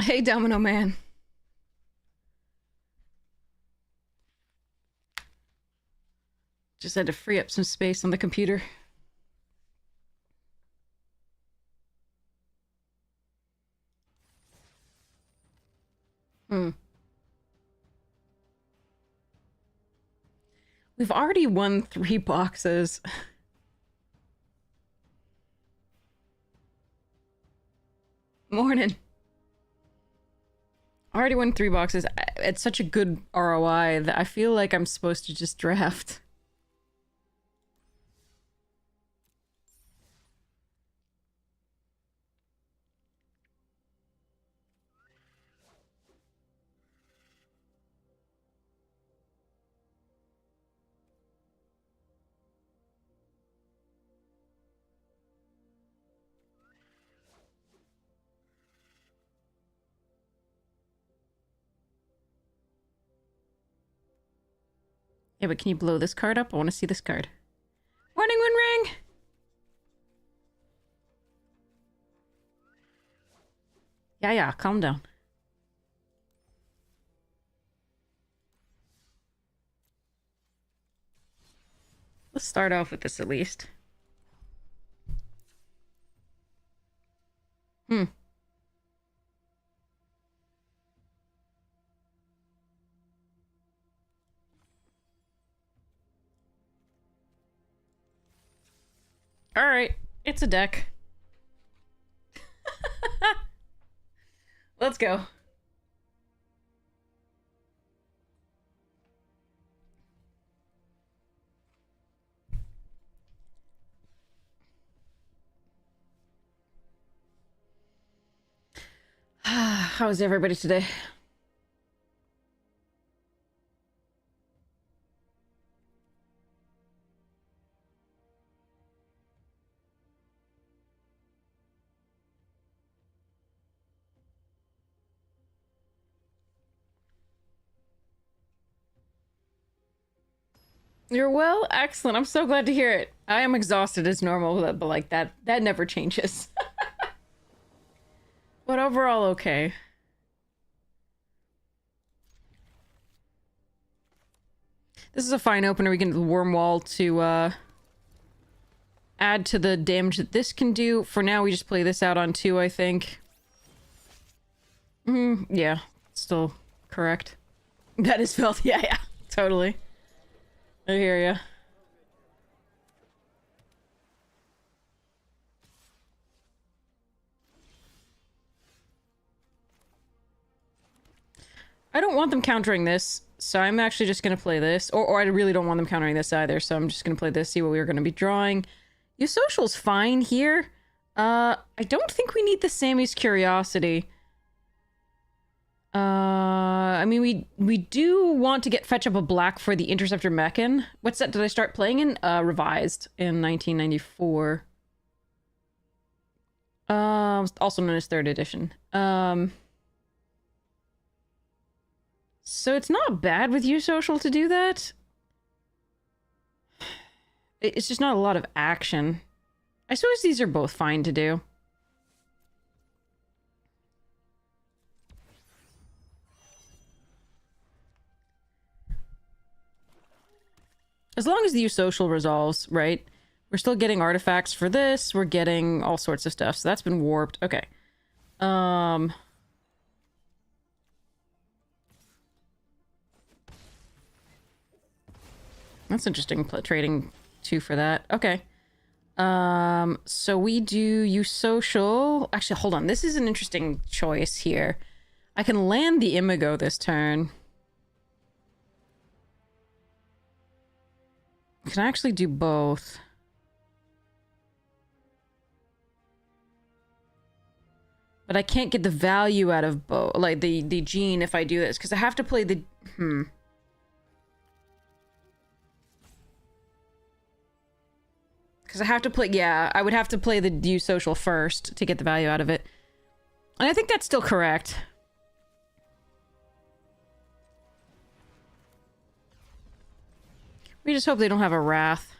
Hey, Domino Man. Just had to free up some space on the computer. Hmm. We've already won 3 boxes. Morning. Already won 3 boxes. It's such a good ROI that I feel like I'm supposed to just draft. Yeah, but can you blow this card up? I want to see this card. Morning, Winring! Yeah, calm down. Let's start off with this at least. Hmm. Alright, it's a deck. Let's go. How's everybody today? You're well? Excellent. I'm so glad to hear it. I am exhausted as normal, but like that never changes. But overall, okay. This is a fine opener. We can do the worm wall to add to the damage that this can do. For now, we just play this out on 2, I think. Yeah, still correct. That is felt. Yeah, totally. I hear ya. I don't want them countering this, so I'm actually just gonna play this. Or I really don't want them countering this either, so I'm just gonna play this, see what we're gonna be drawing. Eusocial's fine here. I don't think we need the Sammy's Curiosity. I mean, we do want to get fetch up a black for the Interceptor Mechan. What set did I start playing in? Revised in 1994. Also known as 3rd edition. So it's not bad with Eusocial to do that. It's just not a lot of action. I suppose these are both fine to do. As long as the Eusocial resolves, right? We're still getting artifacts for this. We're getting all sorts of stuff. So that's been warped. Okay. That's interesting. Trading 2 for that. Okay. So we do Eusocial. Actually, hold on. This is an interesting choice here. I can land the Imago this turn. Can I actually do both? But I can't get the value out of both, like the gene if I do this, because I have to play the... Because I have to play... Yeah, I would have to play the Eusocial first to get the value out of it. And I think that's still correct. We just hope they don't have a Wrath.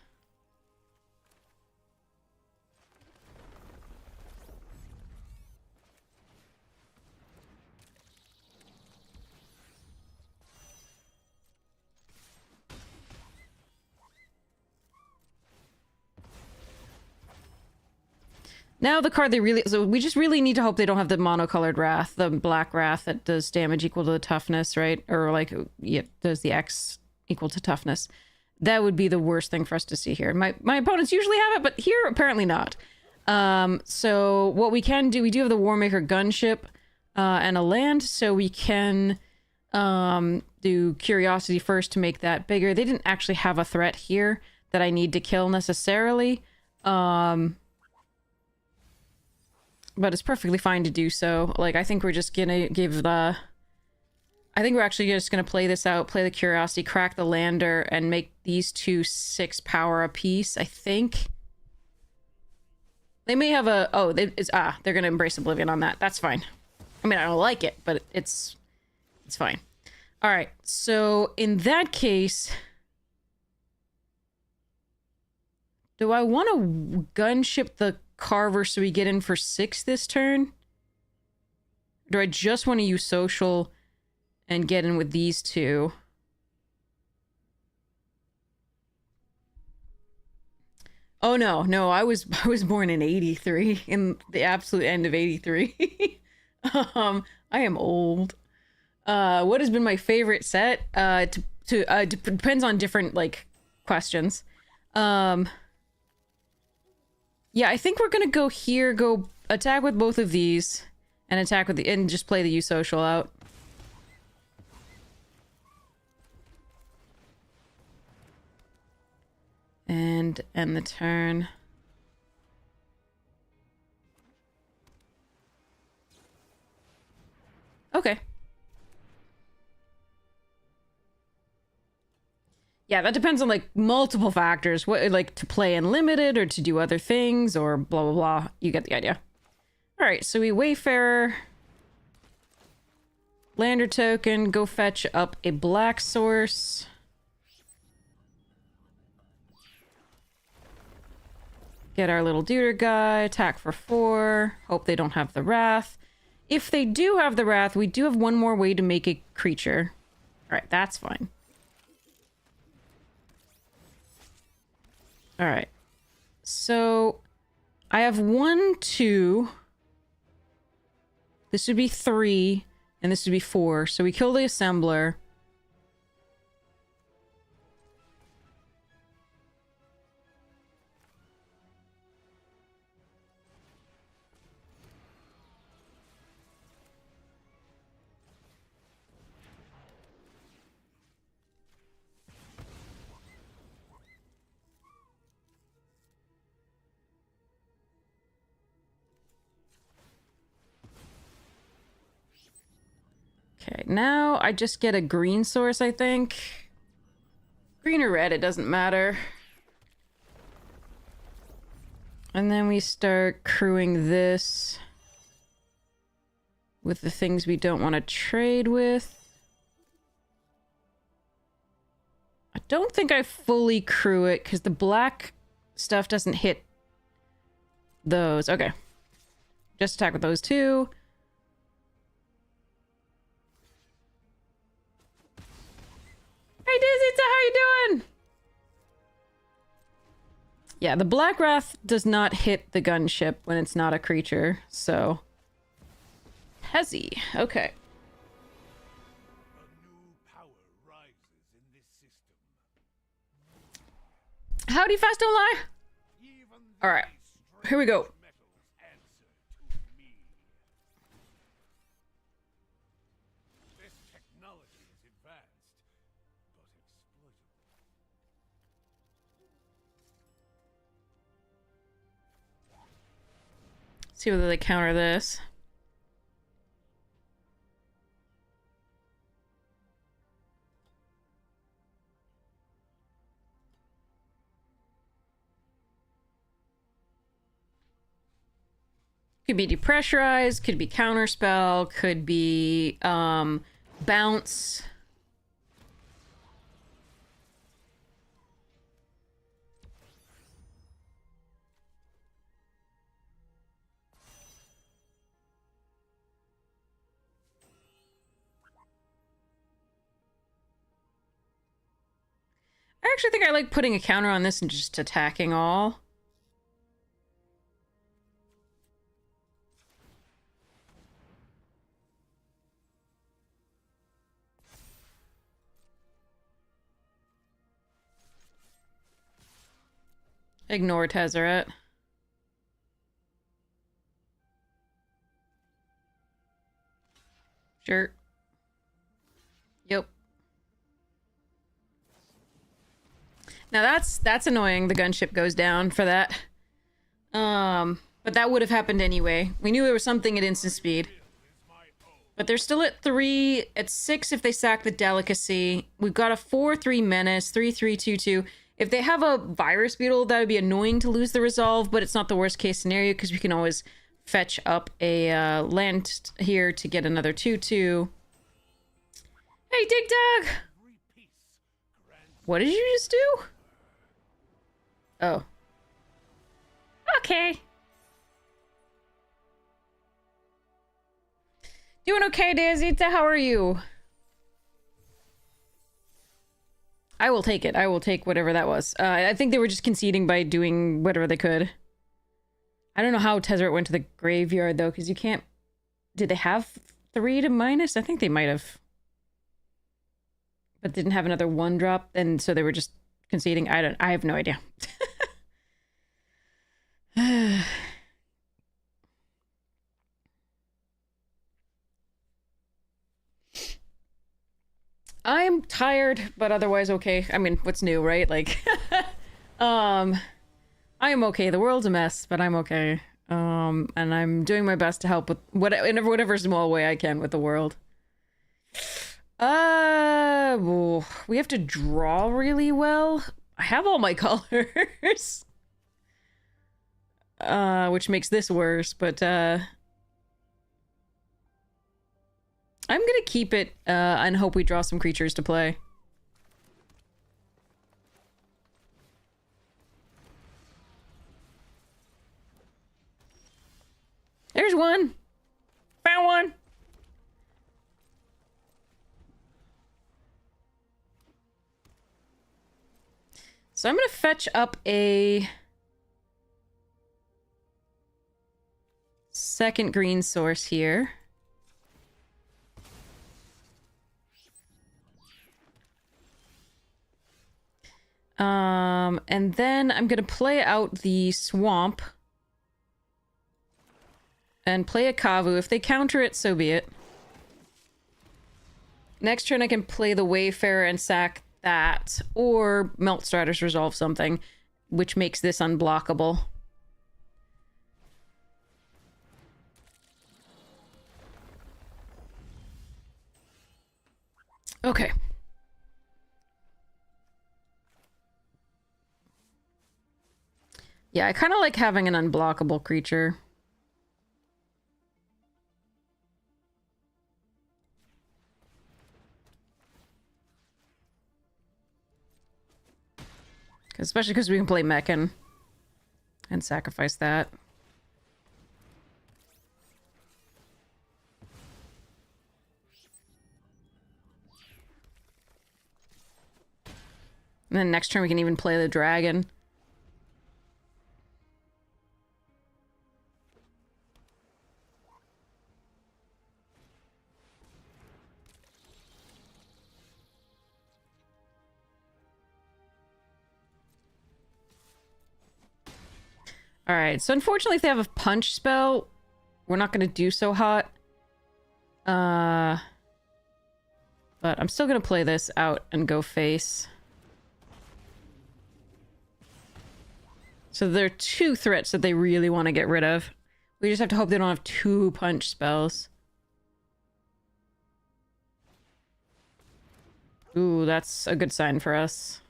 Now the card they really... So we just really need to hope they don't have the monocolored Wrath, the black Wrath that does damage equal to the toughness, right? Or like, yeah, does the X equal to toughness. That would be the worst thing for us to see here. My opponents usually have it, but here apparently not. So what we can do, we do have the Warmaker gunship and a land, so we can do Curiosity first to make that bigger. They didn't actually have a threat here that I need to kill necessarily. But it's perfectly fine to do so. Like, I think we're just gonna give the... I think we're actually just gonna play this out, play the Curiosity, crack the Lander, and make these two 6 power apiece, I think. They may have a... Oh, they're gonna Embrace Oblivion on that. That's fine. I mean, I don't like it, but it's fine. Alright, so in that case... Do I want to gunship the Carver so we get in for 6 this turn? Do I just want to use social and get in with these two? Oh no, I was born in 83, in the absolute end of 83. I am old. What has been my favorite set? Depends on different, like, questions. Yeah, I think we're gonna go here, go attack with both of these, and attack with and just play the U-Social out. And end the turn. Okay. Yeah, that depends on, like, multiple factors. What, like, to play unlimited or to do other things or blah, blah, blah. You get the idea. All right, so we Wayfarer. Lander token. Go fetch up a black source. Get our little Deuter guy. Attack for 4. Hope they don't have the Wrath. If they do have the Wrath, we do have one more way to make a creature. All right, that's fine. All right, so I have 1, 2. This would be 3, and this would be 4. So we kill the Assembler. Okay, now I just get a green source, I think. Green or red, it doesn't matter. And then we start crewing this with the things we don't want to trade with. I don't think I fully crew it because the black stuff doesn't hit those. Okay. Just attack with those two. Hey Dizzy, how you doing? Yeah, the Black Wrath does not hit the gunship when it's not a creature, so... Hezzy, okay. Howdy, Fast Don't Lie! Alright, here we go. See whether they counter this. Could be depressurized, could be counterspell, could be bounce. I actually think I like putting a counter on this and just attacking all. Ignore Tezzeret. Sure. Yep. Now that's annoying. The gunship goes down for that. But that would have happened anyway. We knew there was something at instant speed. But they're still at 3, at 6 if they sack the delicacy. We've got a 4-3 menace, 3-3-2-2. If they have a virus beetle, that would be annoying to lose the resolve, but it's not the worst case scenario because we can always fetch up a land here to get another 2-2. Hey, Dig Dug! What did you just do? Oh. Okay. Doing okay, Dazita. How are you? I will take it. I will take whatever that was. I think they were just conceding by doing whatever they could. I don't know how Tezzeret went to the graveyard, though, because you can't... Did they have 3 to minus? I think they might have. But didn't have another 1-drop, and so they were just conceding. I have no idea. I'm tired, but otherwise okay. I mean, what's new, right? Like, I am okay. The world's a mess, but I'm okay. And I'm doing my best to help with whatever small way I can with the world. We have to draw really well. I have all my colors. Which makes this worse, but, I'm gonna keep it, and hope we draw some creatures to play. There's one! Found one! So I'm gonna fetch up a... second green source here. And then I'm gonna play out the swamp. And play a Kavu. If they counter it, so be it. Next turn I can play the Wayfarer and sack that. Or Melt Striders resolve something, which makes this unblockable. Okay. Yeah, I kind of like having an unblockable creature. Especially because we can play Mechan and sacrifice that. And then next turn we can even play the dragon. Alright, so unfortunately if they have a punch spell, we're not going to do so hot. But I'm still going to play this out and go face. So there are 2 threats that they really want to get rid of. We just have to hope they don't have 2 punch spells. Ooh, that's a good sign for us.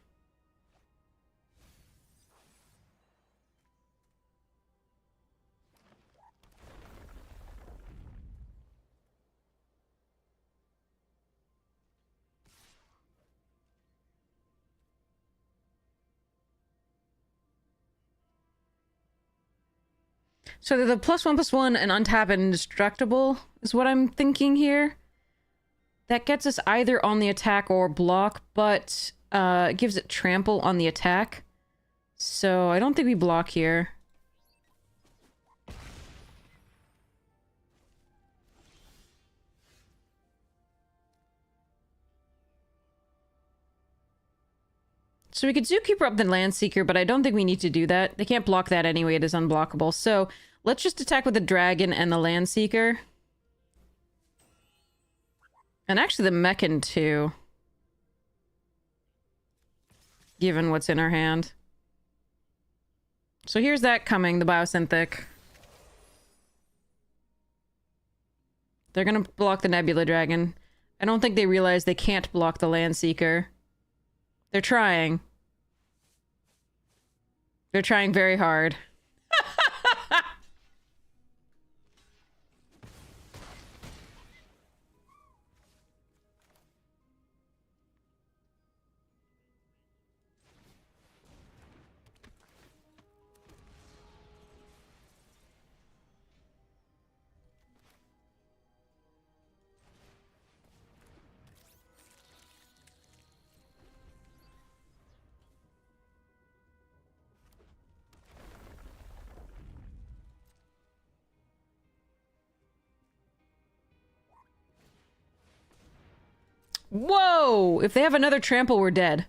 So the +1/+1 and untap and indestructible is what I'm thinking here. That gets us either on the attack or block, but gives it trample on the attack. So I don't think we block here. So we could Zookeeper up the Landseeker, but I don't think we need to do that. They can't block that anyway. It is unblockable. So let's just attack with the Dragon and the Landseeker. And actually the Mechan too. Given what's in our hand. So here's that coming, the Biosynthic. They're gonna block the Nebula Dragon. I don't think they realize they can't block the Landseeker. They're trying. They're trying very hard. Whoa! If they have another trample, we're dead.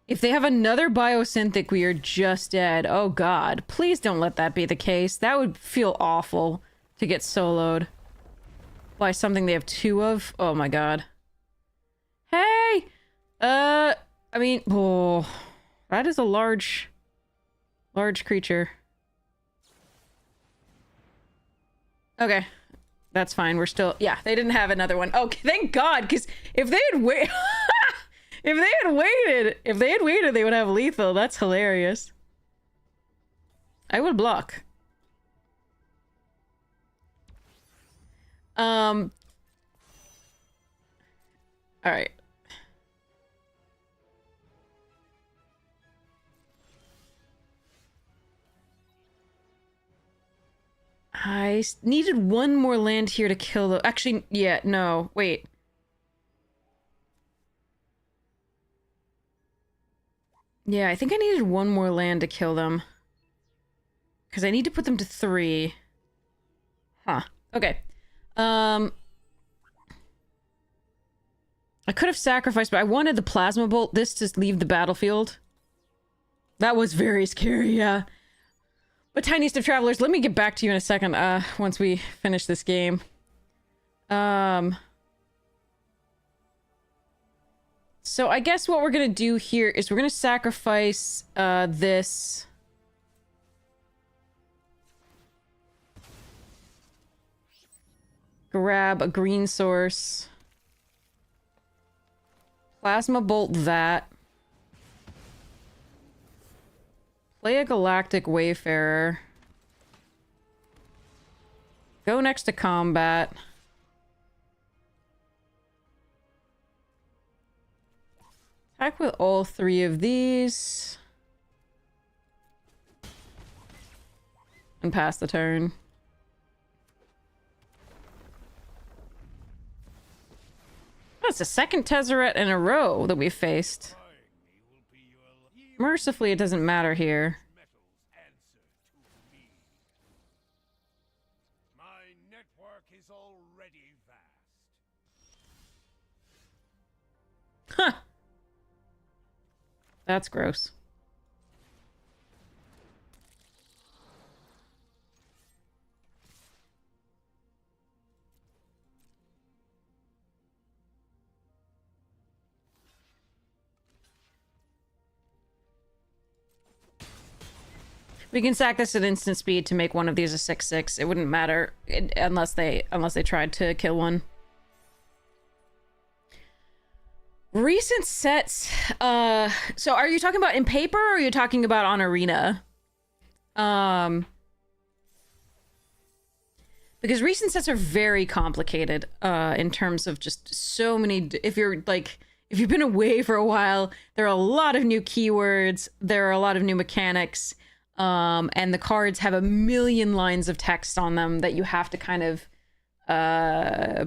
If they have another Biosynthic, we are just dead. Oh god. Please don't let that be the case. That would feel awful to get soloed by something they have two of. Oh my god. Hey! I mean, oh, that is a large creature. Okay. That's fine. We're still... Yeah, they didn't have another one. Okay, thank God, because if they had if they had waited, they would have lethal. That's hilarious. I would block. All right. I needed one more land here to kill the... Actually, yeah, no, wait. Yeah, I think I needed one more land to kill them. Because I need to put them to 3. Huh. Okay. I could have sacrificed, but I wanted the Plasma Bolt, this to leave the battlefield. That was very scary, yeah. But Tiniest of Travelers, let me get back to you in a second, once we finish this game. So I guess what we're gonna do here is we're gonna sacrifice, this. Grab a green source. Plasma Bolt that. Play a Galactic Wayfarer. Go next to combat. Attack with all 3 of these. And pass the turn. That's the second Tezzeret in a row that we've faced. Mercifully, it doesn't matter here. My network is already vast. Huh. That's gross. We can sack this at instant speed to make one of these a 6/6. It wouldn't matter unless they tried to kill one. Recent sets. So are you talking about in paper or are you talking about on Arena? Because recent sets are very complicated in terms of just so many. If you've been away for a while, there are a lot of new keywords. There are a lot of new mechanics. And the cards have a million lines of text on them that you have to kind of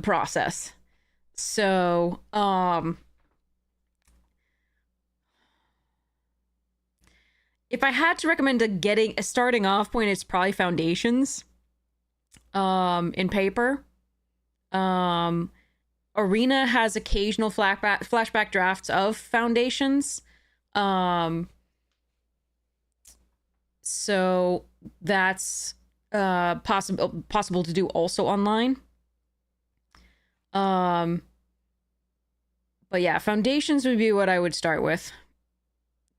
process. So, if I had to recommend a starting off point, it's probably Foundations. In paper. Arena has occasional flashback drafts of Foundations. Um, so that's possible to do also online. But yeah, foundations would be what I would start with.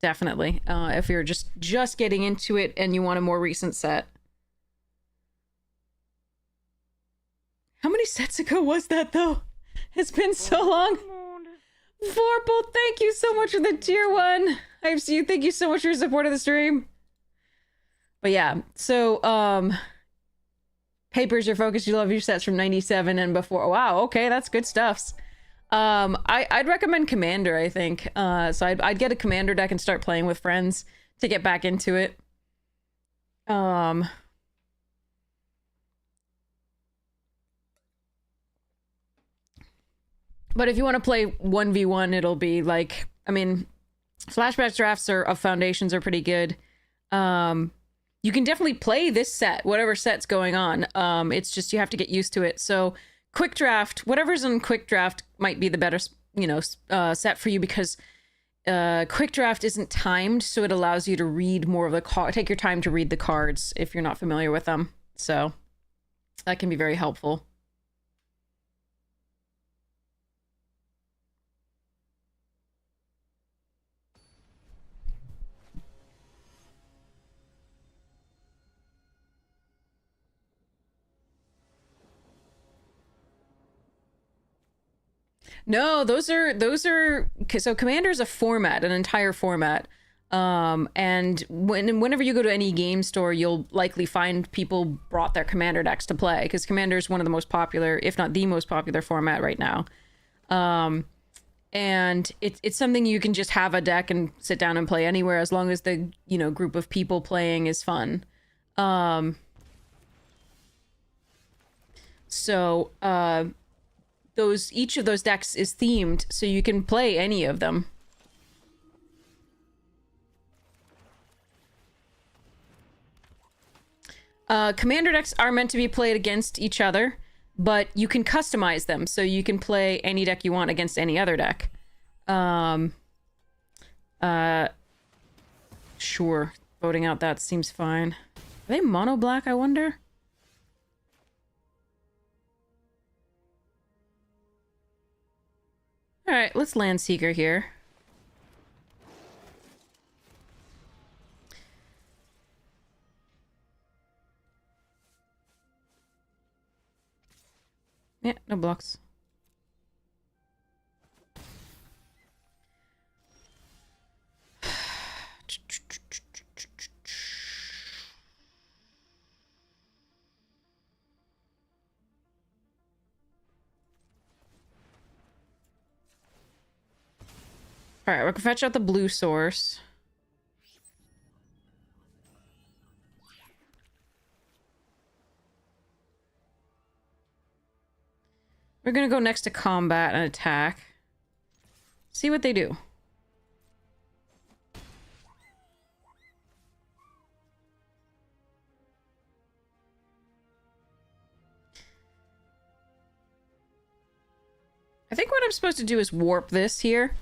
Definitely. If you're just getting into it and you want a more recent set. How many sets ago was that though? It's been so long. Vorpal, thank you so much for the tier 1. I've seen you. Thank you so much for your support of the stream. But yeah, so Papers, your focus, you love your sets from 97 and before. Wow, okay, that's good stuffs. I'd recommend Commander, I think. So I'd get a Commander deck and start playing with friends to get back into it. But if you want to play 1v1, it'll be like, I mean, flashback drafts of Foundations are pretty good. You can definitely play this set, whatever set's going on. It's just you have to get used to it. So Quick Draft, whatever's in Quick Draft might be the better, set for you because Quick Draft isn't timed, so it allows you to read more of the take your time to read the cards if you're not familiar with them. So that can be very helpful. No, those are so Commander is a format, an entire format. And whenever you go to any game store, you'll likely find people brought their Commander decks to play because Commander is one of the most popular, if not the most popular format right now. And it's something you can just have a deck and sit down and play anywhere as long as the, group of people playing is fun. Each of those decks is themed, so you can play any of them. Commander decks are meant to be played against each other, but you can customize them, so you can play any deck you want against any other deck. Sure. Voting out that seems fine. Are they mono black, I wonder? Alright, let's land Seeker here. Yeah, no blocks. Alright, we're gonna fetch out the blue source. We're gonna go next to combat and attack. See what they do. I think what I'm supposed to do is warp this here.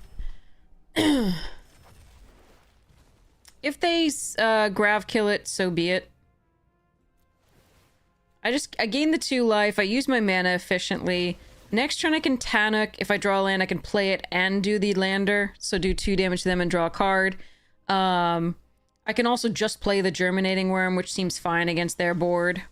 If they grav kill it, so be it. I gain the 2 life. I use my mana efficiently. Next turn I can Tanic. If I draw a land, I can play it and do the lander. So do 2 damage to them and draw a card. I can also just play the Germinating Worm, which seems fine against their board.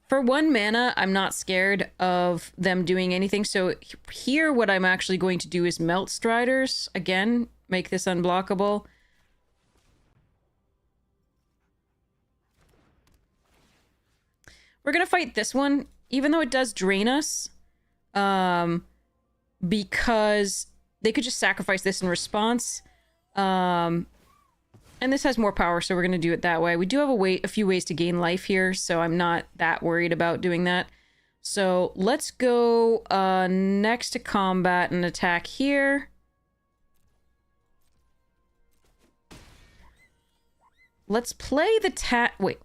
For 1 mana, I'm not scared of them doing anything. So here, what I'm actually going to do is Melt Striders. Again, make this unblockable. We're going to fight this one, even though it does drain us. Because they could just sacrifice this in response. And this has more power, so we're going to do it that way. We do have a few ways to gain life here, so I'm not that worried about doing that. So let's go next to combat and attack here. Let's play the wait.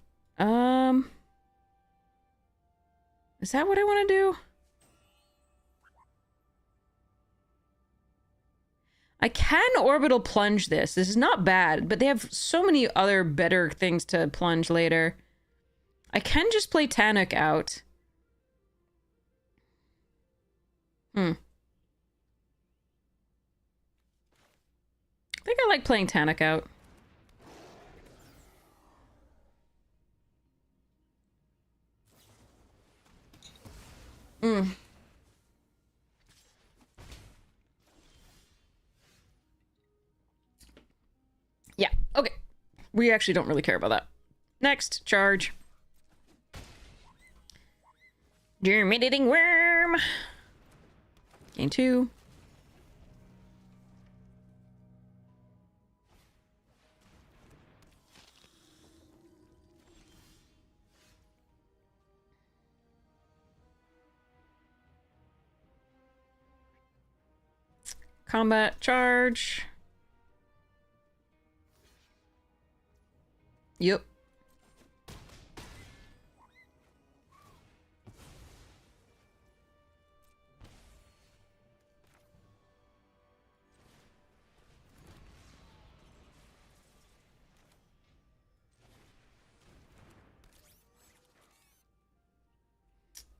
Is that what I want to do? I can orbital plunge this. This is not bad, but they have so many other better things to plunge later. I can just play Tanic out. I think I like playing Tanic out. Yeah, okay. We actually don't really care about that. Next, charge. Germinating worm. Gain 2. Combat charge. Yep.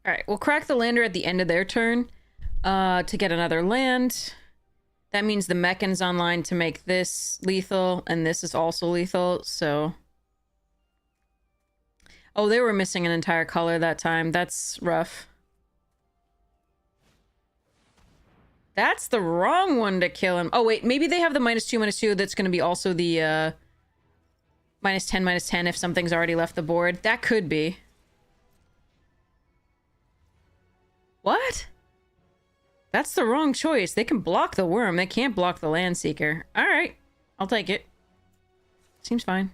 All right, we'll crack the lander at the end of their turn to get another land. That means the Mechan's online to make this lethal, and this is also lethal, so... Oh, they were missing an entire color that time. That's rough. That's the wrong one to kill him. Oh, wait, maybe they have the -2/-2 that's going to be also the -10/-10 if something's already left the board. That could be. What? That's the wrong choice. They can block the worm. They can't block the land seeker. All right. I'll take it. Seems fine.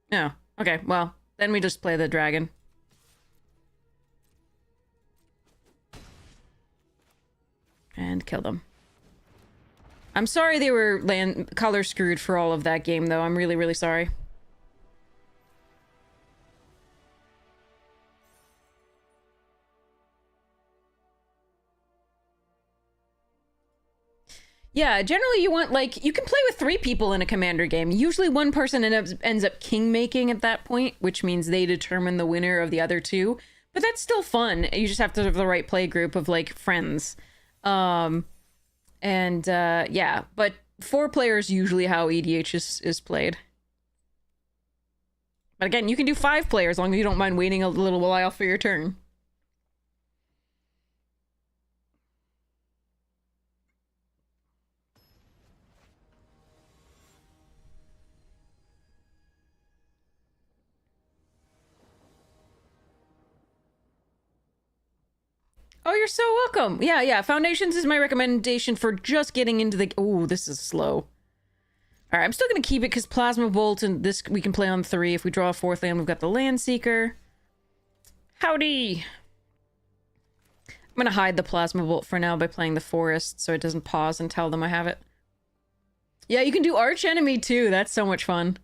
No. Oh, okay, well, then we just play the dragon. And kill them. I'm sorry they were color screwed for all of that game, though. I'm really, really sorry. Yeah, generally you want, like, you can play with 3 people in a commander game. Usually one person ends up king-making at that point, which means they determine the winner of the other 2. But that's still fun. You just have to have the right play group of, like, friends. Yeah, but 4 players usually how EDH is played. But again, you can do 5 players as long as you don't mind waiting a little while for your turn. Oh, you're so welcome. Yeah. Foundations is my recommendation for just getting into the... Ooh, this is slow. All right, I'm still going to keep it because Plasma Bolt and this we can play on 3. If we draw a 4th land, we've got the Land Seeker. Howdy! I'm going to hide the Plasma Bolt for now by playing the Forest so it doesn't pause and tell them I have it. Yeah, you can do Arch Enemy too. That's so much fun.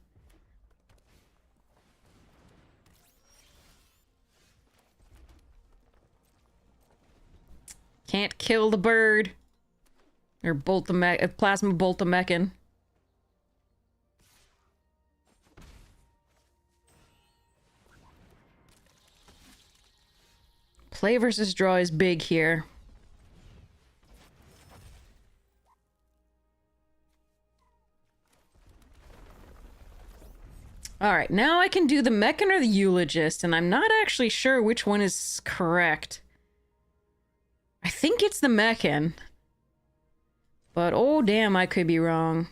Can't kill the bird. Or bolt the Plasma Bolt the Mechan. Play versus draw is big here. Alright, now I can do the Mechan or the Eulogist, and I'm not actually sure which one is correct. I think it's the Mechan. But oh damn, I could be wrong.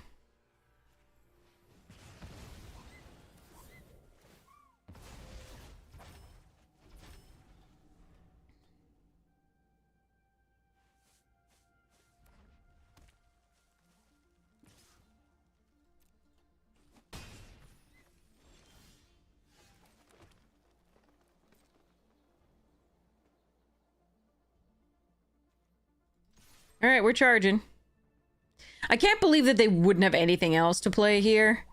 Alright, we're charging. I can't believe that they wouldn't have anything else to play here.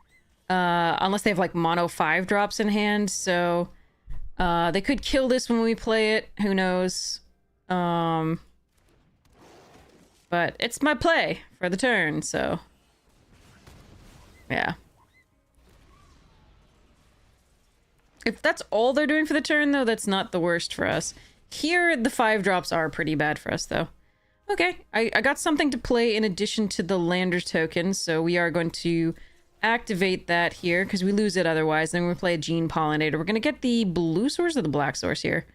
unless they have like mono 5 drops in hand. So they could kill this when we play it. Who knows? But it's my play for the turn, so yeah. If that's all they're doing for the turn, though, that's not the worst for us. Here, the 5 drops are pretty bad for us, though. Okay, I got something to play in addition to the Lander token, so we are going to activate that here, because we lose it otherwise. Then we play a Gene Pollinator. We're going to get the blue source or the black source here.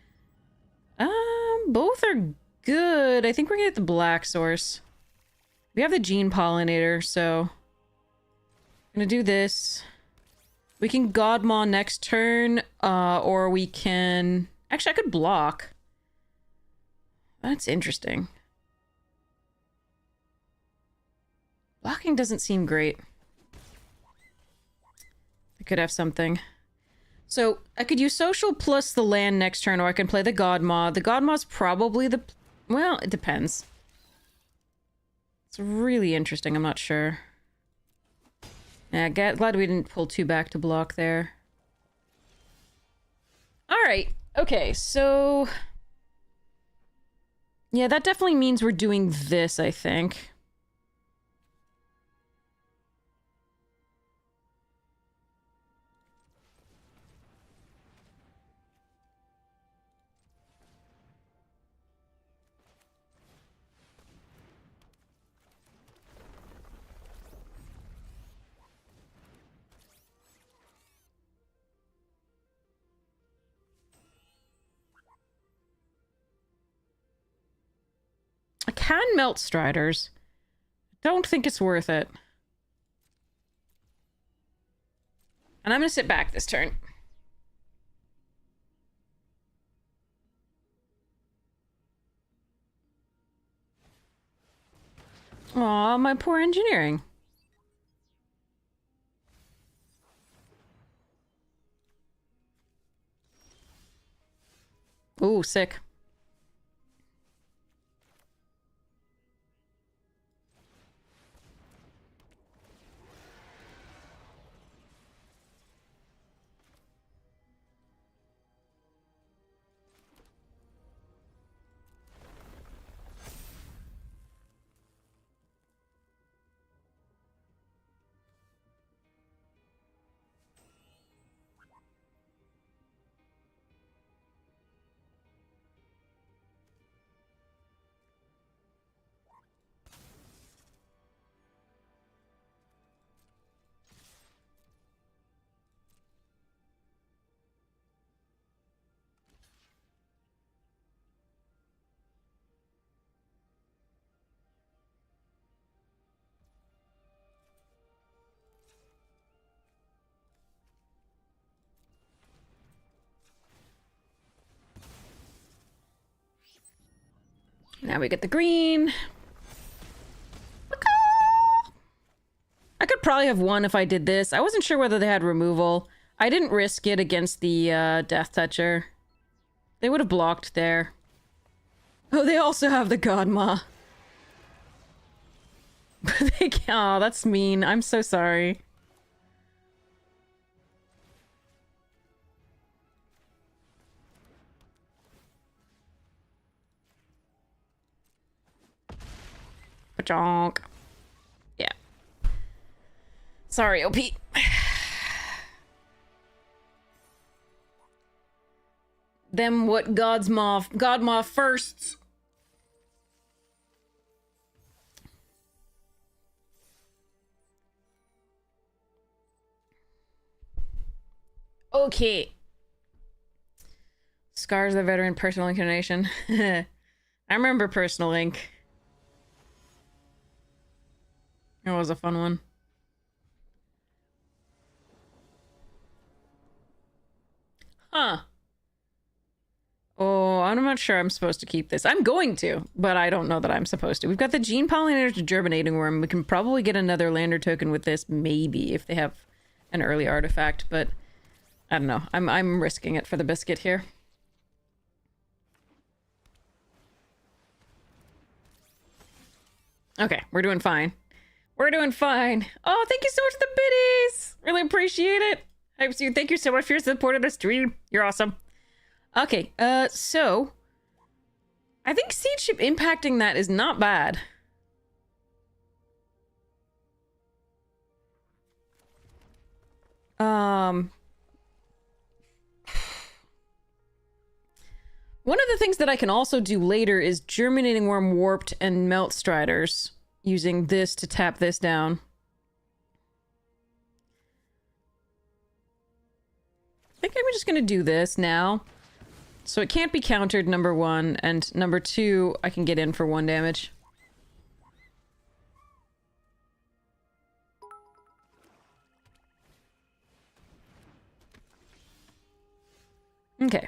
Both are good. I think we're going to get the black source. We have the Gene Pollinator, so I'm going to do this. We can Godmaw next turn, or we can... Actually, I could block. That's interesting. Blocking doesn't seem great. I could have something. So, I could use Social plus the land next turn, or I can play the Godmaw. The Godmaw's probably the... Well, it depends. It's really interesting, I'm not sure. Yeah, glad we didn't pull 2 back to block there. Alright, okay, so... Yeah, that definitely means we're doing this, I think. I can melt Striders. Don't think it's worth it. And I'm gonna sit back this turn. Aw, my poor engineering. Ooh, sick. Now we get the green. I could probably have won if I did this. I wasn't sure whether they had removal. I didn't risk it against the Death Toucher. They would have blocked there. Oh, they also have the Godmaw. They can't. Oh, that's mean. I'm so sorry. Pajonk. Yeah. Sorry, OP. Them what Godmaw firsts. Okay. Scars the Veteran Personal Inclination. I remember Personal Ink. It was a fun one. Huh. Oh, I'm not sure I'm supposed to keep this. I'm going to, but I don't know that I'm supposed to. We've got the Gene Pollinator to Germinating Worm. We can probably get another Lander token with this, maybe, if they have an early artifact, but I don't know. I'm risking it for the biscuit here. Okay, we're doing fine. We're doing fine. Oh, thank you so much for the biddies. Really appreciate it. Thank you so much for your support of the stream. You're awesome. Okay, so I think siege ship impacting that is not bad. One of the things that I can also do later is Germinating Worm Warped and Melt Striders, using this to tap this down. I think I'm just gonna do this now. So it can't be countered, number one, and number two, I can get in for 1 damage. Okay,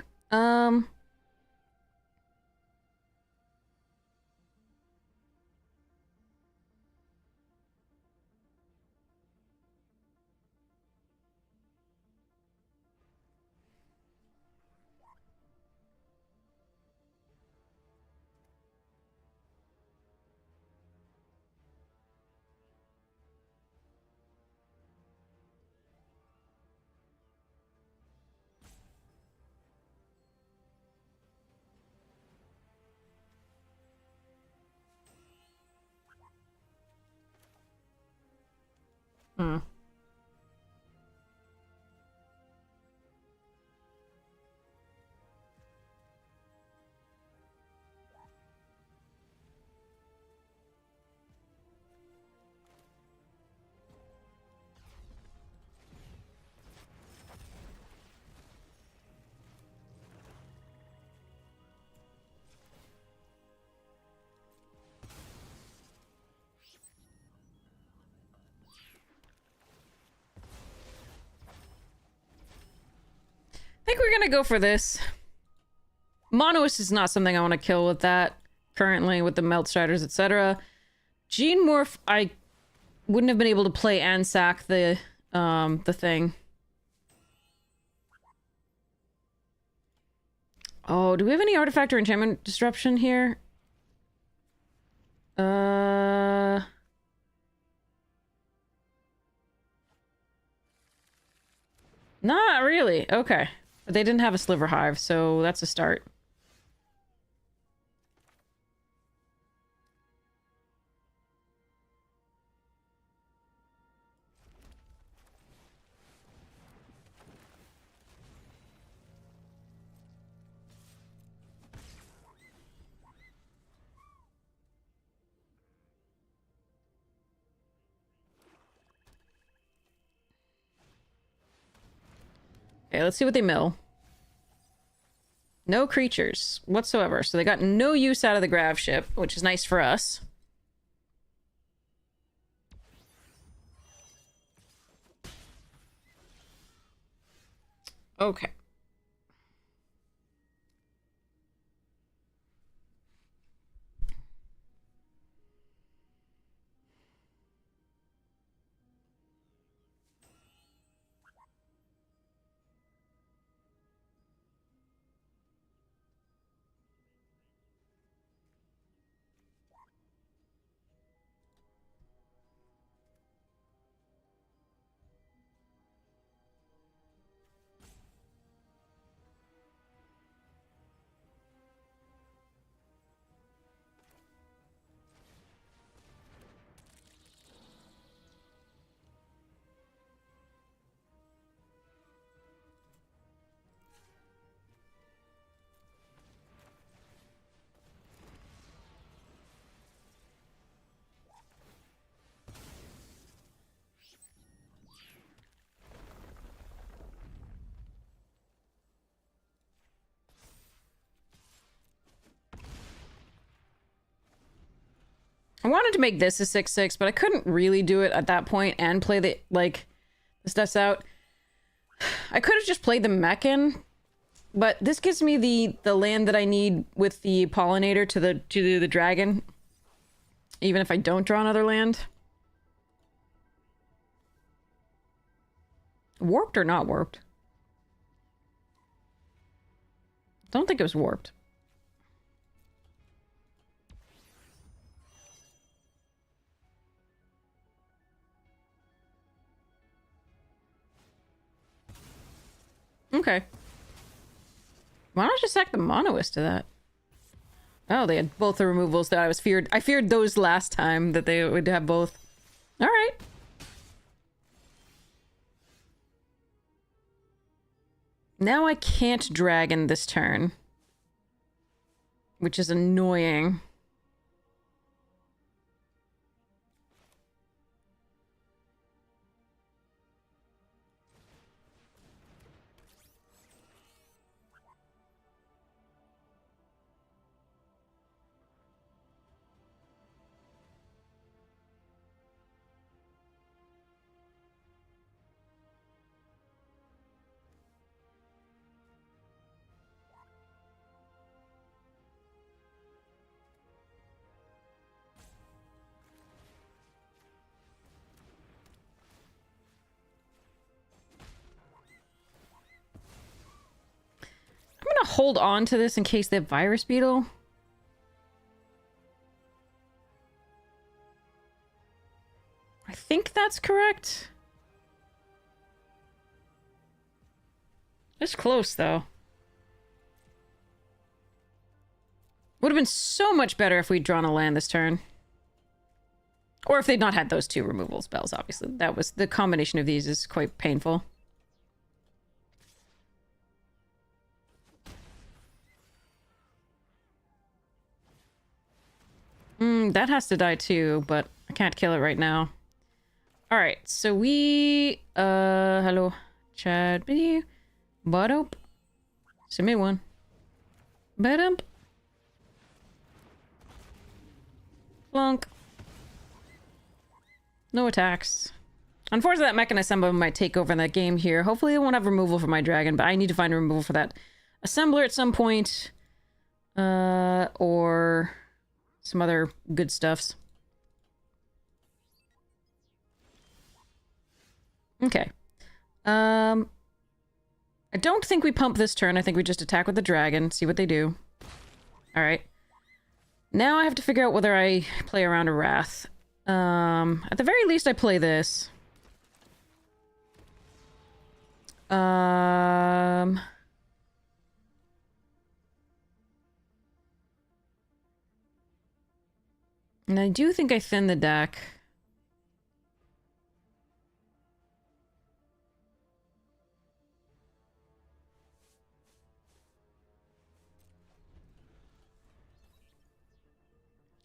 Hmm. I think we're gonna go for this. Monoist is not something I want to kill with that currently, with the Melt Striders, etc. Gene Morph, I wouldn't have been able to play and sack the thing. Oh, do we have any artifact or enchantment disruption here? Not really. Okay. But they didn't have a Sliver Hive, so that's a start. Okay, let's see what they mill. No creatures whatsoever, so they got no use out of the grav ship, which is nice for us. Okay. I wanted to make this a 6/6, but I couldn't really do it at that point and play the stuffs out. I could have just played the Mechan, but this gives me the land that I need with the pollinator to the dragon, even if I don't draw another land. Warped or not warped? Don't think it was warped. Okay. Why not just sack the Monoist to that? Oh, they had both the removals that I feared those last time, that they would have both. Alright. Now I can't dragon this turn. Which is annoying. I'm gonna hold on to this in case they have Virus Beetle. I think that's correct. It's close, though. Would have been so much better if we'd drawn a land this turn. Or if they'd not had those two removal spells, obviously. That was... the combination of these is quite painful. That has to die too, but I can't kill it right now. Alright, so we... hello. Chad, video. Badump. Submit one. Badump. Plunk. No attacks. Unfortunately, that Mechanassemble might take over in that game here. Hopefully it won't have removal for my dragon, but I need to find a removal for that assembler at some point. Or some other good stuffs. Okay. I don't think we pump this turn. I think we just attack with the dragon, see what they do. Alright. Now I have to figure out whether I play around a Wrath. At the very least I play this. And I do think I thin the deck.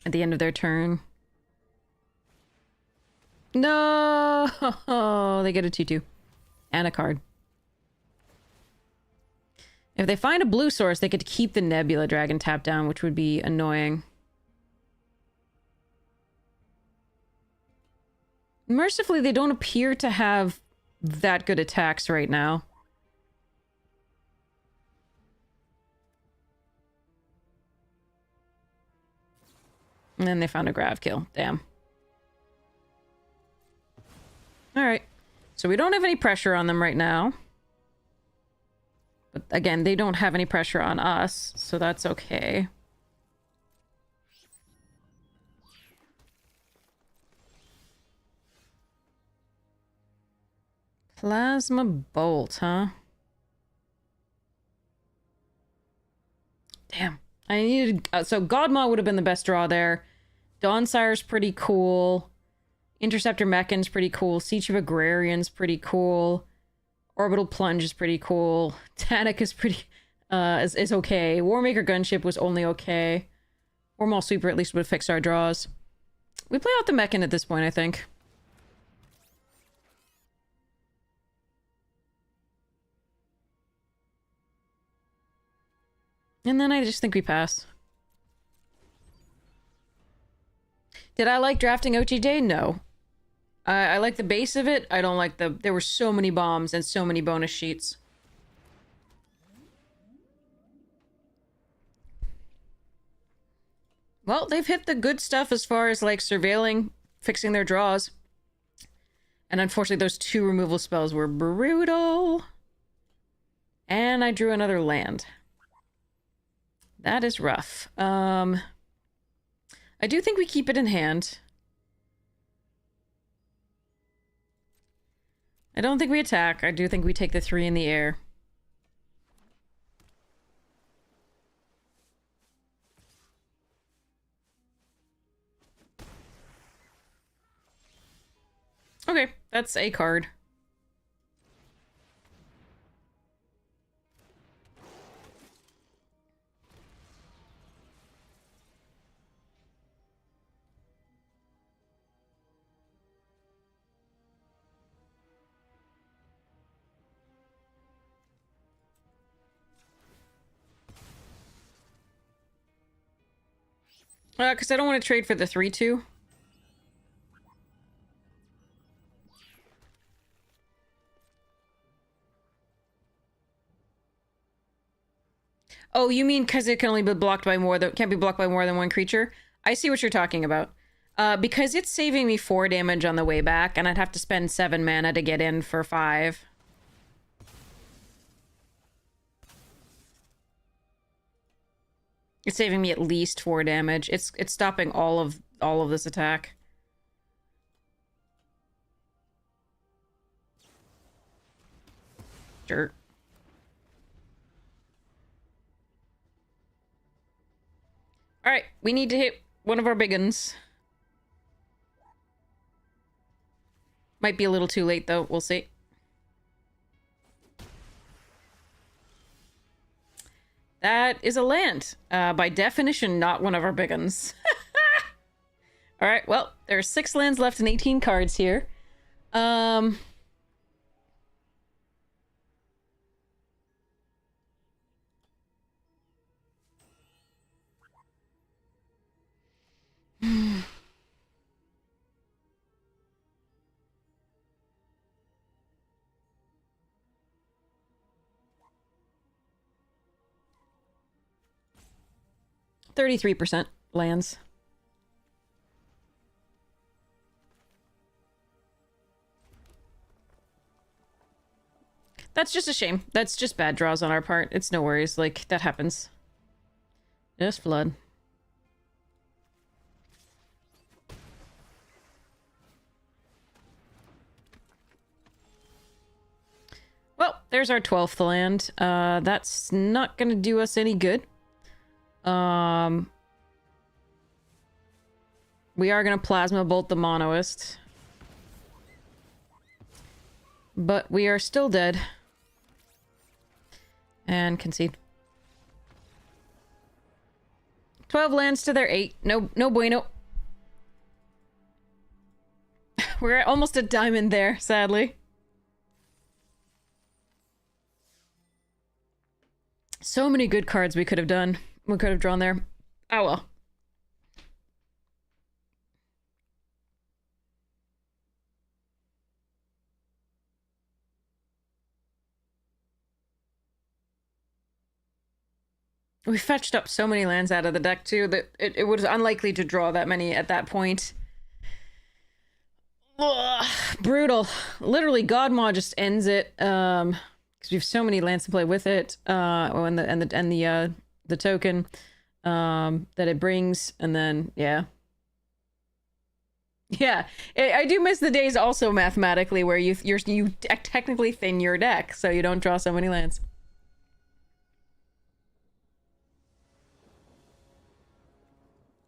At the end of their turn. No! They get a 2/2. And a card. If they find a blue source, they could keep the Nebula Dragon tapped down, which would be annoying. Mercifully, they don't appear to have that good attacks right now. And then they found a Grav kill. Damn. Alright. So we don't have any pressure on them right now. But again, they don't have any pressure on us, so that's okay. Plasma Bolt, huh? Damn. I needed... so Godmaw would have been the best draw there. Dawnsire's pretty cool. Interceptor Mechan's pretty cool. Siege of Agrarian's pretty cool. Orbital Plunge is pretty cool. Tanic is pretty... is okay. Warmaker Gunship was only okay. Wormhole Sweeper at least would fix our draws. We play out the Mechan at this point, I think. And then I just think we pass. Did I like drafting OTJ? No. I like the base of it. I don't like the... there were so many bombs and so many bonus sheets. Well, they've hit the good stuff as far as, like, surveilling, fixing their draws. And unfortunately, those two removal spells were brutal. And I drew another land. That is rough. I do think we keep it in hand. I don't think we attack. I do think we take the 3 in the air. Okay, that's a card. Because I don't want to trade for the 3/2. Oh, you mean because it can only be blocked by more than can't be blocked by more than one creature? I see what you're talking about. Because it's saving me 4 damage on the way back, and I'd have to spend 7 mana to get in for 5. It's saving me at least 4 damage. It's stopping all of this attack. Sure. All right, we need to hit one of our big uns. Might be a little too late though. We'll see. That is a land. By definition, not one of our big uns. All right, well, there's 6 lands left and 18 cards here. 33% lands. That's just a shame. That's just bad draws on our part. It's no worries. Like, that happens. Just flood. Well, there's our 12th land. That's not gonna do us any good. We are gonna Plasma Bolt the Monoist. But we are still dead. And concede. 12 lands to their 8. No bueno. We're almost at diamond there, sadly. So many good cards we could have done. We could have drawn there. Oh well. We fetched up so many lands out of the deck too that it was unlikely to draw that many at that point. Ugh, brutal. Literally, Godmaw just ends it. Because we have so many lands to play with it. And the token that it brings, and then yeah. Yeah, I do miss the days also mathematically where you technically thin your deck so you don't draw so many lands.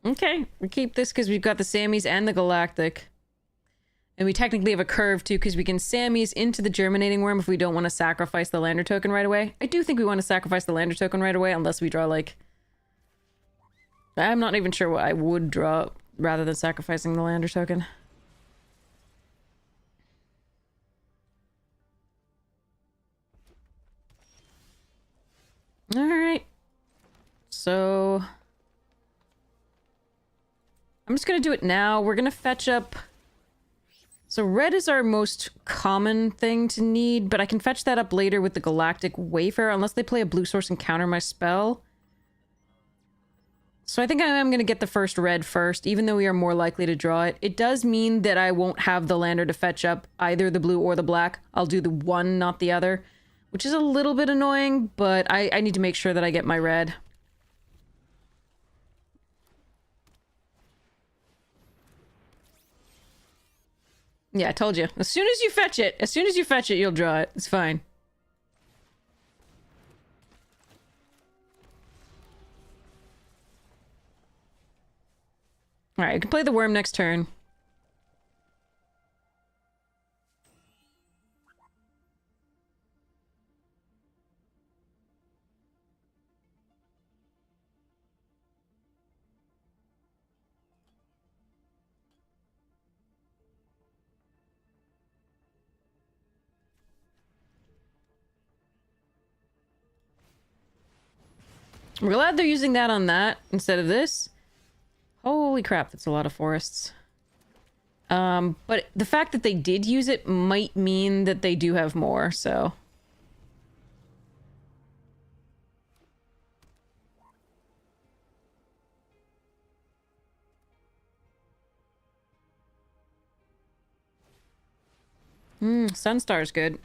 Okay, we keep this because we've got the Sammys and the Galactic. And we technically have a curve too because we can Sammys into the Germinating Worm if we don't want to sacrifice the Lander token right away. I do think we want to sacrifice the Lander token right away unless we draw like... I'm not even sure what I would draw rather than sacrificing the Lander token. Alright. So... I'm just gonna do it now. We're gonna fetch up... So red is our most common thing to need, but I can fetch that up later with the Galactic Wayfarer unless they play a blue source and counter my spell. So I think I am going to get the first red first, even though we are more likely to draw it. It does mean that I won't have the lander to fetch up either the blue or the black. I'll do the one, not the other, which is a little bit annoying, but I need to make sure that I get my red. Yeah, I told you. As soon as you fetch it, you'll draw it. It's fine. Alright, I can play the worm next turn. I'm glad they're using that on that instead of this. Holy crap, that's a lot of forests. But the fact that they did use it might mean that they do have more, so... Sunstar's good.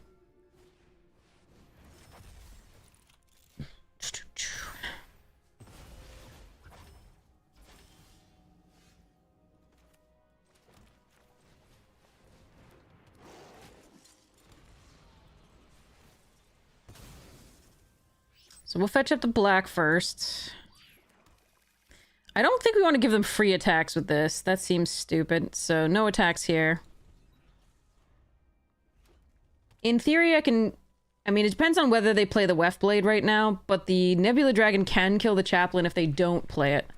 So we'll fetch up the black first. I don't think we want to give them free attacks with this. That seems stupid. So no attacks here. In theory, I can... I mean, it depends on whether they play the Weft Blade right now, but the Nebula Dragon can kill the Chaplain if they don't play it.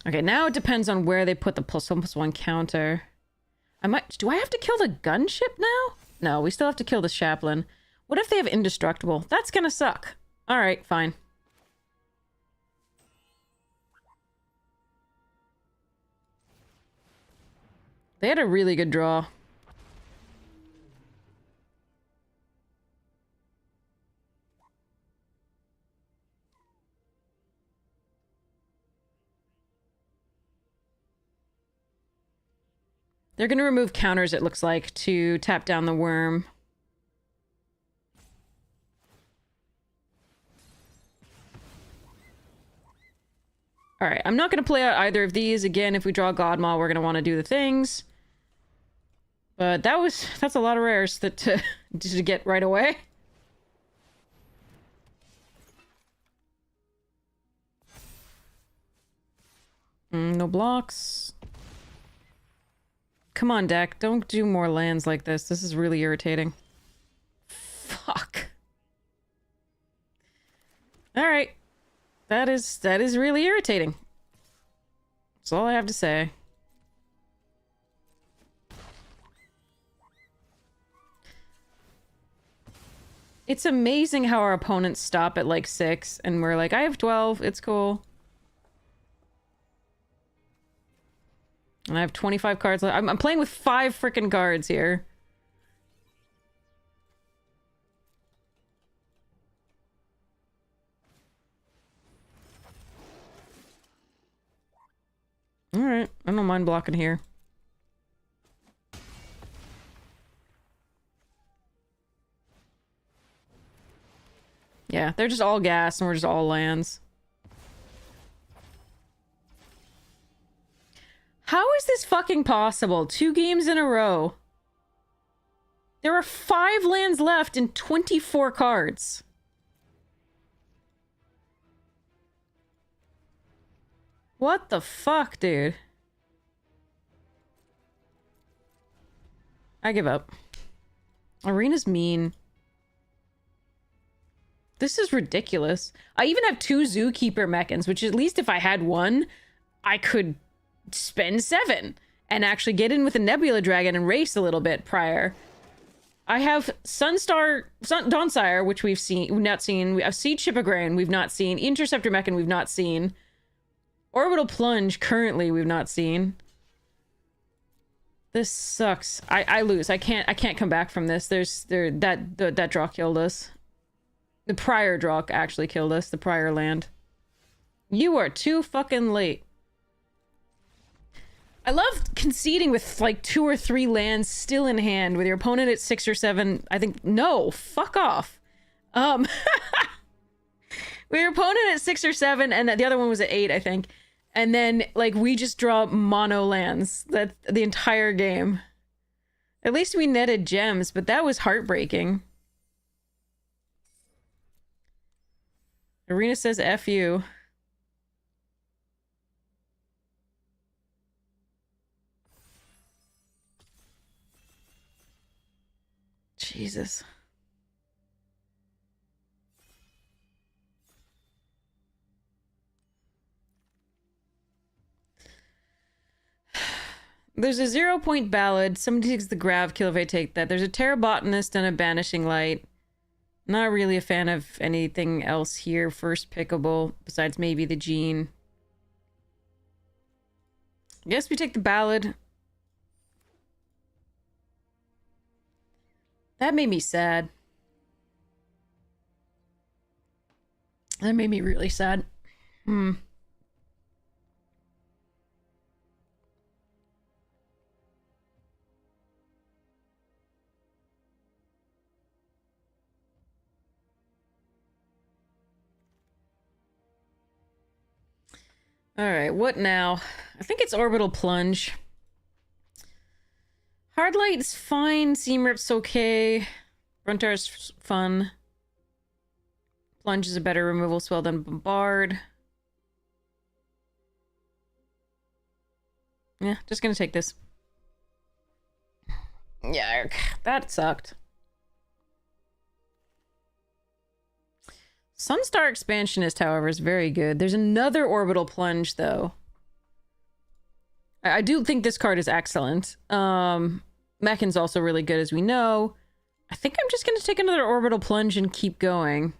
Okay, now it depends on where they put the +1/+1 counter. I might... Do I have to kill the gunship now? No, we still have to kill the Chaplain. What if they have Indestructible? That's gonna suck. Alright, fine. They had a really good draw. They're gonna remove counters, it looks like, to tap down the worm. Alright, I'm not gonna play out either of these. Again, if we draw Godmaw, we're gonna want to do the things. But that's a lot of rares that to get right away. No blocks. Come on, deck. Don't do more lands like this. This is really irritating. Fuck. Alright. That is really irritating. That's all I have to say. It's amazing how our opponents stop at like 6 and we're like, I have 12, it's cool. And I have 25 cards left. I'm playing with 5 freaking cards here. Alright, I don't mind blocking here. Yeah, they're just all gas and we're just all lands. How is this fucking possible? 2 games in a row. There are 5 lands left and 24 cards. What the fuck, dude? I give up. Arena's mean. This is ridiculous. I even have 2 Zookeeper Mechans, which at least if I had one, I could spend 7 and actually get in with a Nebula Dragon and race a little bit prior. I have Dawnfire, which we've not seen. We have Siege Ship of Grain, we've not seen. Interceptor Mechan, we've not seen. Orbital Plunge, currently, we've not seen. This sucks. I lose. I can't come back from this. That draw killed us. The prior draw actually killed us. The prior land. You are too fucking late. I love conceding with like 2 or 3 lands still in hand with your opponent at 6 or 7. I think, no, fuck off. With your opponent at 6 or 7 and the other one was at 8, I think. And then like we just draw mono lands that the entire game. At least we netted gems, but that was heartbreaking. Arena says F you. Jesus. There's a 0-point ballad. Somebody takes the Grav kill if I take that. There's a Terra Botanist and a Banishing Light. Not really a fan of anything else here. First pickable, besides maybe the Gene. I guess we take the ballad. That made me sad. That made me really sad. Alright, what now? I think it's Orbital Plunge. Hardlight's fine, Seam Rip's okay. Gruntar's fun. Plunge is a better removal spell than Bombard. Yeah, just gonna take this. Yeah, that sucked. Sunstar Expansionist, however, is very good. There's another Orbital Plunge, though. I do think this card is excellent. Mechan's also really good, as we know. I think I'm just going to take another Orbital Plunge and keep going.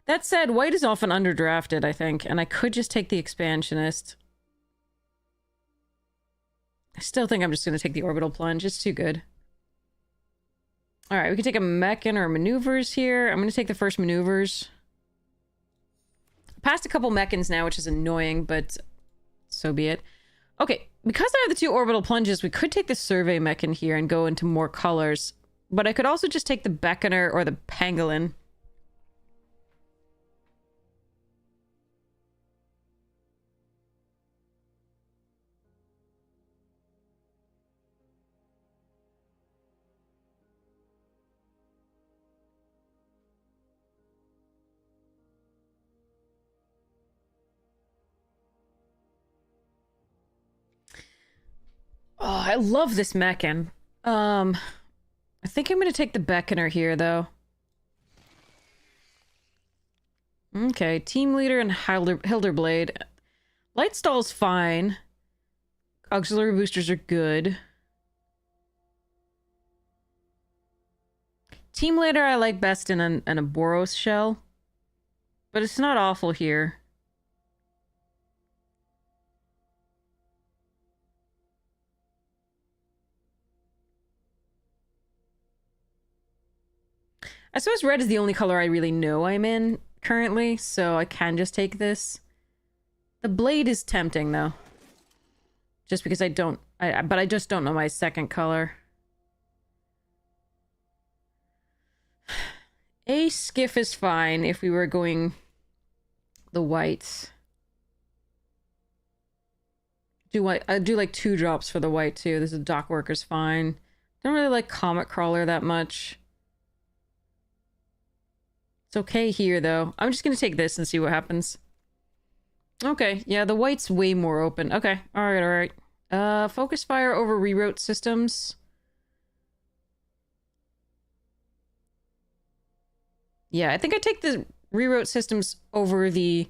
That said, white is often underdrafted, I think, and I could just take the Expansionist. I still think I'm just going to take the Orbital Plunge. It's too good. Alright, we can take a Mechan or maneuvers here. I'm going to take the first maneuvers. Passed a couple Mechans now, which is annoying, but so be it. Okay, because I have the two Orbital Plunges, we could take the Survey Mechan here and go into more colors. But I could also just take the Beckoner or the Pangolin. Oh, I love this Mechan. I think I'm going to take the Beckoner here, though. Okay, Team Leader and Hilderblade. Lightstall's fine. Auxiliary boosters are good. Team Leader I like best in a Boros shell. But it's not awful here. I suppose red is the only color I really know I'm in currently, so I can just take this. The blade is tempting, though. Just because but I just don't know my second color. A skiff is fine if we were going the whites. I do like 2 drops for the white, too. This is Dock Worker's fine. Don't really like Comet Crawler that much. It's okay here, though. I'm just gonna take this and see what happens. Okay, yeah, the white's way more open. Okay, alright. Focus Fire over Rewrote Systems. Yeah, I think I take the Rewrote Systems over the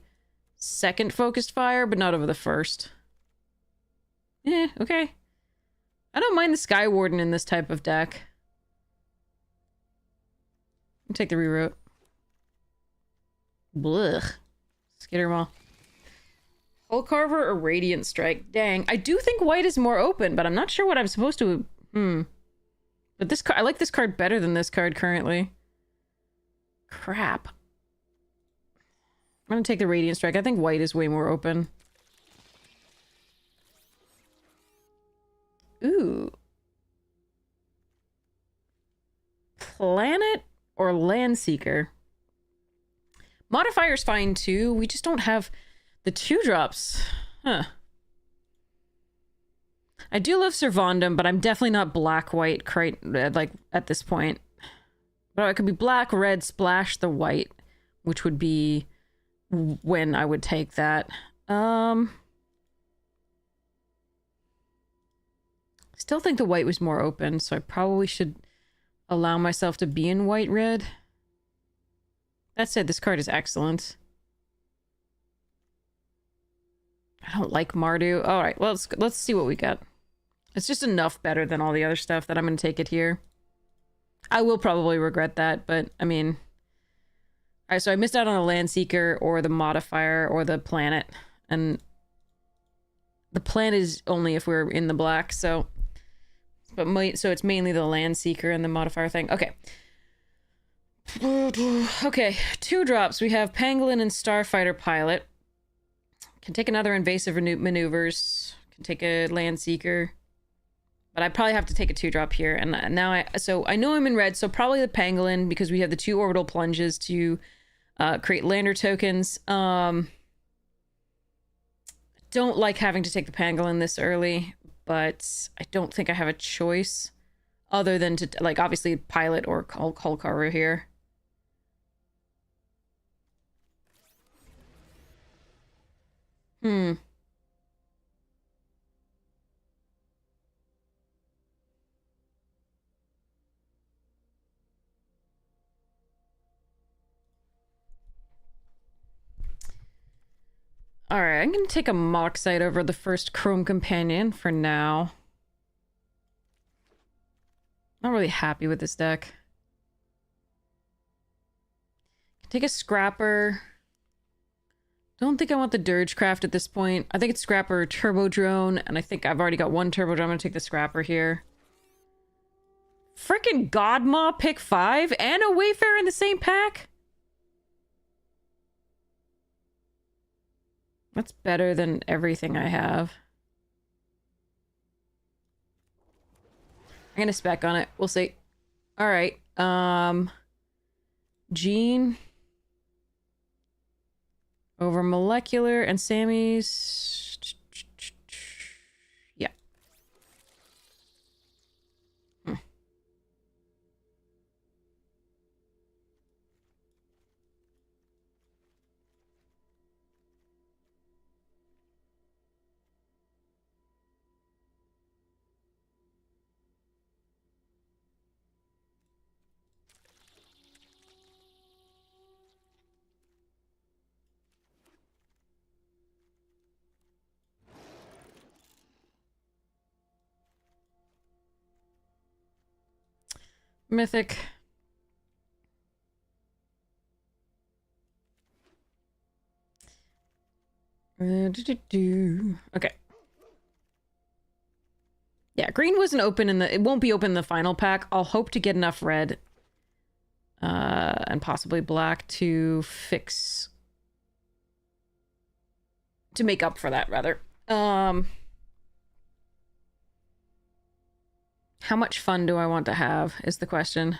second Focused Fire, but not over the first. Okay. I don't mind the Sky Warden in this type of deck. I'll take the Rewrote. Blech. Skittermaw. Hull Carver or Radiant Strike? Dang. I do think white is more open, but I'm not sure what I'm supposed to... But this card... I like this card better than this card currently. Crap. I'm gonna take the Radiant Strike. I think white is way more open. Ooh. Planet or Landseeker? Modifier's fine too. We just don't have the 2 drops. Huh. I do love Servandum, but I'm definitely not black-white like at this point. But it could be black, red, splash the white, which would be when I would take that. Still think the white was more open, so I probably should allow myself to be in white-red. That said, this card is excellent. I don't like Mardu. All right, well, let's see what we got. It's just enough better than all the other stuff that I'm going to take it here. I will probably regret that, but I mean... Alright, so I missed out on the Landseeker or the modifier or the planet. And the planet is only if we're in the black, so... So it's mainly the Landseeker and the modifier thing. Okay. Okay, 2 drops. We have Pangolin and Starfighter Pilot. Can take another invasive maneuvers. Can take a Landseeker. But I probably have to take a 2-drop here. And now I know I'm in red, so probably the Pangolin, because we have the 2 orbital plunges to create lander tokens. Don't like having to take the Pangolin this early, but I don't think I have a choice other than to, like, obviously Pilot or Hull Carver here. Alright, I'm gonna take a Moxite over the first Chrome Companion for now. Not really happy with this deck. Take a Scrapper. Don't think I want the Dirgecraft at this point. I think it's Scrapper or Turbo Drone, and I think I've already got 1 Turbo Drone. I'm gonna take the Scrapper here. Frickin' Godmaw pick 5 and a Wayfarer in the same pack? That's better than everything I have. I'm gonna spec on it. We'll see. Alright. Gene. Over Molecular and Sammy's. Yeah. Mythic. Okay. Yeah, green wasn't open in the... It won't be open in the final pack. I'll hope to get enough red. And possibly black to fix... To make up for that, rather. How much fun do I want to have, is the question.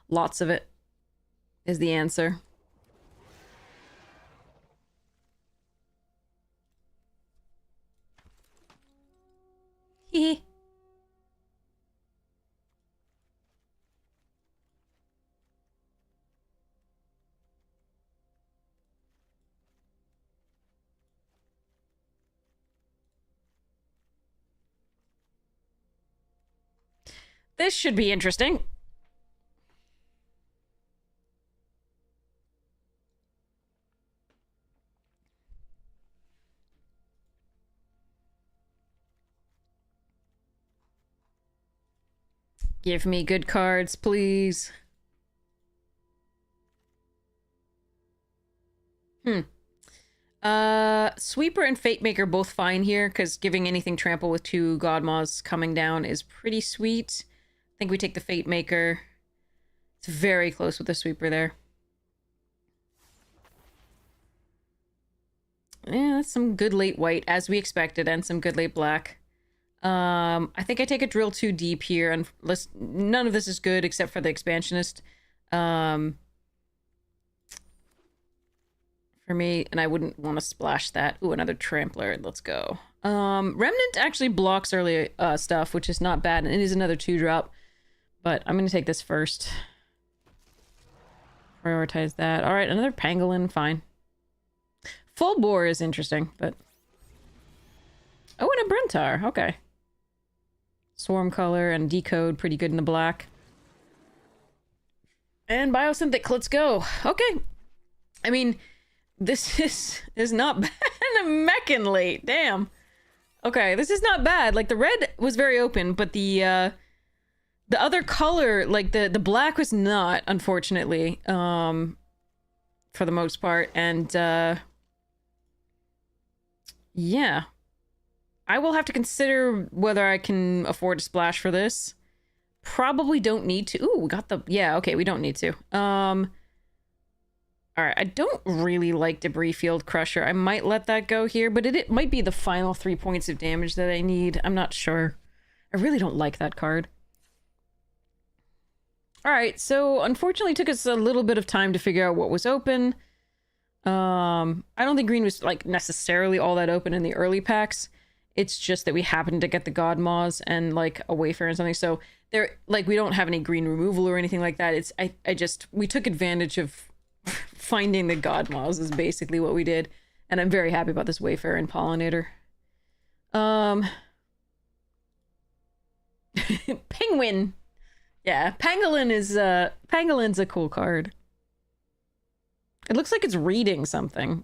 Lots of it is the answer. Hee. This should be interesting. Give me good cards, please. Sweeper and Fate Maker both fine here, because giving anything trample with 2 Godmaws coming down is pretty sweet. I think we take the Fate Maker. It's very close with the Sweeper there. Yeah, that's some good late white, as we expected, and some good late black. I think I take a Drill 2 deep here, and none of this is good except for the Expansionist. For me, and I wouldn't want to splash that. Ooh, another Trampler. Let's go. Remnant actually blocks early stuff, which is not bad, and it is another 2-drop. But I'm going to take this first. Prioritize that. Alright, another Pangolin. Fine. Full Bore is interesting, but... Oh, and a Brentar. Okay. Swarm color and Decode, pretty good in the black. And Biosynthetic, let's go. Okay. I mean, this is not bad. I'm mecking late. Damn. Okay, this is not bad. Like, the red was very open, but the other color, like the black was not, unfortunately, for the most part. And yeah, I will have to consider whether I can afford a splash for this. Probably don't need to. Ooh, we got the, yeah, okay, we don't need to. All right, I don't really like Debris Field Crusher. I might let that go here, but it might be the final 3 points of damage that I need. I'm not sure. I really don't like that card. All right, so unfortunately it took us a little bit of time to figure out what was open. I don't think green was like necessarily all that open in the early packs. It's just that we happened to get the God Maws and like a Wayfarer and something. So there, like, we don't have any green removal or anything like that. It's we took advantage of finding the God Maws is basically what we did, and I'm very happy about this Wayfarer and Pollinator. Penguin. Yeah, Pangolin's a cool card. It looks like it's reading something.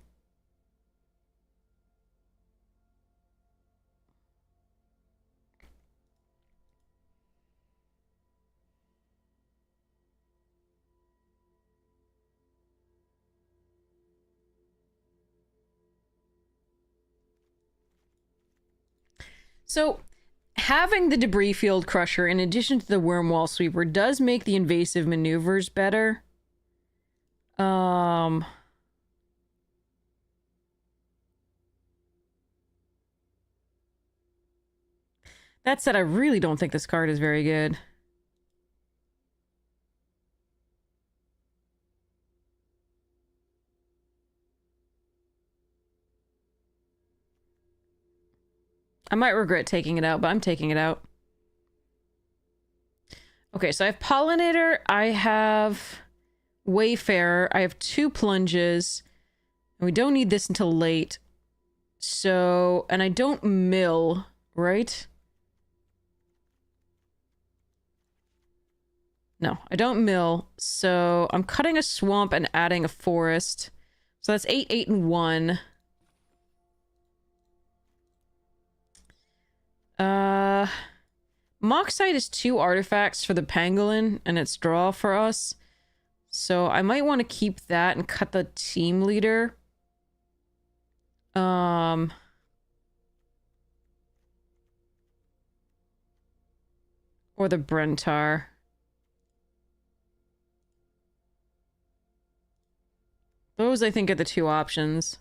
So, having the Debris Field Crusher in addition to the Wormwall Sweeper does make the invasive maneuvers better. That said, I really don't think this card is very good. I might regret taking it out, but I'm taking it out. Okay, so I have Pollinator, I have Wayfarer, I have 2 plunges, and we don't need this until late. So, and I don't mill, right? No, I don't mill, so I'm cutting a swamp and adding a forest. So that's 8, 8, and 1. Moxite is 2 artifacts for the pangolin, and it's draw for us. So I might want to keep that and cut the team leader. Or the Brentar. Those, I think, are the 2 options.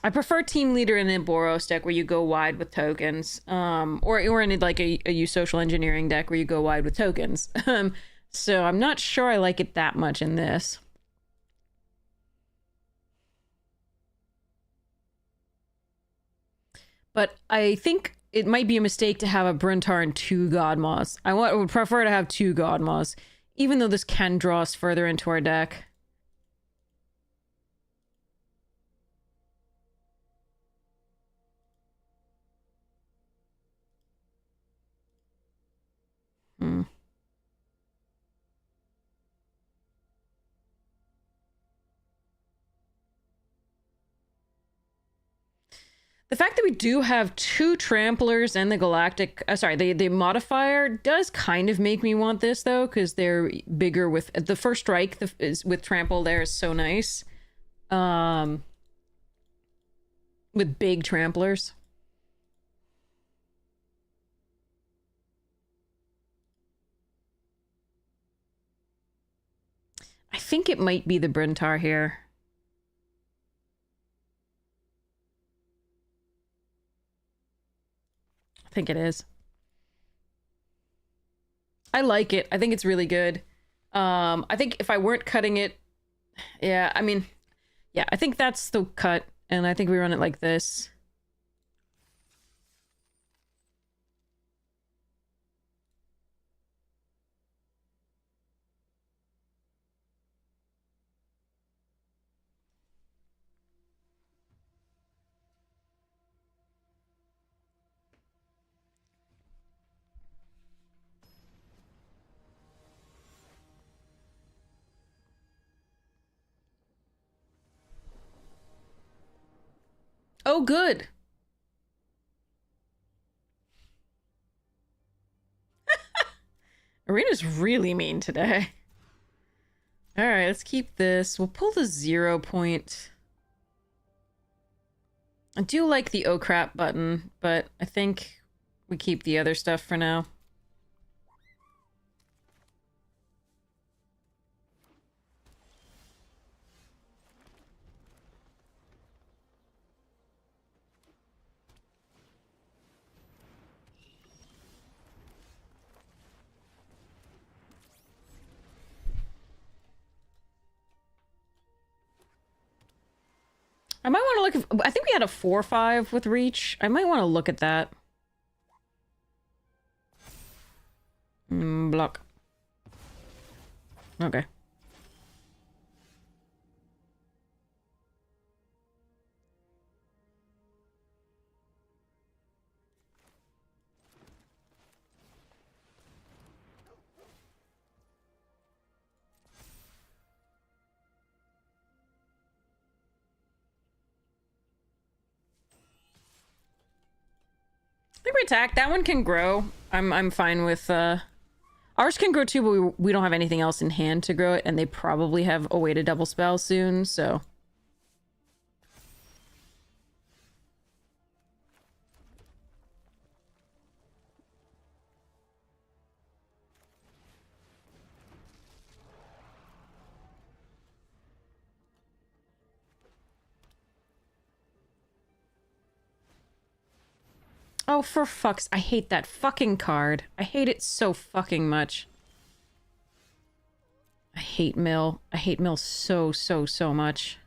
I prefer Team Leader in a Boros deck where you go wide with tokens. Or in like a use social engineering deck where you go wide with tokens. So I'm not sure I like it that much in this. But I think it might be a mistake to have a Brentar and 2 Godmaws. I would prefer to have 2 Godmaws, even though this can draw us further into our deck. The fact that we do have 2 Tramplers and the Galactic... the modifier does kind of make me want this, though, because they're bigger with... The first strike is with Trample there is so nice. With big Tramplers. I think it might be the Brentar here. I think it is. I like it. I think it's really good. I think if I weren't cutting it... Yeah, I mean... Yeah, I think that's the cut. And I think we run it like this. Oh, good. Arena's really mean today. Alright, let's keep this. We'll pull the 0 point. I do like the oh crap button, but I think we keep the other stuff for now. I might want to look. I think we had a 4-5 with reach. I might want to look at that. Block. Okay. I think we attack. That one can grow. I'm fine with ours can grow too, but we don't have anything else in hand to grow it, and they probably have a way to double spell soon, so. Oh, for fuck's... I hate that fucking card. I hate it so fucking much. I hate Mill. I hate Mill so, so, so much.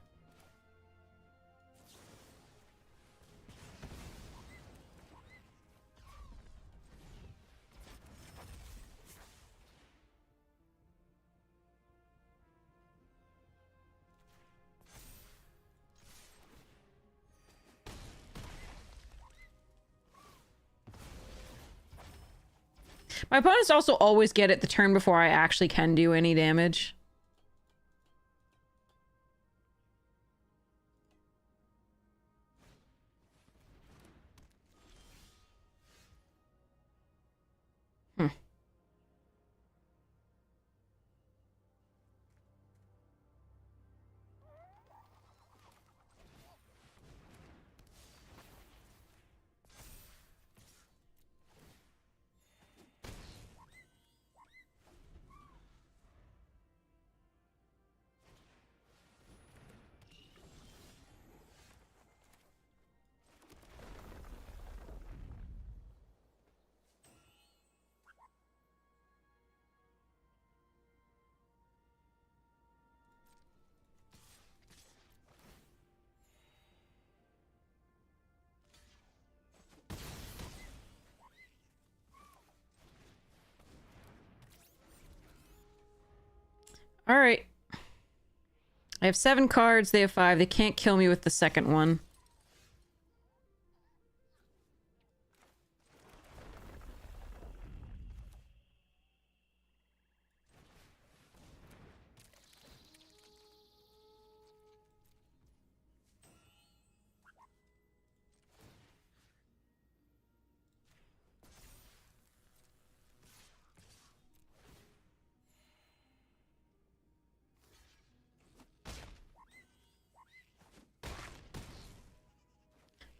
My opponents also always get it the turn before I actually can do any damage. Alright. I have 7 cards, they have 5. They can't kill me with the second one.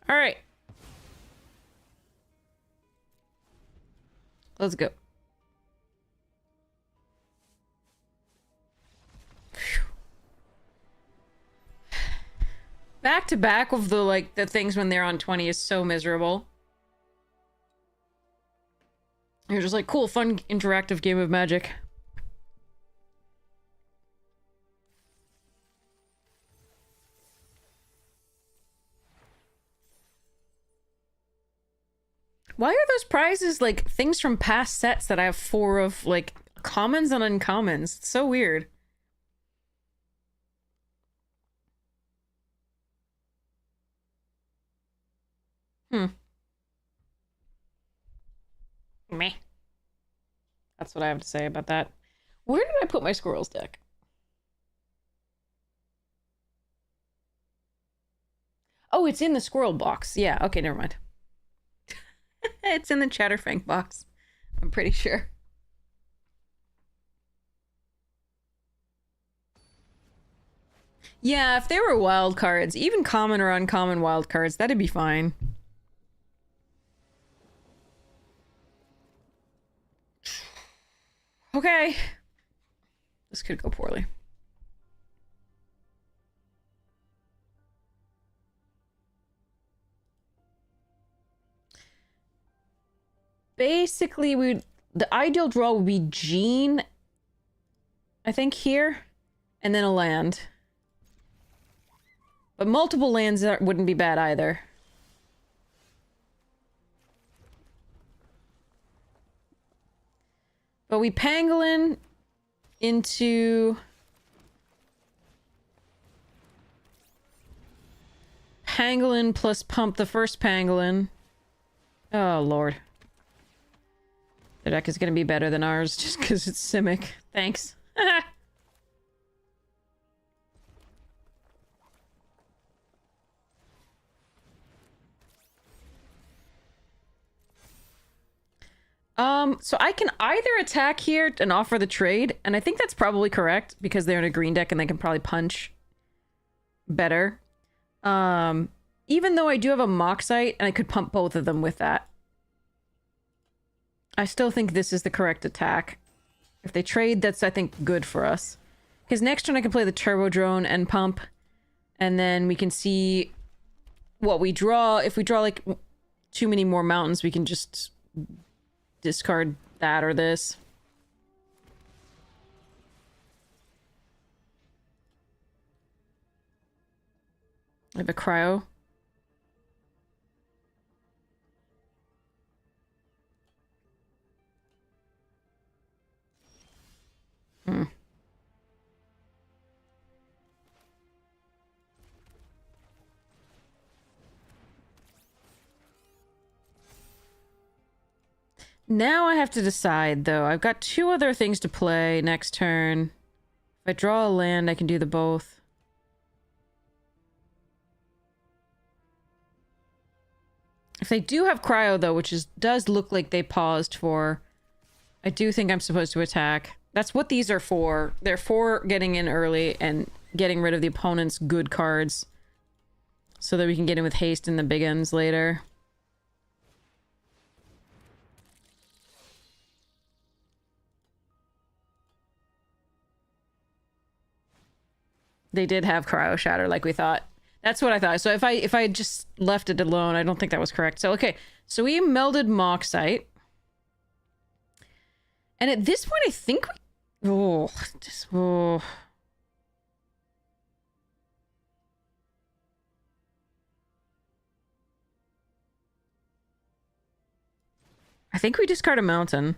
Alright. Let's go. Back to back of the, like, the things when they're on 20 is so miserable. You're just like, cool, fun, interactive game of Magic. Why are those prizes, like, things from past sets that I have 4 of, like, commons and uncommons? It's so weird. Meh. That's what I have to say about that. Where did I put my squirrels deck? Oh, it's in the squirrel box. Yeah, okay, never mind. It's in the Chatterfang box. I'm pretty sure. Yeah, if they were wild cards, even common or uncommon wild cards, that'd be fine. Okay. This could go poorly. Basically, the ideal draw would be Gene, I think, here, and then a land. But multiple lands wouldn't be bad either. But we pangolin into pangolin plus pump the first pangolin. Oh, Lord. The deck is going to be better than ours just because it's Simic. Thanks. So I can either attack here and offer the trade, and I think that's probably correct because they're in a green deck and they can probably punch better. Even though I do have a Moxite and I could pump both of them with that. I still think this is the correct attack. If they trade, that's, I think, good for us. Because next turn I can play the Turbo Drone and pump, and then we can see what we draw. If we draw, like, too many more mountains, we can just discard that or this. I have a cryo. Hmm. Now I have to decide, though. I've got two other things to play next turn. If I draw a land, I can do the both. If they do have cryo, though, which does look like they paused for, I do think I'm supposed to attack. That's what these are for. They're for getting in early and getting rid of the opponent's good cards so that we can get in with haste in the big ends later. They did have Cryo Shatter like we thought. That's what I thought. So if I had just left it alone, I don't think that was correct. So, okay. So we melded Moxite. And at this point, I think we... Oh. I think we discard a mountain.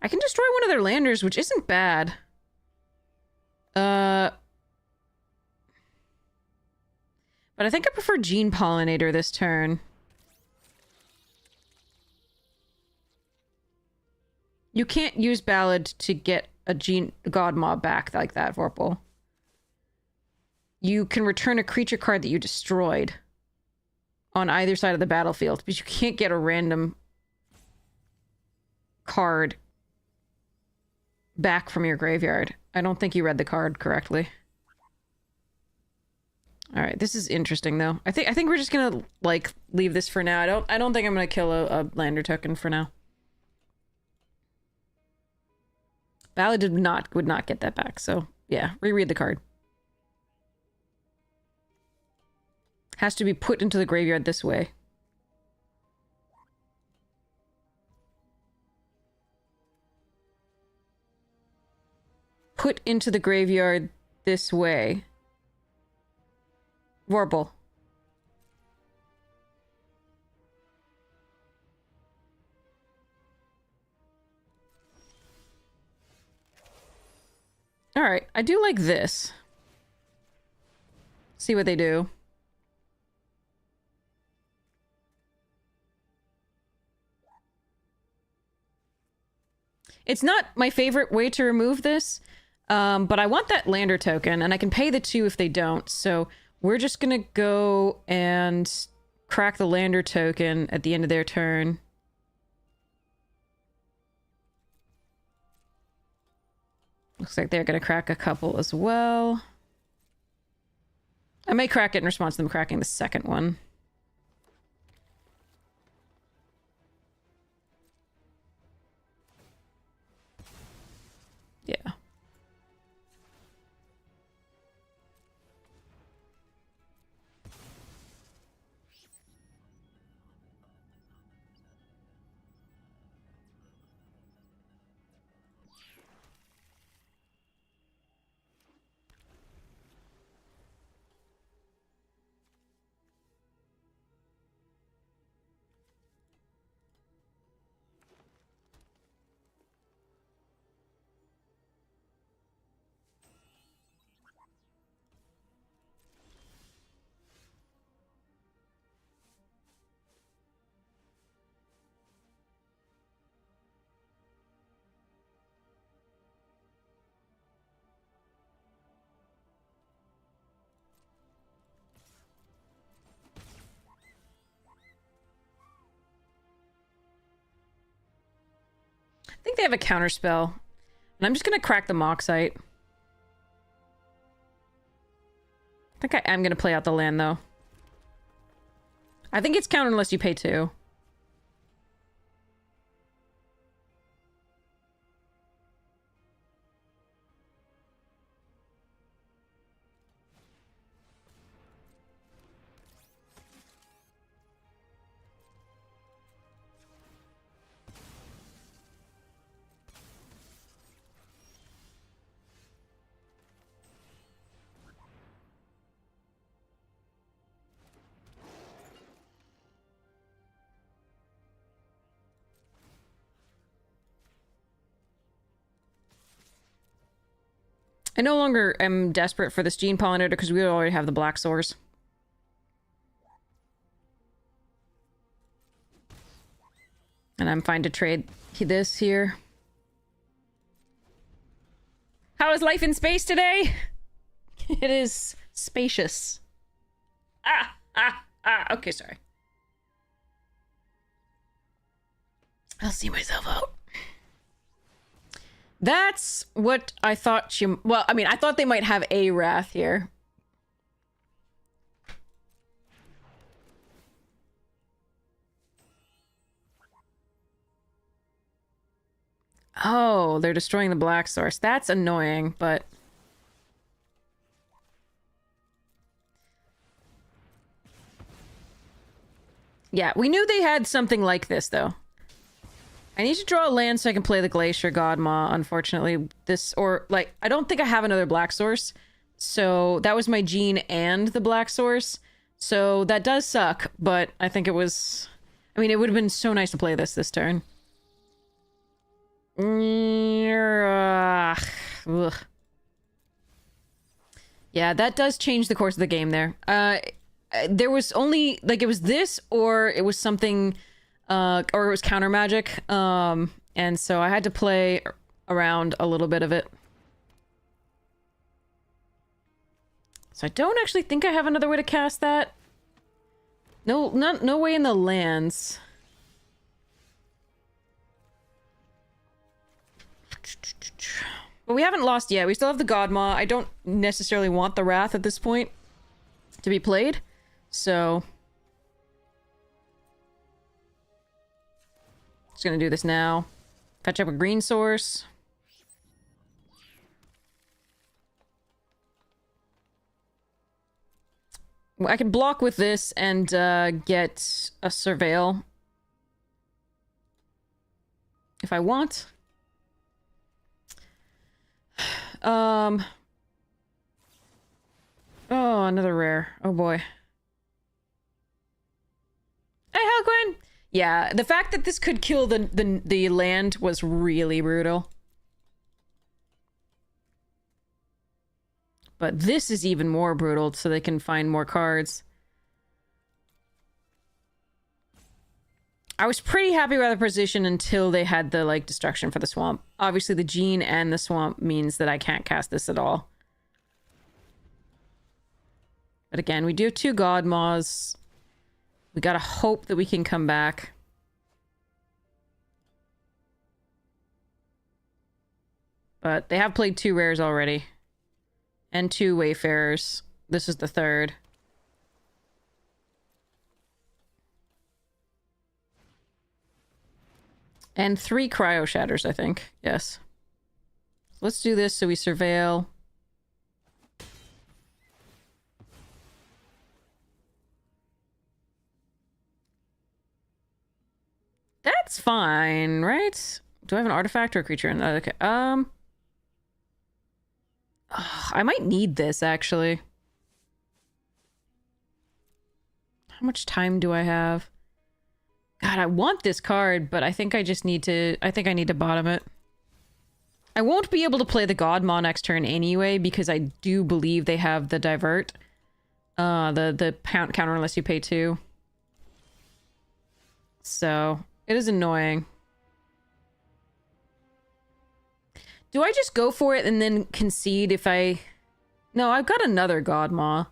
I can destroy one of their landers, which isn't bad. But I think I prefer Gene Pollinator this turn. You can't use Ballad to get a God Mob back like that, Vorpal. You can return a creature card that you destroyed on either side of the battlefield, but you can't get a random card back from your graveyard. I don't think you read the card correctly. All right, this is interesting though. I think we're just gonna like leave this for now. I don't think I'm gonna kill a lander token for now. Ballad would not get that back. So yeah, reread the card. Has to be put into the graveyard this way. Put into the graveyard this way. Vorpal. Alright, I do like this. See what they do. It's not my favorite way to remove this, but I want that lander token, and I can pay the 2 if they don't. So we're just gonna go and crack the lander token at the end of their turn. Looks like they're gonna crack a couple as well. I may crack it in response to them cracking the second one. Yeah. I think they have a counter spell. And I'm just gonna crack the Moxite. I think I am gonna play out the land, though. I think it's counter unless you pay 2. I no longer am desperate for this Gene Pollinator because we already have the Black Sores. And I'm fine to trade this here. How is life in space today? It is spacious. Okay, sorry. I'll see myself out. That's what I thought she... Well, I mean, I thought they might have a Wrath here. Oh, they're destroying the Black Source. That's annoying, but... Yeah, we knew they had something like this, though. I need to draw a land so I can play the Glacier Godmaw, unfortunately. I don't think I have another Black Source. So that was my Gene and the Black Source. So that does suck, but I think it was... I mean, it would have been so nice to play this turn. Ugh. Yeah, that does change the course of the game there. There was only... Like, it was this, or it was something... or it was counter magic, and so I had to play around a little bit of it. So I don't actually think I have another way to cast that. No way in the lands. But we haven't lost yet. We still have the Godmaw. I don't necessarily want the Wrath at this point to be played, so... Just gonna do this now. Fetch up a green source. I can block with this and get a Surveil. If I want. Oh, another rare. Oh boy. Hey, Helquin! Yeah, the fact that this could kill the land was really brutal. But this is even more brutal, so they can find more cards. I was pretty happy with the position until they had the, like, destruction for the swamp. Obviously, the gene and the swamp means that I can't cast this at all. But again, we do have 2 God Maws. We gotta hope that we can come back. But they have played 2 rares already. And 2 Wayfarers. This is the 3rd. And 3 Cryo Shatters, I think. Yes. Let's do this so we surveil. That's fine, right? Do I have an artifact or a creature in that? Okay. I might need this, actually. How much time do I have? God, I want this card, but I think I just need to... I think I need to bottom it. I won't be able to play the God Maw next turn anyway, because I do believe they have the Divert. The counter unless you pay 2. So, it is annoying. Do I just go for it and then concede if I... No, I've got another God Maw.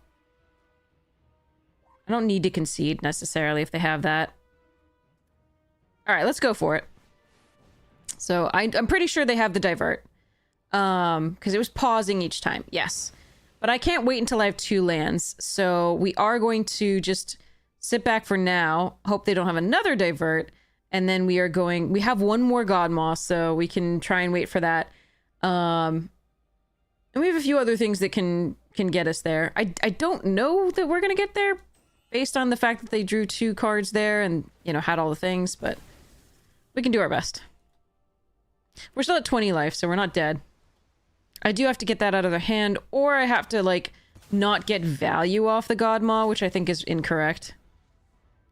I don't need to concede necessarily if they have that. Alright, let's go for it. So, I'm pretty sure they have the Divert. Because it was pausing each time. Yes. But I can't wait until I have 2 lands. So, we are going to just sit back for now. Hope they don't have another Divert. And then we are going... We have 1 more God Maw, so we can try and wait for that. And we have a few other things that can get us there. I don't know that we're gonna get there based on the fact that they drew 2 cards there and, you know, had all the things, but we can do our best. We're still at 20 life, so we're not dead. I do have to get that out of their hand, or I have to, like, not get value off the God Maw, which I think is incorrect.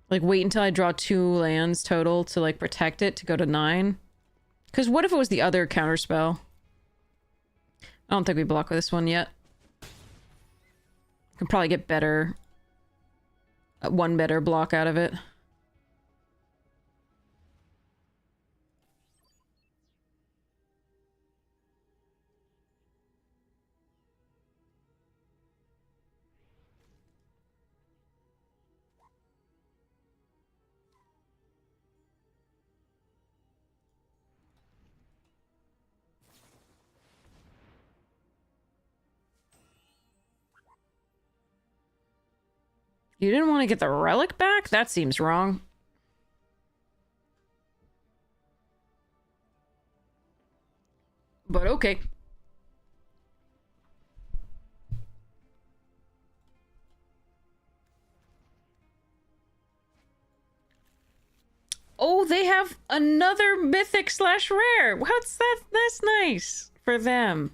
Like, wait until I draw 2 lands total to, like, protect it to go to 9. Because what if it was the other counterspell? I don't think we block with this one yet. Can probably get better... one better block out of it. You didn't want to get the relic back? That seems wrong. But okay. Oh, they have another mythic / rare. What's that? That's nice for them.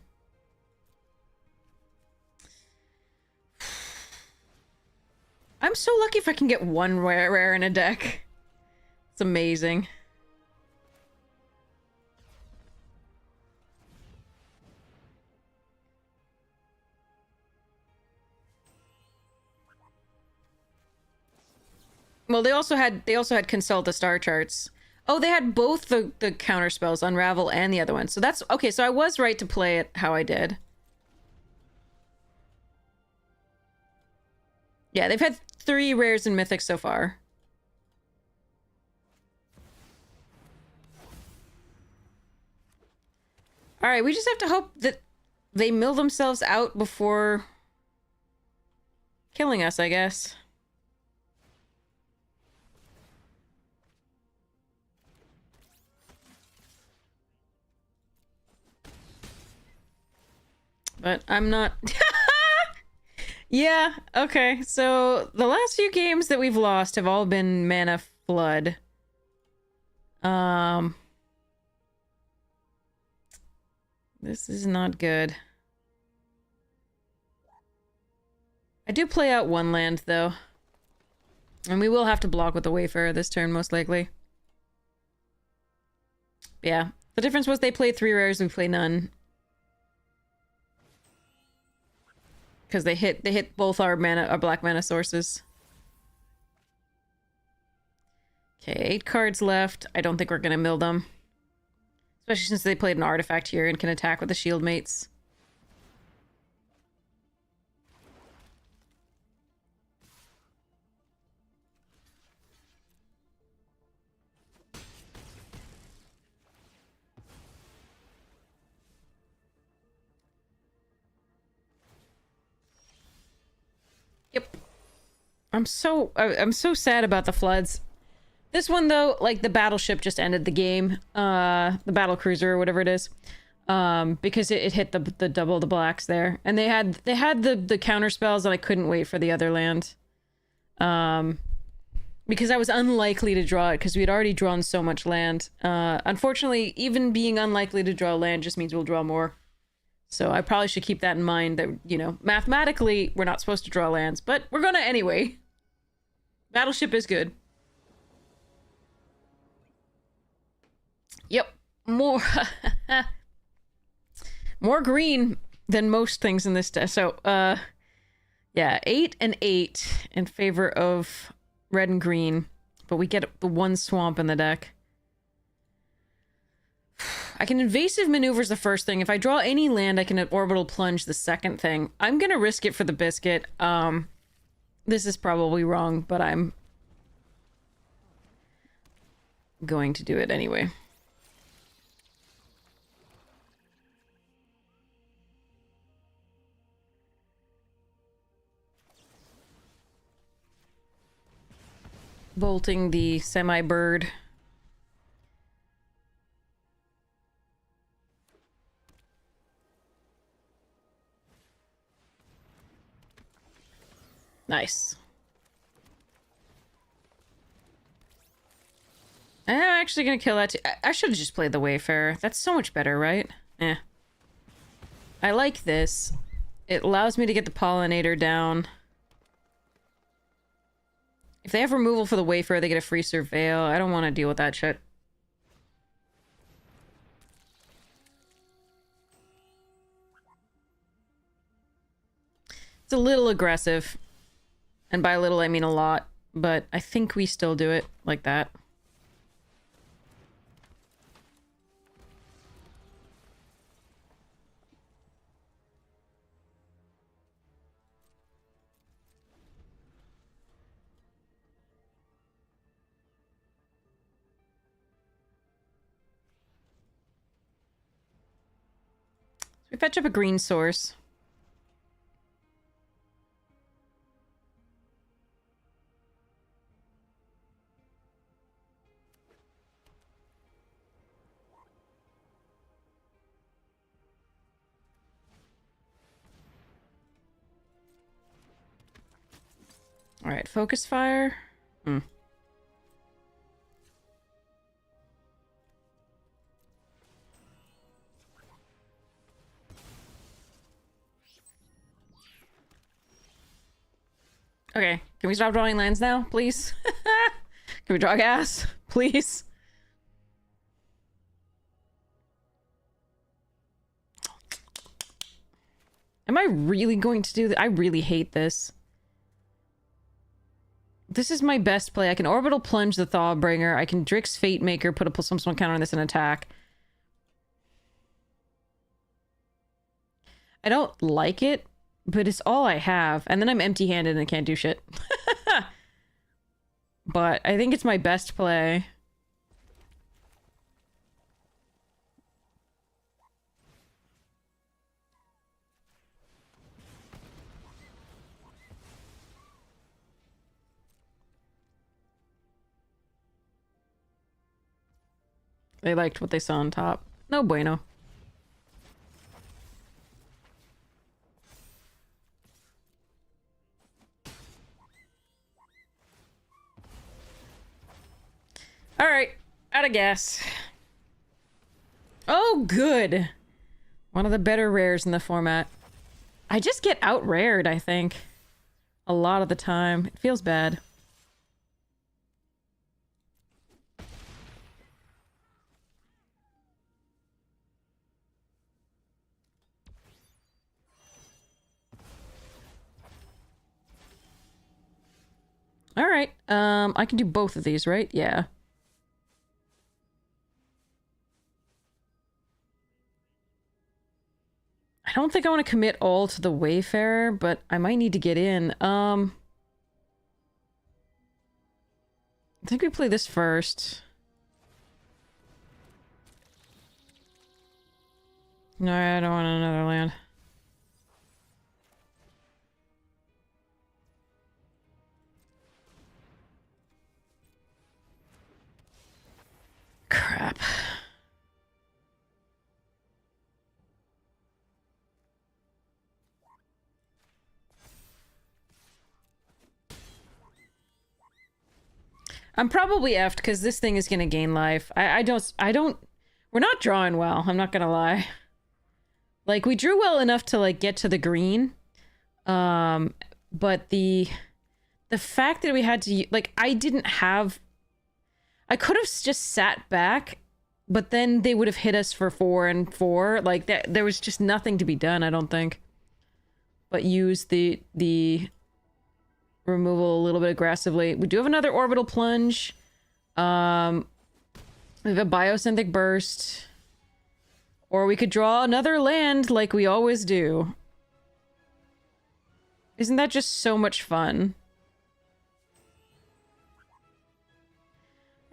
I'm so lucky if I can get 1 rare in a deck. It's amazing. Well, they also had consult the star charts. Oh, they had both the counter spells, Unravel and the other one. So that's okay, so I was right to play it how I did. Yeah, they've had 3 rares and mythics so far. Alright, we just have to hope that they mill themselves out before killing us, I guess. But I'm not... Yeah, okay. So the last few games that we've lost have all been Mana Flood. This is not good. I do play out 1 land, though. And we will have to block with the Wayfarer this turn, most likely. Yeah. The difference was they played 3 rares, we play none. Because they hit both our black mana sources. Okay, 8 cards left. I don't think we're gonna mill them. Especially since they played an artifact here and can attack with the shield mates. Yep. I'm so sad about the floods. This one though, like the battleship just ended the game. The battle cruiser or whatever it is. Because it hit the double the blacks there. And they had the counter spells and I couldn't wait for the other land. Because I was unlikely to draw it because we had already drawn so much land. Unfortunately, even being unlikely to draw land just means we'll draw more. So I probably should keep that in mind that, you know, mathematically we're not supposed to draw lands, but we're gonna anyway. Battleship is good. Yep. More more green than most things in this deck. So, yeah, 8 and 8 in favor of red and green, but we get the one swamp in the deck. I can invasive maneuvers the first thing. If I draw any land, I can orbital plunge the second thing. I'm gonna risk it for the biscuit. This is probably wrong, but I'm going to do it anyway. Bolting the semi-bird. Nice. I'm actually gonna kill that too. I should have just played the Wayfarer. That's so much better, right? Eh. I like this. It allows me to get the Pollinator down. If they have removal for the Wayfarer, they get a free Surveil. I don't want to deal with that shit. It's a little aggressive. And by little, I mean a lot. But I think we still do it like that. We fetch up a green source. Alright, focus fire. Okay, can we stop drawing lands now, please? Can we draw gas, please? Am I really going to do that? I really hate this. This is my best play. I can orbital plunge the Thawbringer. I can Drix Fate Maker, put a +1/+1 counter on this and attack. I don't like it, but it's all I have. And then I'm empty-handed and can't do shit. But I think it's my best play. They liked what they saw on top. No bueno. Alright, out of gas. Oh, good. One of the better rares in the format. I just get out-rared, I think. A lot of the time. It feels bad. All right. I can do both of these, right? Yeah. I don't think I want to commit all to the Wayfarer, but I might need to get in. I think we play this first. No, I don't want another land. Crap. I'm probably effed because this thing is gonna gain life. I don't, we're not drawing well, I'm not gonna lie. Like, we drew well enough to, like, get to the green. But the fact that we had to, like, I could have just sat back, but then they would have hit us for 4 and 4. Like, there was just nothing to be done, I don't think. But use the removal a little bit aggressively. We do have another orbital plunge. We have a biosynthetic burst. Or we could draw another land like we always do. Isn't that just so much fun?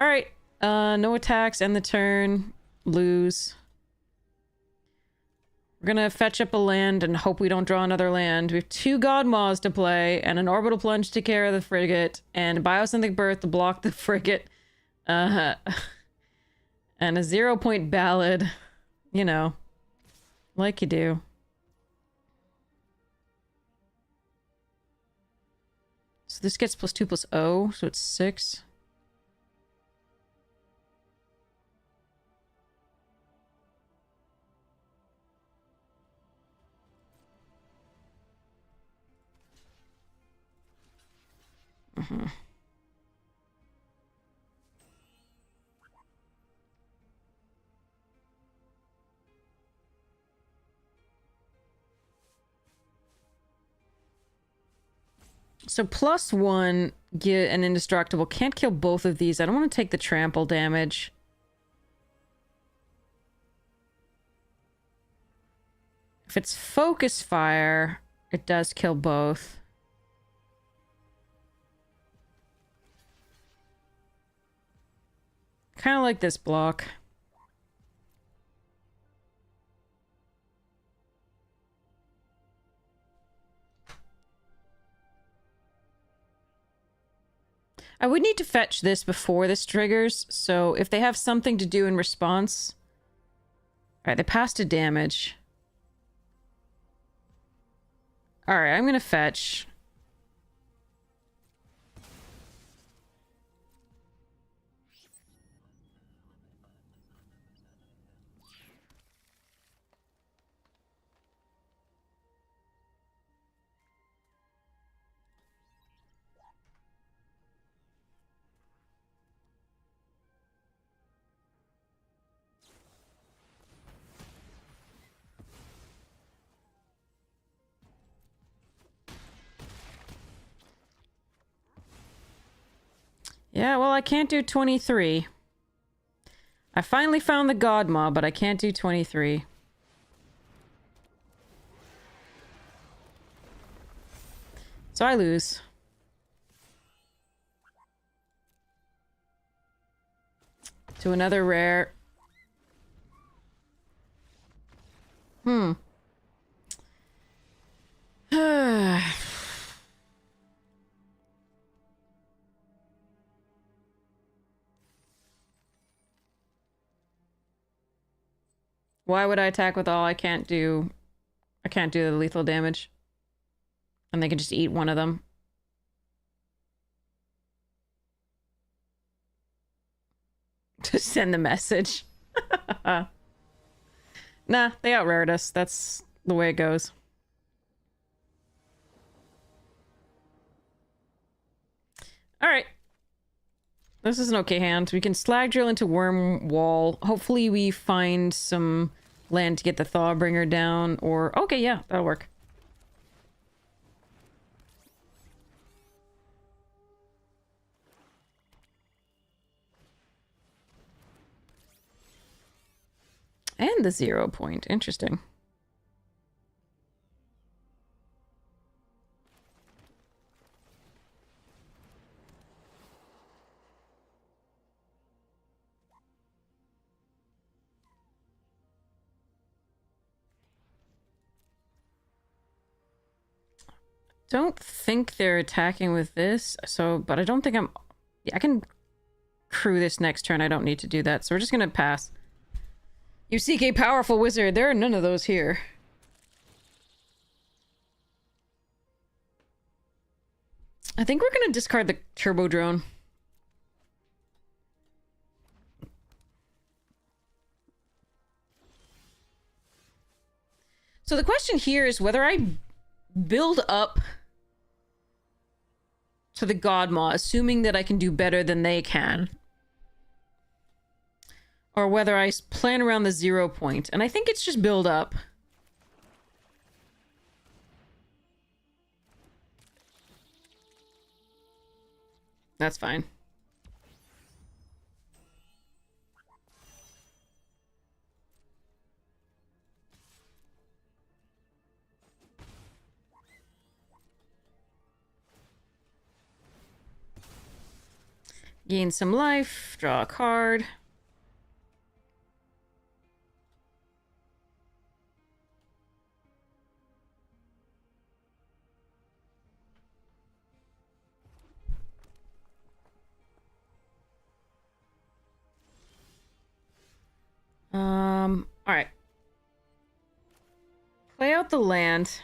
Alright. No attacks, end the turn. Lose. We're gonna fetch up a land and hope we don't draw another land. We have 2 God Maws to play, and an Orbital Plunge to take care of the frigate, and a Biosynthetic Birth to block the frigate. And a 0-point ballad. You know. Like you do. So this gets +2 +0, so it's 6. Mm-hmm. So +1, get an indestructible. Can't kill both of these. I don't want to take the trample damage. If it's focus fire, it does kill both. Kind of like this block. I would need to fetch this before this triggers, so if they have something to do in response... Alright, they passed a damage. Alright, I'm gonna fetch. Yeah, well, I can't do 23. I finally found the God Maw, but I can't do 23. So I lose. To another rare. Why would I attack with all? I can't do the lethal damage. And they can just eat one of them. To send the message. Nah, they outrared us. That's the way it goes. Alright. This is an okay hand. We can slag drill into Worm Wall. Hopefully we find some land to get the Thawbringer down, or... Okay, yeah, that'll work. And the 0 point. Interesting. Don't think they're attacking with this, so, but I don't think I'm... Yeah, I can crew this next turn. I don't need to do that, so we're just gonna pass. You seek a powerful wizard. There are none of those here. I think we're gonna discard the turbo drone. So the question here is whether I build up to the Godmaw, assuming that I can do better than they can. Or whether I plan around the 0 point. And I think it's just build up. That's fine. Gain some life, draw a card. All right. Play out the land.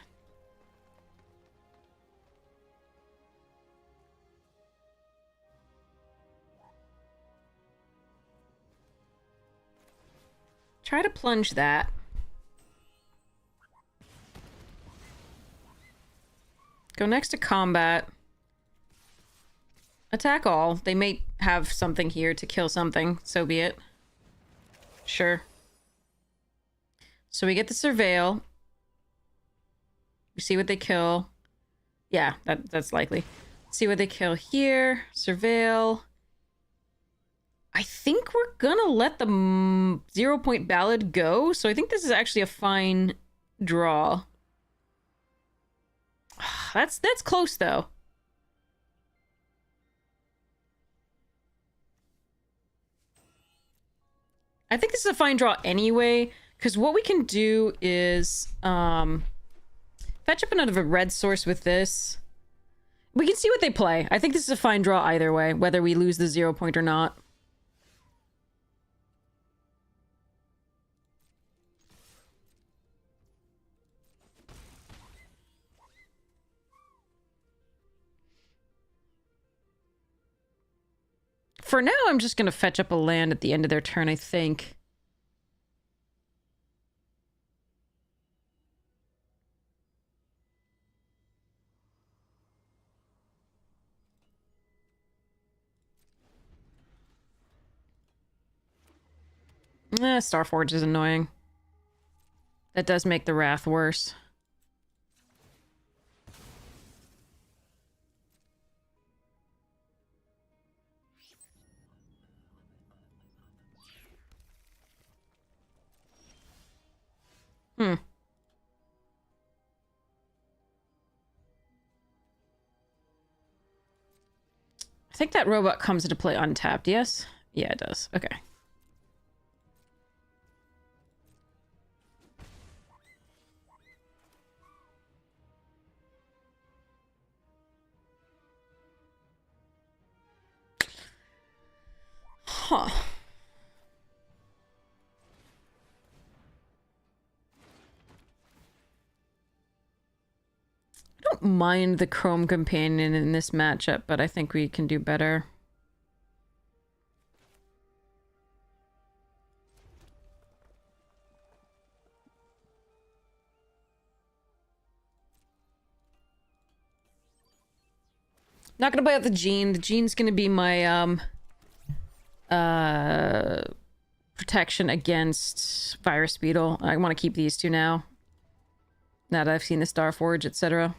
Try to plunge that. Go next to combat. Attack all. They may have something here to kill something, so be it. Sure. So we get the surveil. We see what they kill. Yeah, that's likely. See what they kill here. Surveil. I think we're gonna let the 0 point ballad go, so I think this is actually a fine draw. That's close though. I think this is a fine draw anyway, because what we can do is fetch up another red source with this. We can see what they play. I think this is a fine draw either way, whether we lose the 0 point or not. For now, I'm just going to fetch up a land at the end of their turn, I think. Starforge is annoying. That does make the Wrath worse. I think that robot comes into play untapped, yes? Yeah, it does. Okay. Huh. I don't mind the Chrome Companion in this matchup, but I think we can do better. Not gonna play out the Gene. The Gene's gonna be my, protection against Virus Beetle. I want to keep these two now. Now that I've seen the Starforge, etc.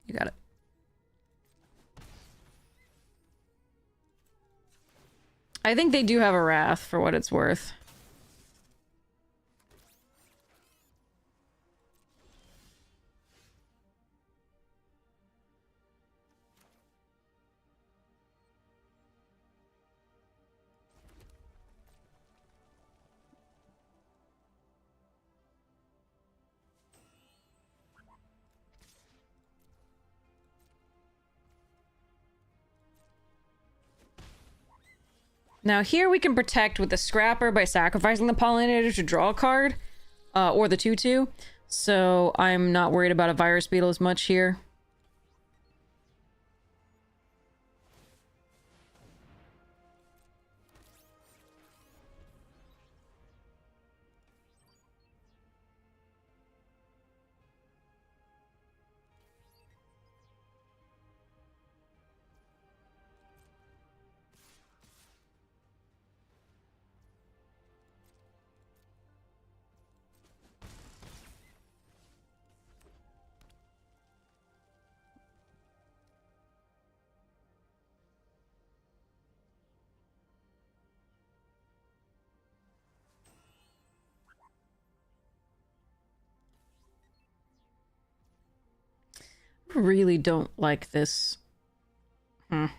You got it. I think they do have a wrath for what it's worth. Now here we can protect with the Scrapper by sacrificing the Pollinator to draw a card, or the 2/2. So I'm not worried about a Virus Beetle as much here. Really don't like this. I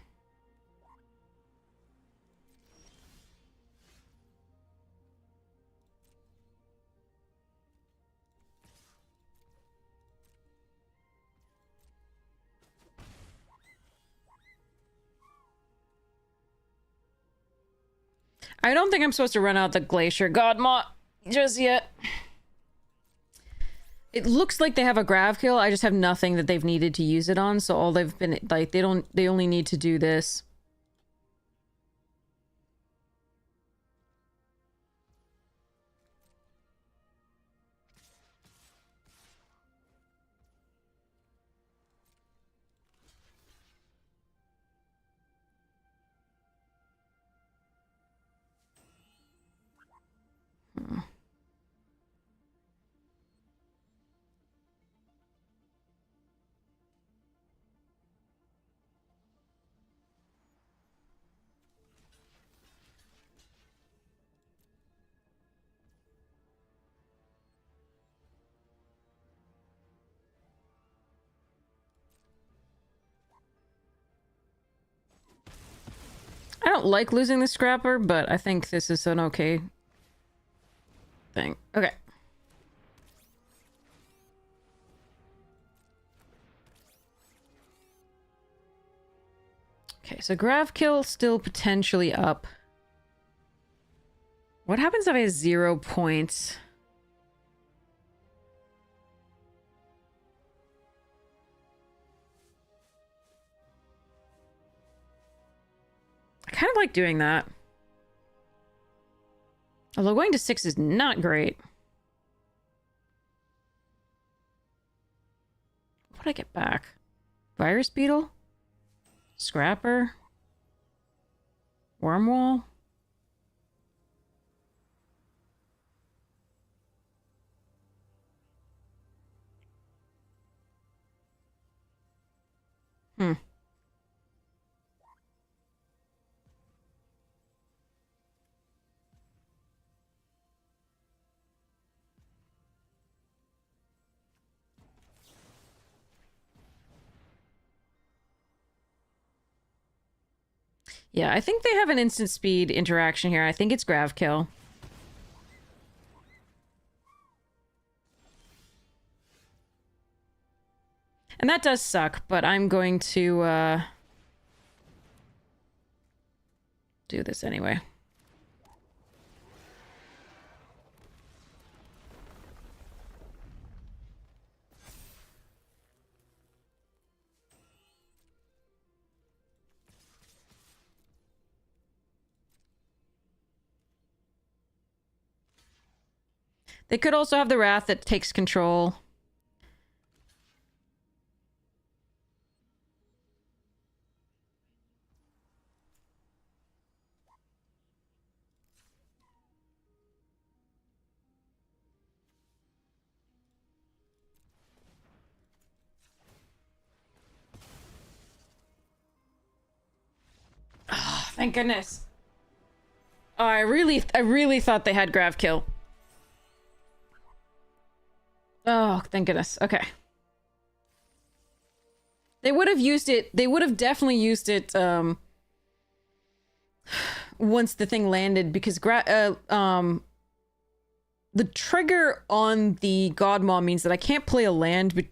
don't think I'm supposed to run out the Glacier Godmot just yet. It looks like they have a Grav kill. I just have nothing that they've needed to use it on, so all they've been like they only need to do this. I don't like losing the Scrapper, but I think this is an okay thing. Okay. Okay, so Grav kill still potentially up. What happens if I have 0 points? I kind of like doing that. Although going to 6 is not great. What did I get back? Virus Beetle? Scrapper? Wormwall? Yeah, I think they have an instant speed interaction here. I think it's Grav kill. And that does suck, but I'm going to do this anyway. They could also have the Wrath that takes control. Thank goodness. Oh, I really thought they had Grav kill. Oh, thank goodness. Okay. They would have used it. They would have definitely used it once the thing landed, because the trigger on the Godmaw means that I can't play a land, but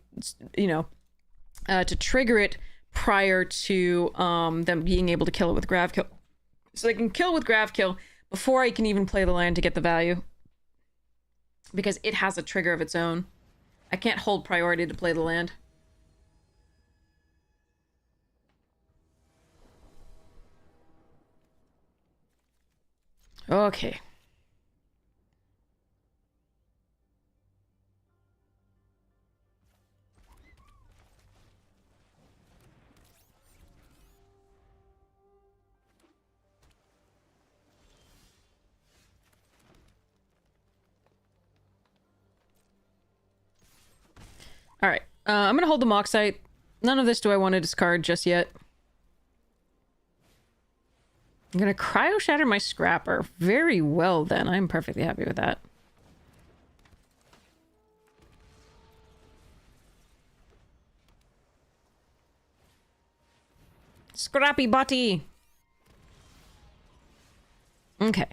to trigger it prior to them being able to kill it with Grav kill. So they can kill with Grav kill before I can even play the land to get the value, because it has a trigger of its own. I can't hold priority to play the land. Okay. All right. I'm gonna hold the Moxite. None of this do I want to discard just yet. I'm gonna Cryo Shatter my Scrapper. Very well, then. I'm perfectly happy with that. Scrappy Butty! Okay.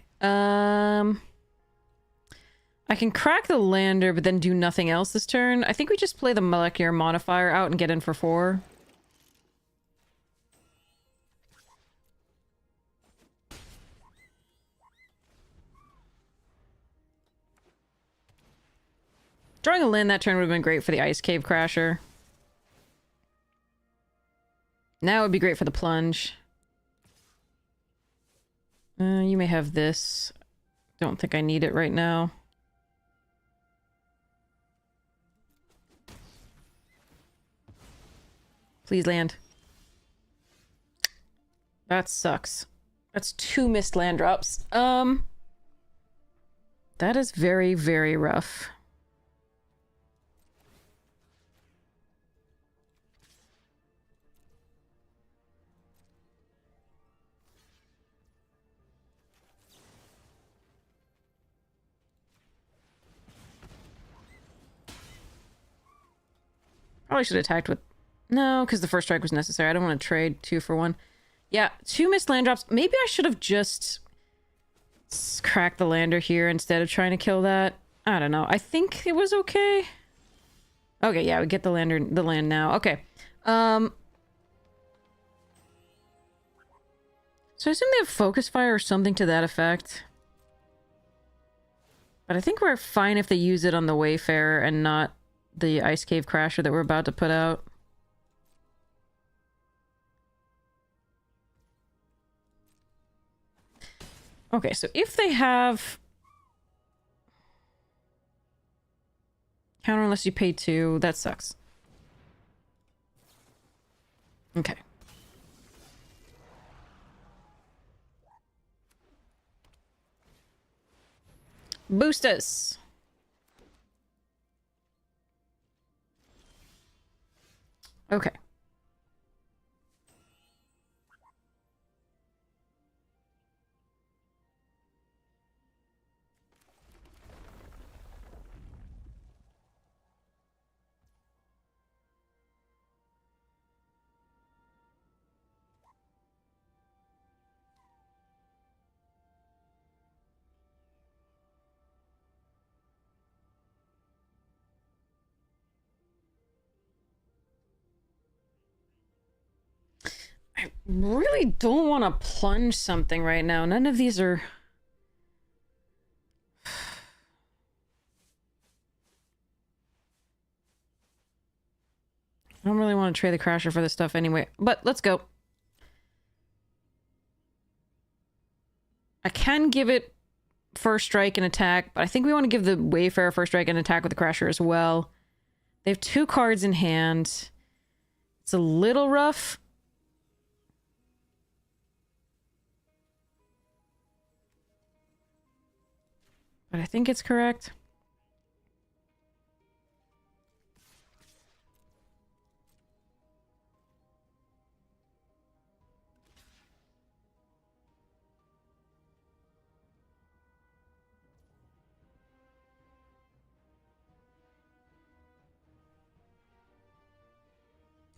I can crack the lander, but then do nothing else this turn. I think we just play the Molecular Modifier out and get in for 4. Drawing a land that turn would have been great for the Ice Cave Crasher. Now it would be great for the Plunge. You may have this. Don't think I need it right now. Please land. That sucks. That's 2 missed land drops. That is very, very rough. Probably should have attacked with... No, because the first strike was necessary. I don't want to trade 2 for 1. Yeah, 2 missed land drops. Maybe I should have just cracked the lander here instead of trying to kill that. I don't know. I think it was okay. Okay, yeah, we get the land now. Okay. So I assume they have Focus Fire or something to that effect. But I think we're fine if they use it on the Wayfarer and not the Ice Cave Crasher that we're about to put out. Okay, so if they have... Counter unless you pay 2, that sucks. Okay. Boost us! Okay. I really don't want to plunge something right now. None of these are... I don't really want to trade the Crasher for this stuff anyway. But let's go. I can give it first strike and attack, but I think we want to give the Wayfarer first strike and attack with the Crasher as well. They have 2 cards in hand. It's a little rough. But I think it's correct.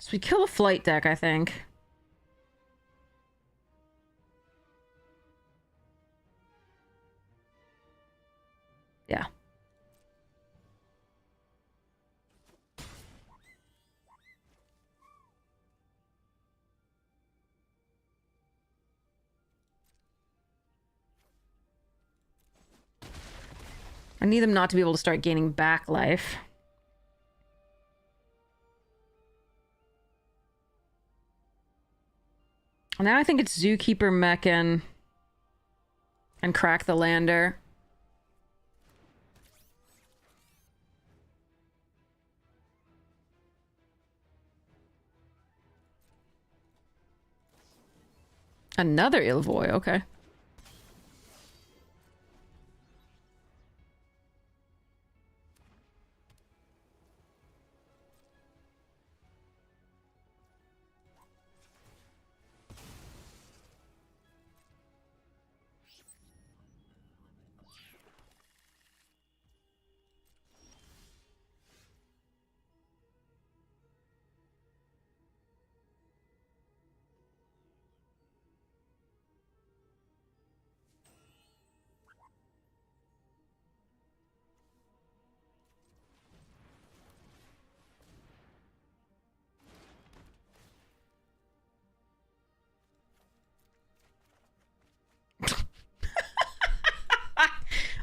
So we kill a flight deck, I think. Yeah. I need them not to be able to start gaining back life. Now I think it's Zookeeper Mechan and Crack the Lander. Another Ilvoy, okay.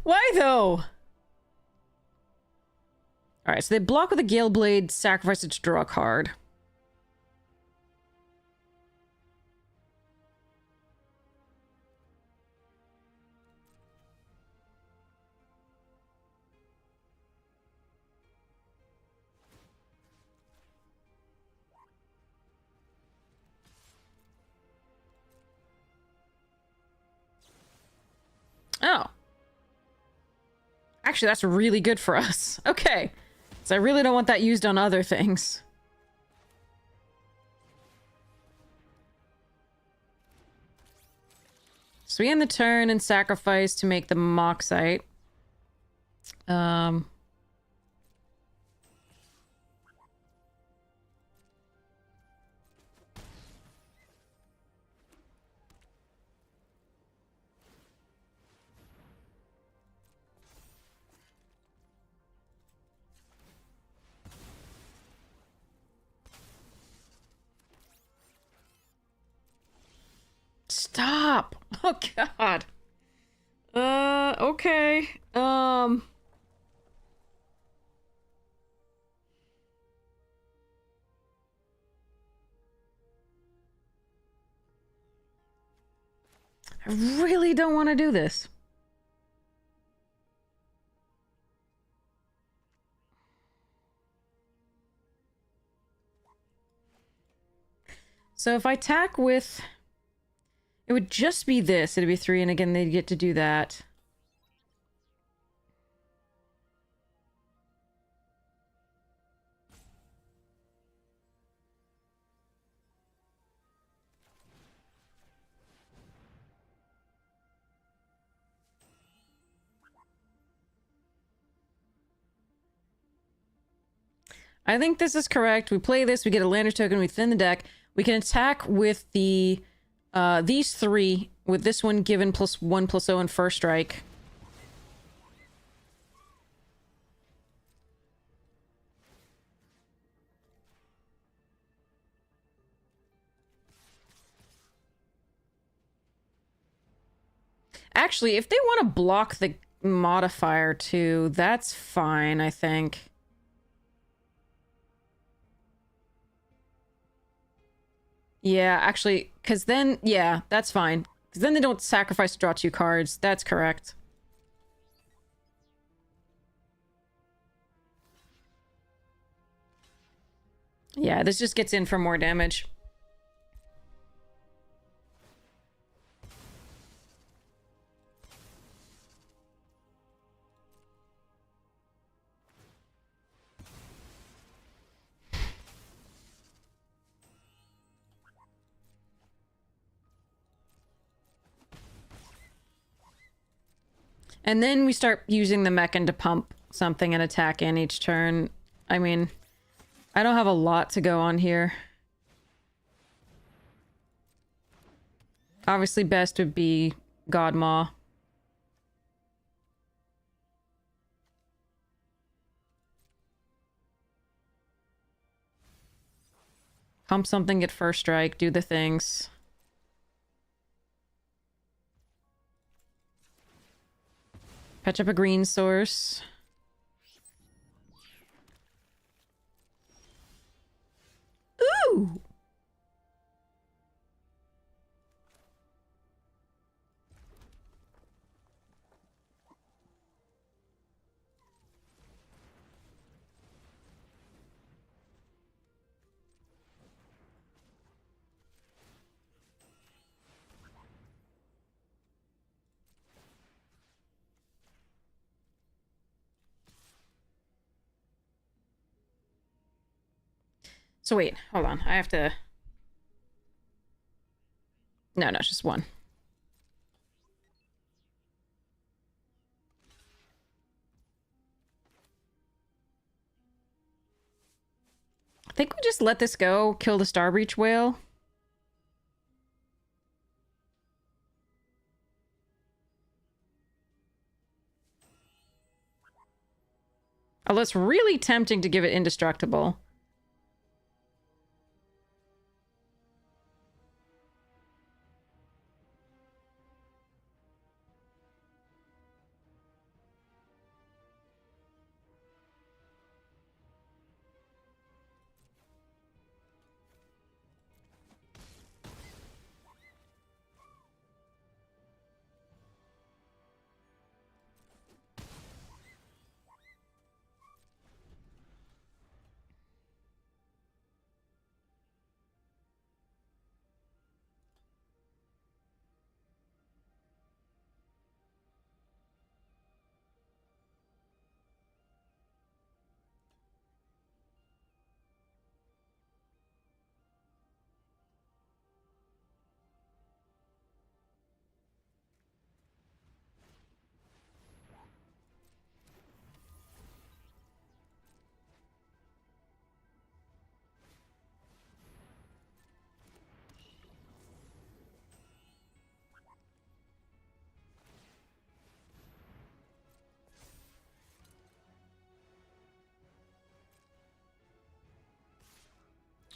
Why though? Alright, so they block with a Gale Blade, sacrifice it to draw a card. Oh. Actually, that's really good for us. Okay. So I really don't want that used on other things. So we end the turn and sacrifice to make the Moxite. Stop! Oh god. Okay. I really don't want to do this. So if I attack with... It would just be this. It'd be 3, and again, they'd get to do that. I think this is correct. We play this, we get a Lander token, we thin the deck. We can attack with the these 3, with this one given +1/+0 and first strike. Actually, if they want to block the modifier too, that's fine, I think. Yeah, actually, because then, yeah, that's fine. Because then they don't sacrifice to draw 2 cards. That's correct. Yeah, this just gets in for more damage. And then we start using the Mechan to pump something and attack in each turn. I mean, I don't have a lot to go on here. Obviously, best would be Godmaw. Pump something at first strike, do the things. Patch up a green source. Ooh! So wait, hold on. I have to... No, it's just one. I think we just let this go, kill the Starbreach whale. Although it's really tempting to give it indestructible.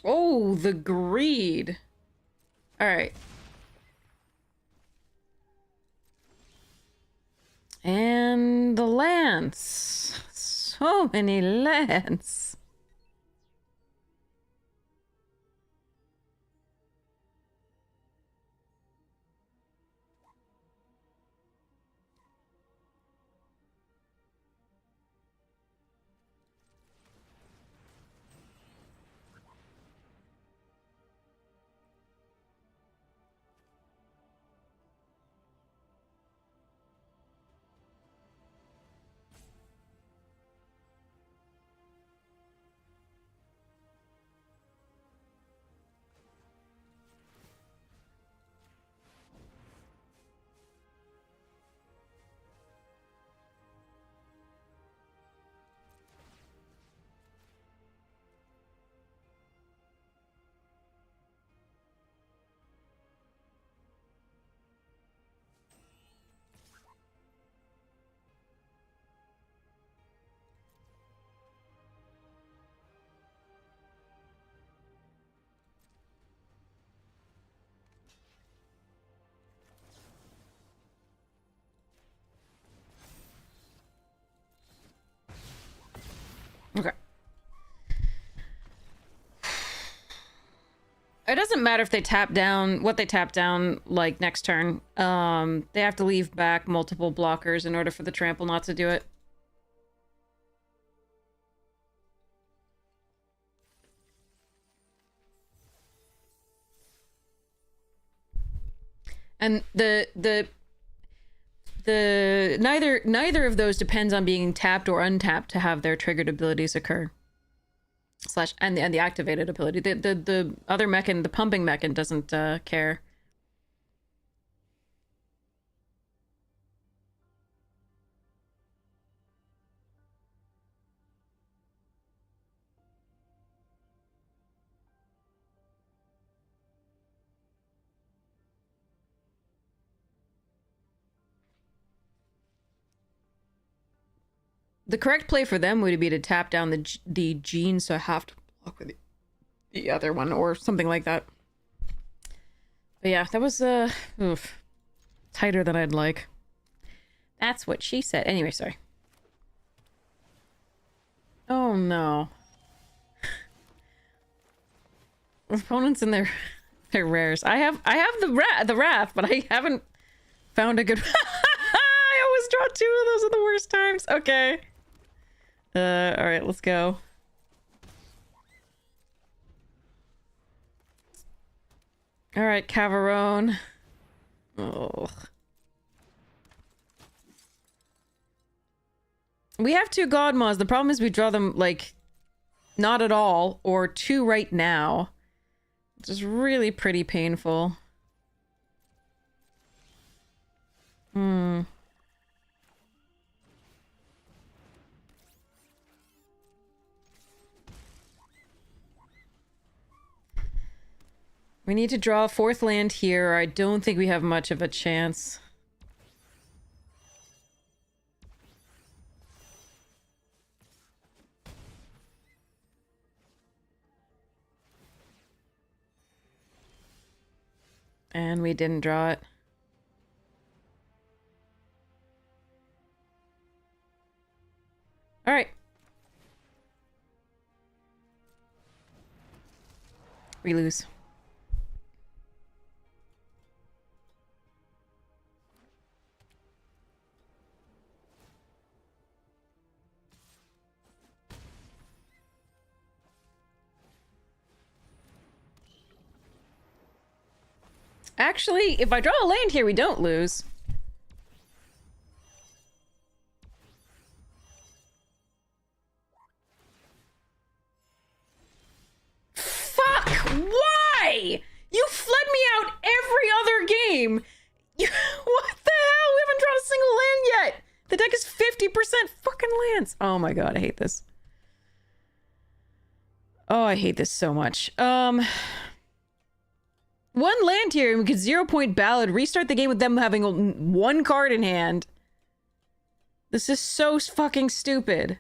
Oh, the greed. All right. And the lance. So many lance. Okay. It doesn't matter if they tap down what they tap down like next turn. They have to leave back multiple blockers in order for the trample not to do it. And the neither of those depends on being tapped or untapped to have their triggered abilities occur. Slash and the activated ability. The other mechan, the pumping mechan, doesn't care. The correct play for them would be to tap down the gene, so I have to block with the other one or something like that. But yeah, that was oof, tighter than I'd like. That's what she said. Anyway, sorry. Oh no. Opponents in their rares. I have the wrath, but I haven't found a good. I always draw two of those at the worst times. Okay. All right, let's go. All right, Cavarone. Oh. We have two Godmas. The problem is we draw them, like, not at all, or two right now. Which is really pretty painful. Hmm. We need to draw a fourth land here, or I don't think we have much of a chance. And we didn't draw it. All right. We lose. Actually, if I draw a land here, we don't lose. Fuck! Why? You fled me out every other game! What the hell? We haven't drawn a single land yet! The deck is 50% fucking lands! Oh my god, I hate this. Oh, I hate this so much. One land here and we could 0-point ballad, restart the game with them having one card in hand. This is so fucking stupid.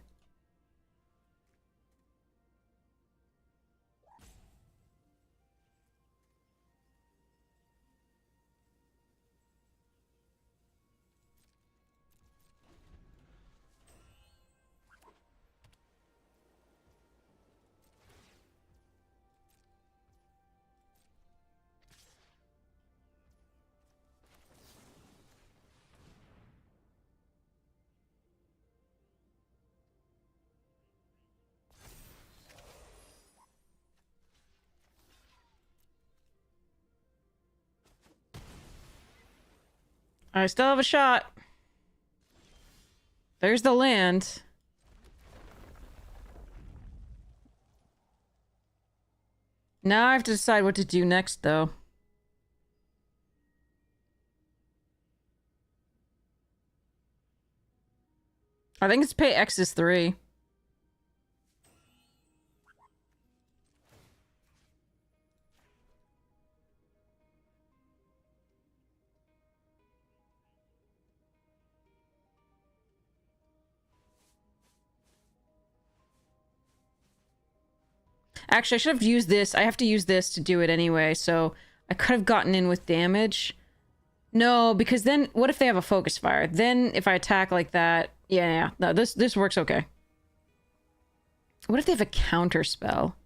I still have a shot. There's the land. Now I have to decide what to do next, though. I think it's pay X's 3. Actually, I should have used this. I have to use this to do it anyway, so I could have gotten in with damage. No, because then what if they have a focus fire? Then if I attack like that, yeah, no, this works okay. What if they have a counter spell?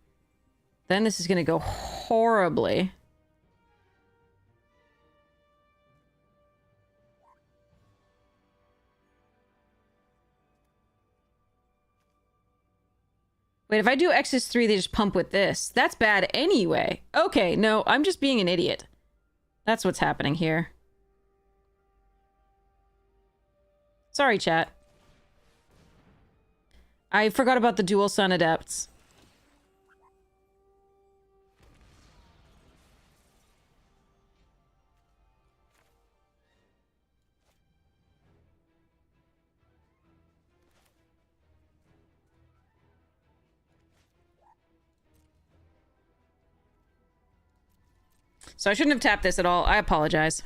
Then this is gonna go horribly. Wait, if I do X's 3, they just pump with this. That's bad anyway. Okay, no, I'm just being an idiot. That's what's happening here. Sorry, chat. I forgot about the dual sun adepts. So I shouldn't have tapped this at all. I apologize.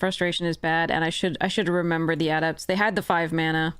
Frustration is bad, and I should remember the adepts. They had the 5 mana.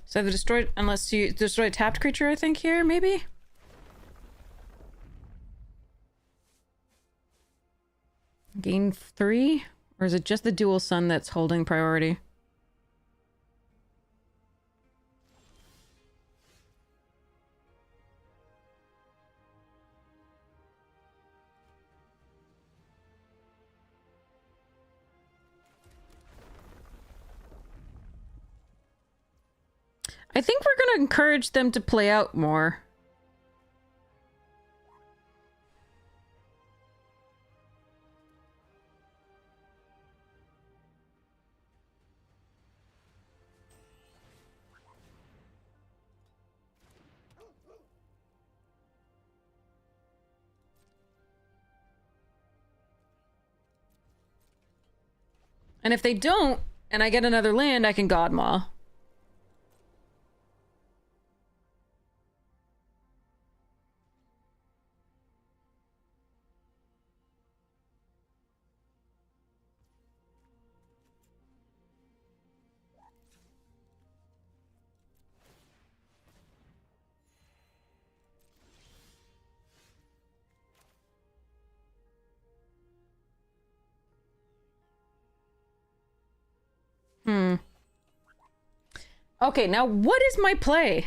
So the destroyed, unless you destroy a tapped creature, I think here, maybe? Gain 3? Or is it just the dual sun that's holding priority? I think we're gonna encourage them to play out more. And if they don't, and I get another land, I can Godmaw. Okay, now what is my play?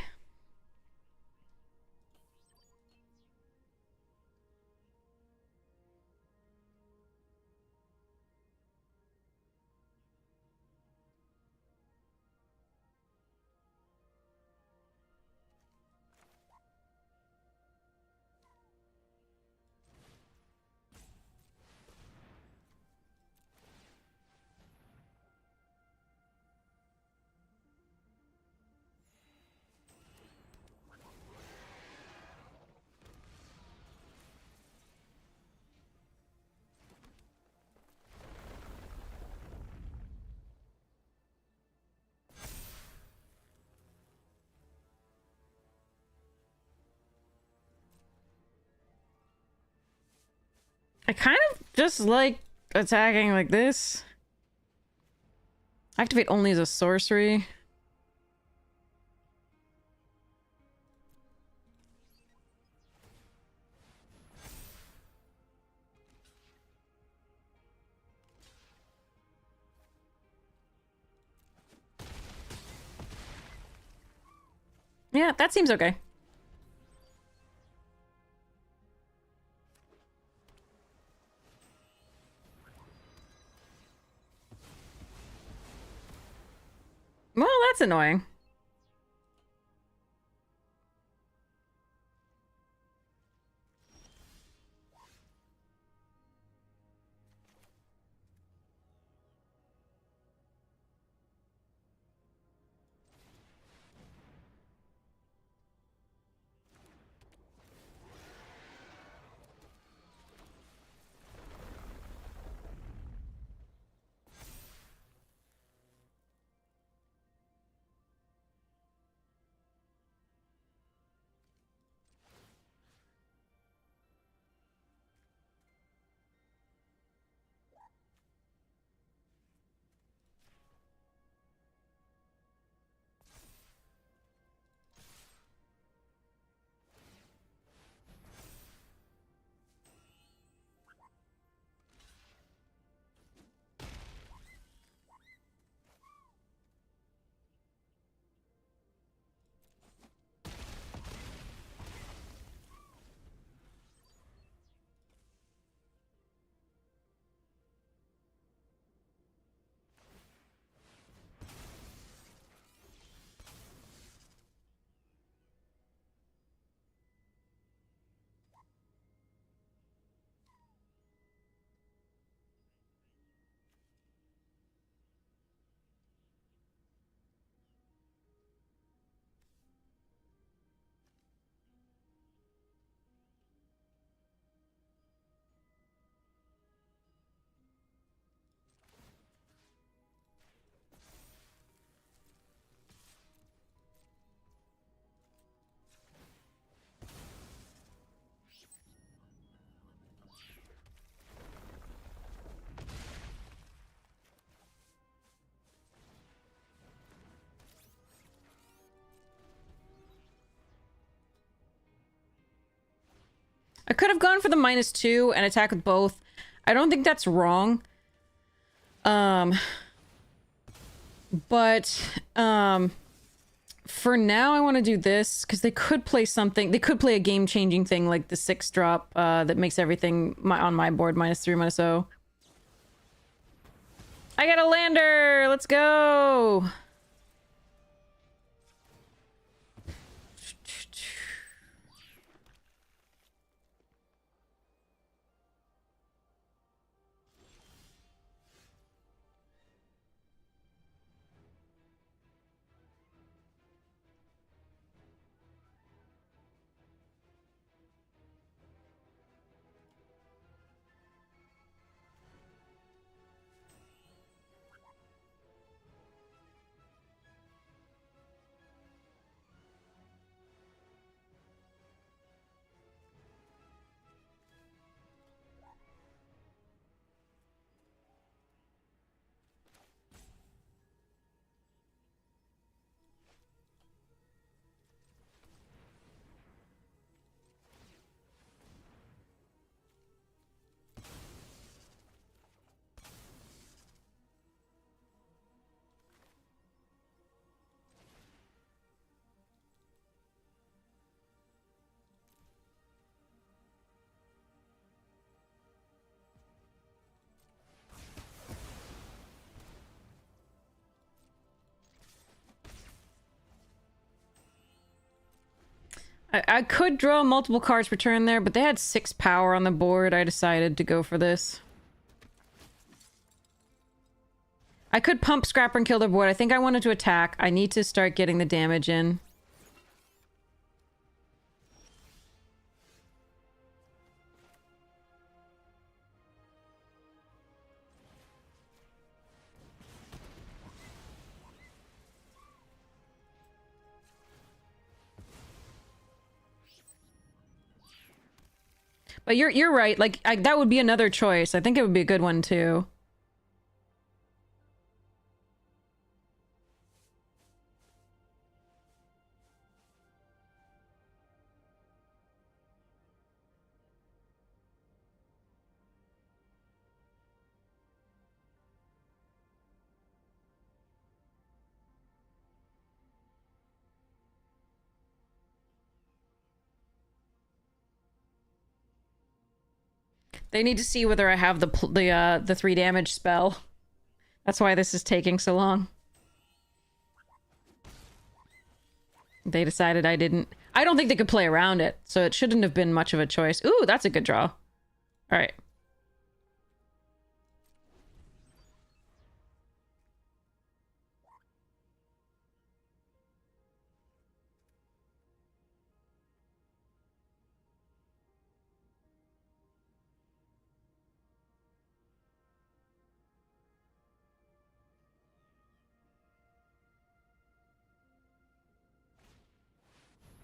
I kind of just like attacking like this. Activate only as a sorcery. Yeah, that seems okay. Well, that's annoying. I could have gone for the -2 and attack with both. I don't think that's wrong. But for now I want to do this because they could play something. They could play a game-changing thing like the 6-drop that makes everything on my board -3, -0. I got a lander! Let's go! I could draw multiple cards per turn there, but they had 6 power on the board. I decided to go for this. I could pump Scrapper and kill their board. I think I wanted to attack. I need to start getting the damage in. But you're right. Like that would be another choice. I think it would be a good one too. They need to see whether I have the 3 damage spell. That's why this is taking so long. They decided I didn't. I don't think they could play around it, so it shouldn't have been much of a choice. Ooh, that's a good draw. All right.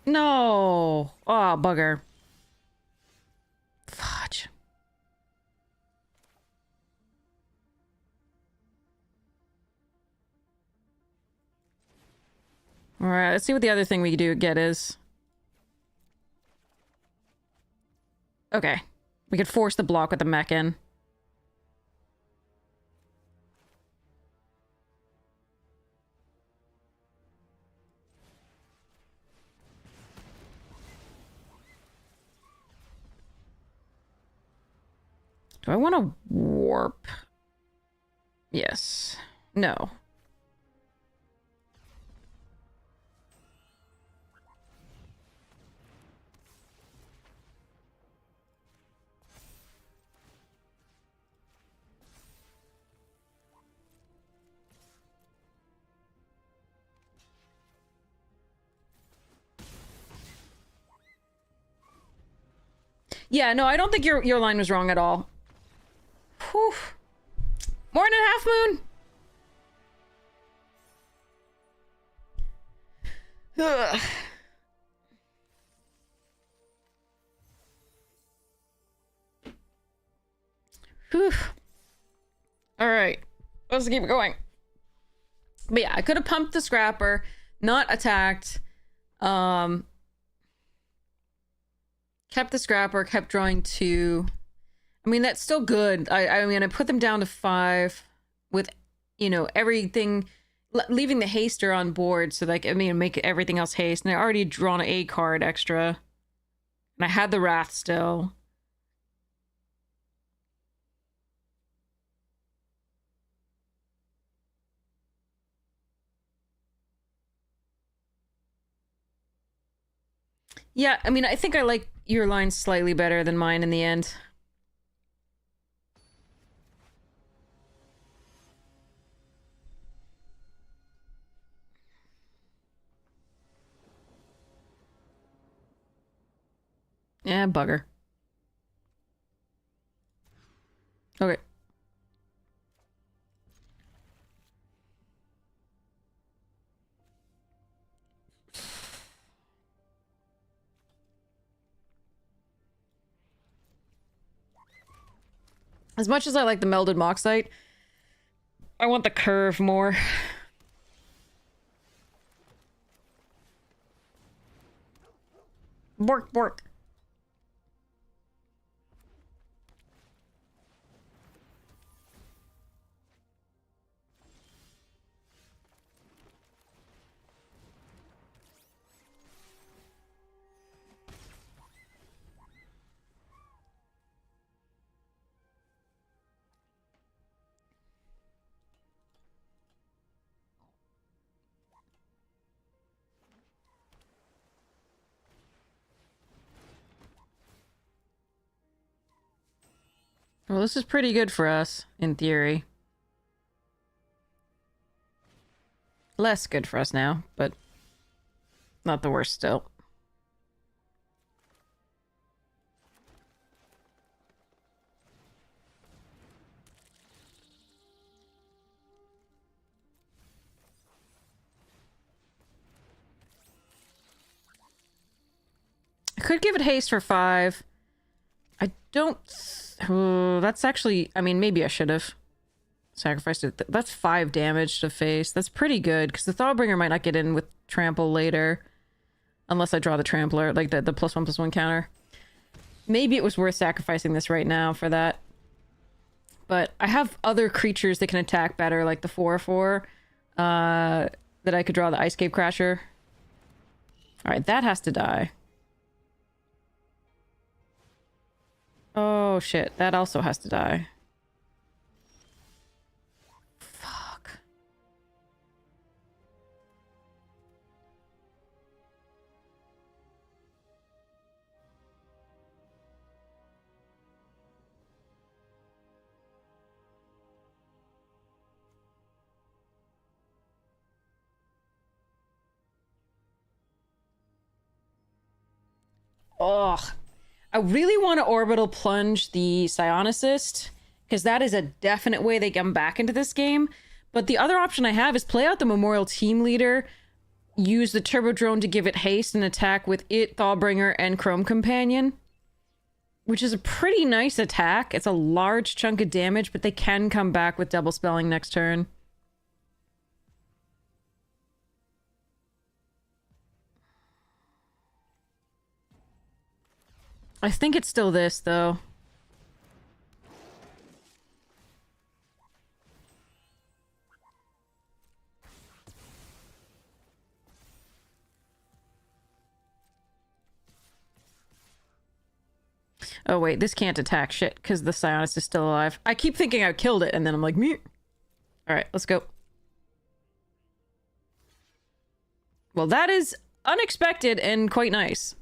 No. Oh, bugger. Fudge. All right, let's see what the other thing we do get is. Okay. We could force the block with the mech in. Do I want to warp? Yes. No. Yeah, no, I don't think your line was wrong at all. Whew. More than a half moon. Ugh. Whew. All right, let's keep it going. But yeah, I could have pumped the Scrapper, not attacked. kept the scrapper, kept drawing 2. I mean, that's still good. I mean, I put them down to 5 with, you know, everything, leaving the haster on board so like, I mean, make everything else haste. And I already drawn a card extra. And I had the Wrath still. Yeah, I mean, I think I like your line slightly better than mine in the end. Yeah, bugger. Okay. As much as I like the melded Moxite, I want the curve more. Bork, bork. Well, this is pretty good for us, in theory. Less good for us now, but not the worst still. I could give it haste for 5. I don't... Oh, that's actually... I mean, maybe I should have sacrificed it. That's 5 damage to face. That's pretty good, because the Thawbringer might not get in with trample later. Unless I draw the trampler, like the +1/+1 counter. Maybe it was worth sacrificing this right now for that. But I have other creatures that can attack better, like the 4/4. That I could draw the Ice Cape Crasher. Alright, that has to die. Oh shit, that also has to die. Fuck. Ugh. I really want to orbital plunge the Psionicist, because that is a definite way they come back into this game. But the other option I have is play out the Memorial Team Leader, use the Turbo Drone to give it haste and attack with it, Thawbringer, and Chrome Companion. Which is a pretty nice attack. It's a large chunk of damage, but they can come back with double spelling next turn. I think it's still this, though. Oh wait, this can't attack shit, because the Psionicist is still alive. I keep thinking I killed it, and then I'm like, meh. Alright, let's go. Well, that is unexpected and quite nice.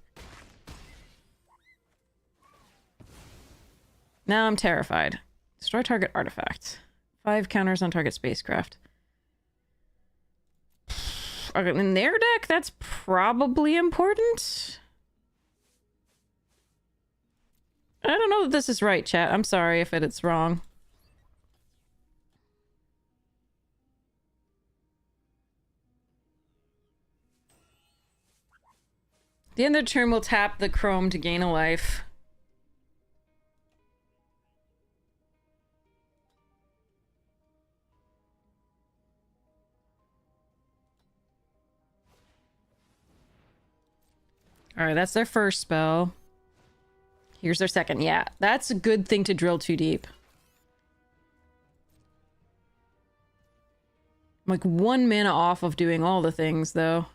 Now I'm terrified. Destroy target artifact. 5 counters on target spacecraft. Okay, in their deck, that's probably important. I don't know that this is right, chat. I'm sorry if it's wrong. At the end of the turn, we'll tap the Chrome to gain a life. Alright, that's their first spell. Here's their second. Yeah, that's a good thing to drill too deep. I'm like 1 mana off of doing all the things, though.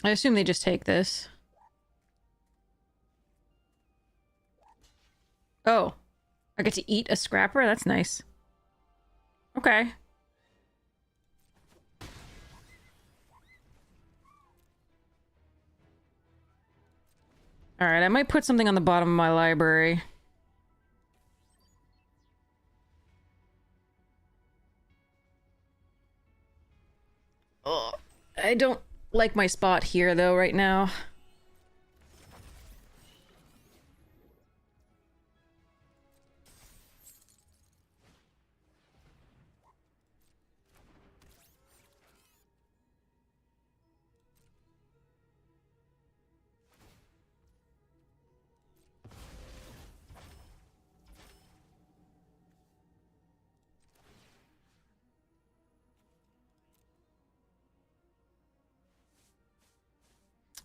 I assume they just take this. Oh. I get to eat a scrapper? That's nice. Okay. Alright, I might put something on the bottom of my library. Oh, I don't like my spot here, though, right now.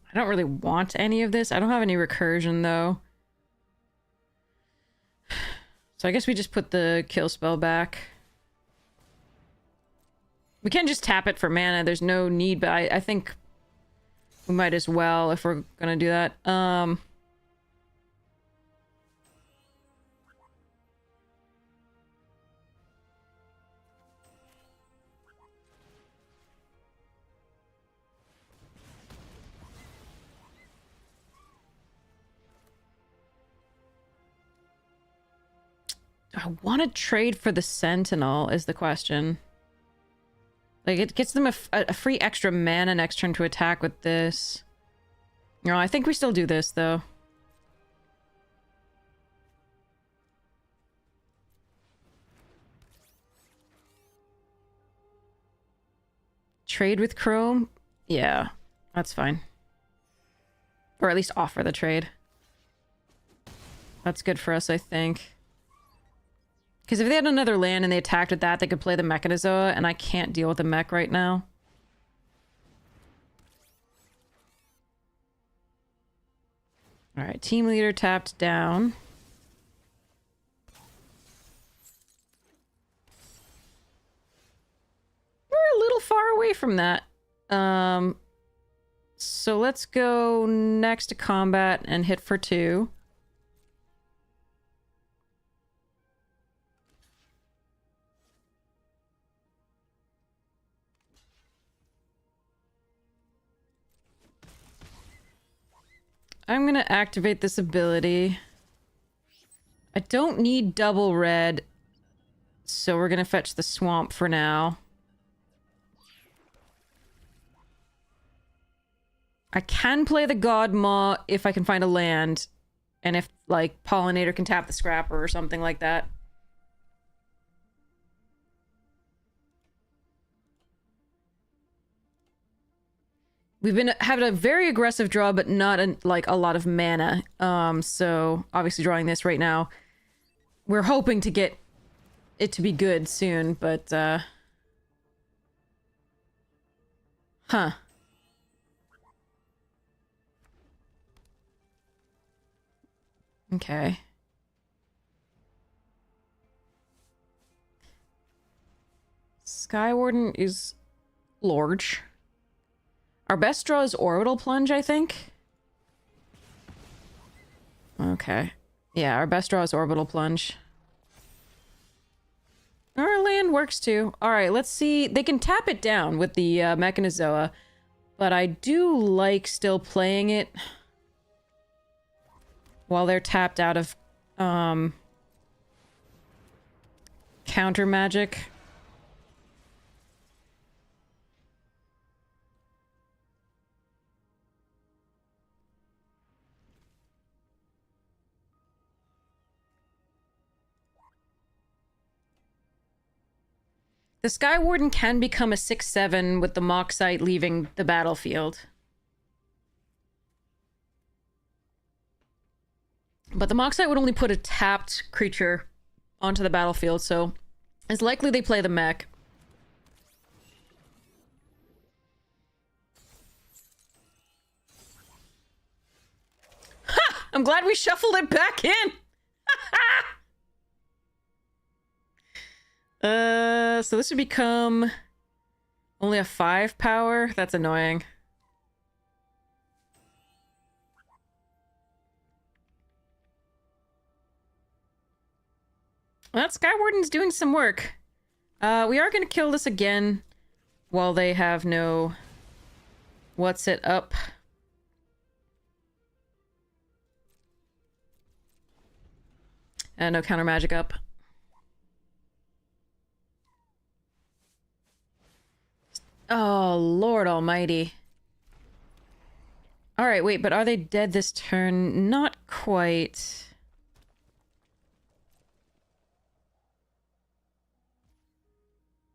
I don't really want any of this. I don't have any recursion, though. So I guess we just put the kill spell back. We can just tap it for mana. There's no need, but I think we might as well if we're gonna do that. I want to trade for the Sentinel is the question. Like, it gets them a free extra mana next turn to attack with this. No, I think we still do this, though. Trade with Chrome? Yeah, that's fine. Or at least offer the trade. That's good for us, I think. Because if they had another land and they attacked with that, they could play the Mechanizoa, and I can't deal with the mech right now. Alright, team leader tapped down. We're a little far away from that. So let's go next to combat and hit for 2. I'm gonna activate this ability. I don't need double red, so we're gonna fetch the swamp for now. I can play the Godmaw if I can find a land, and if, like, Pollinator can tap the Scrapper or something like that. We've been having a very aggressive draw, but not like a lot of mana. So obviously drawing this right now, we're hoping to get it to be good soon, but huh. Okay. Skywarden is large. Our best draw is Orbital Plunge, I think. Okay. Yeah, our best draw is Orbital Plunge. Our land works too. Alright, let's see. They can tap it down with the Mechanizoa, but I do like still playing it while they're tapped out of counter magic. The Sky Warden can become a 6/7 with the Moxite leaving the battlefield. But the Moxite would only put a tapped creature onto the battlefield, so it's likely they play the mech. Ha! I'm glad we shuffled it back in! So this would become only a 5 power? That's annoying. Well, Sky Warden's doing some work. We are gonna kill this again while they have no... What's it up? No counter magic up. Oh, Lord almighty. Alright, wait, but are they dead this turn? Not quite.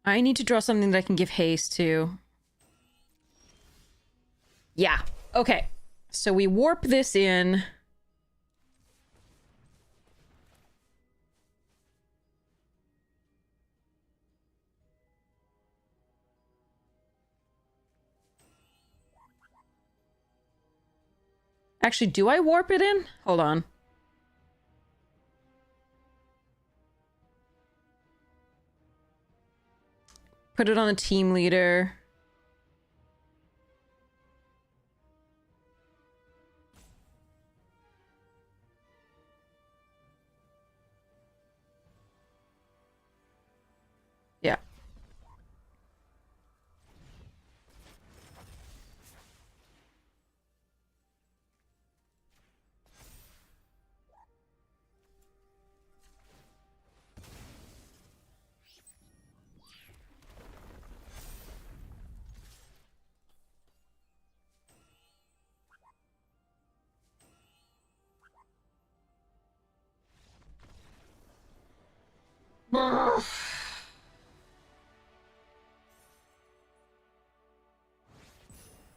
I need to draw something that I can give haste to. Yeah, okay. So we warp this in. Actually, do I warp it in? Hold on. Put it on the team leader. Yeah. I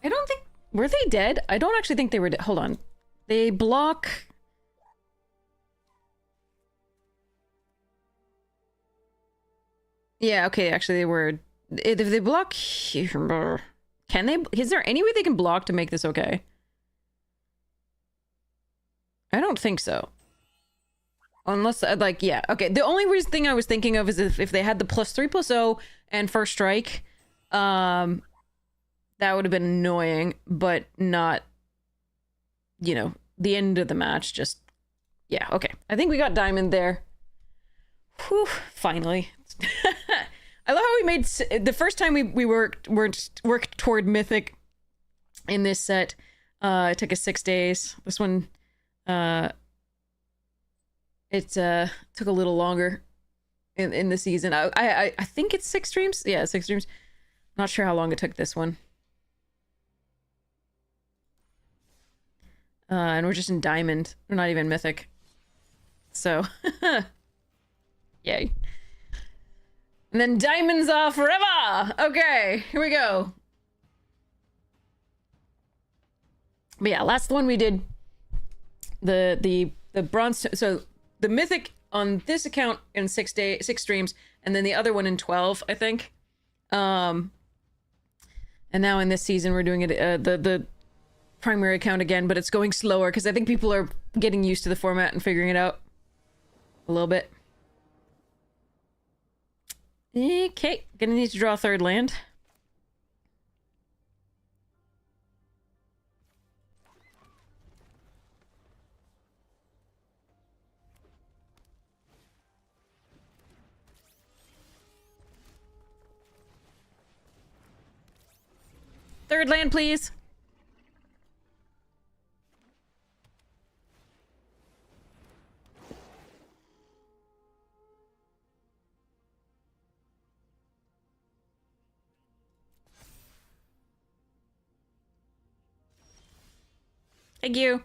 don't think... Were they dead? I don't actually think they were dead. Hold on. They block... Yeah, okay, actually they were... If they block... Can they... Is there any way they can block to make this okay? I don't think so. Unless, like, yeah. Okay, the only reason thing I was thinking of is if they had the +3/+0 and first strike, that would have been annoying, but not, you know, the end of the match. Just, yeah, okay. I think we got Diamond there. Whew, finally. I love how we made, the first time we worked toward Mythic in this set, it took us 6 days. This one, it took a little longer in the season. I think it's 6 streams. Yeah, 6 streams. Not sure how long it took this one. And we're just in Diamond. We're not even Mythic. So, yay. And then Diamonds are forever! Okay, here we go. But yeah, last one we did the bronze, so the Mythic on this account in 6 streams, and then the other one in 12, I think. And now in this season we're doing it the primary account again, but it's going slower because I think people are getting used to the format and figuring it out a little bit. Okay, gonna need to draw a third land. Third land, please. Thank you.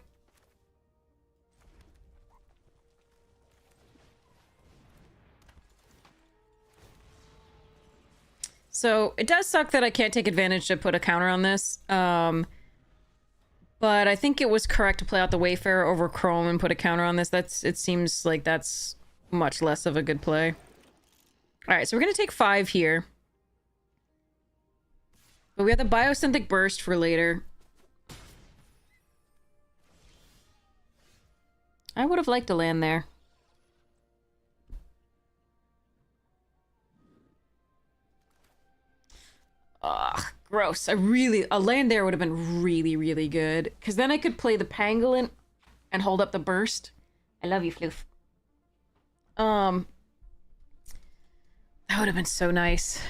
So it does suck that I can't take advantage to put a counter on this. But I think it was correct to play out the Wayfarer over Chrome and put a counter on this. It seems like that's much less of a good play. All right, so we're gonna take 5 here. But we have the Biosynthetic Burst for later. I would have liked to land there. Ugh, gross. A land there would have been really, really good. Because then I could play the Pangolin and hold up the Burst. I love you, Floof. That would have been so nice.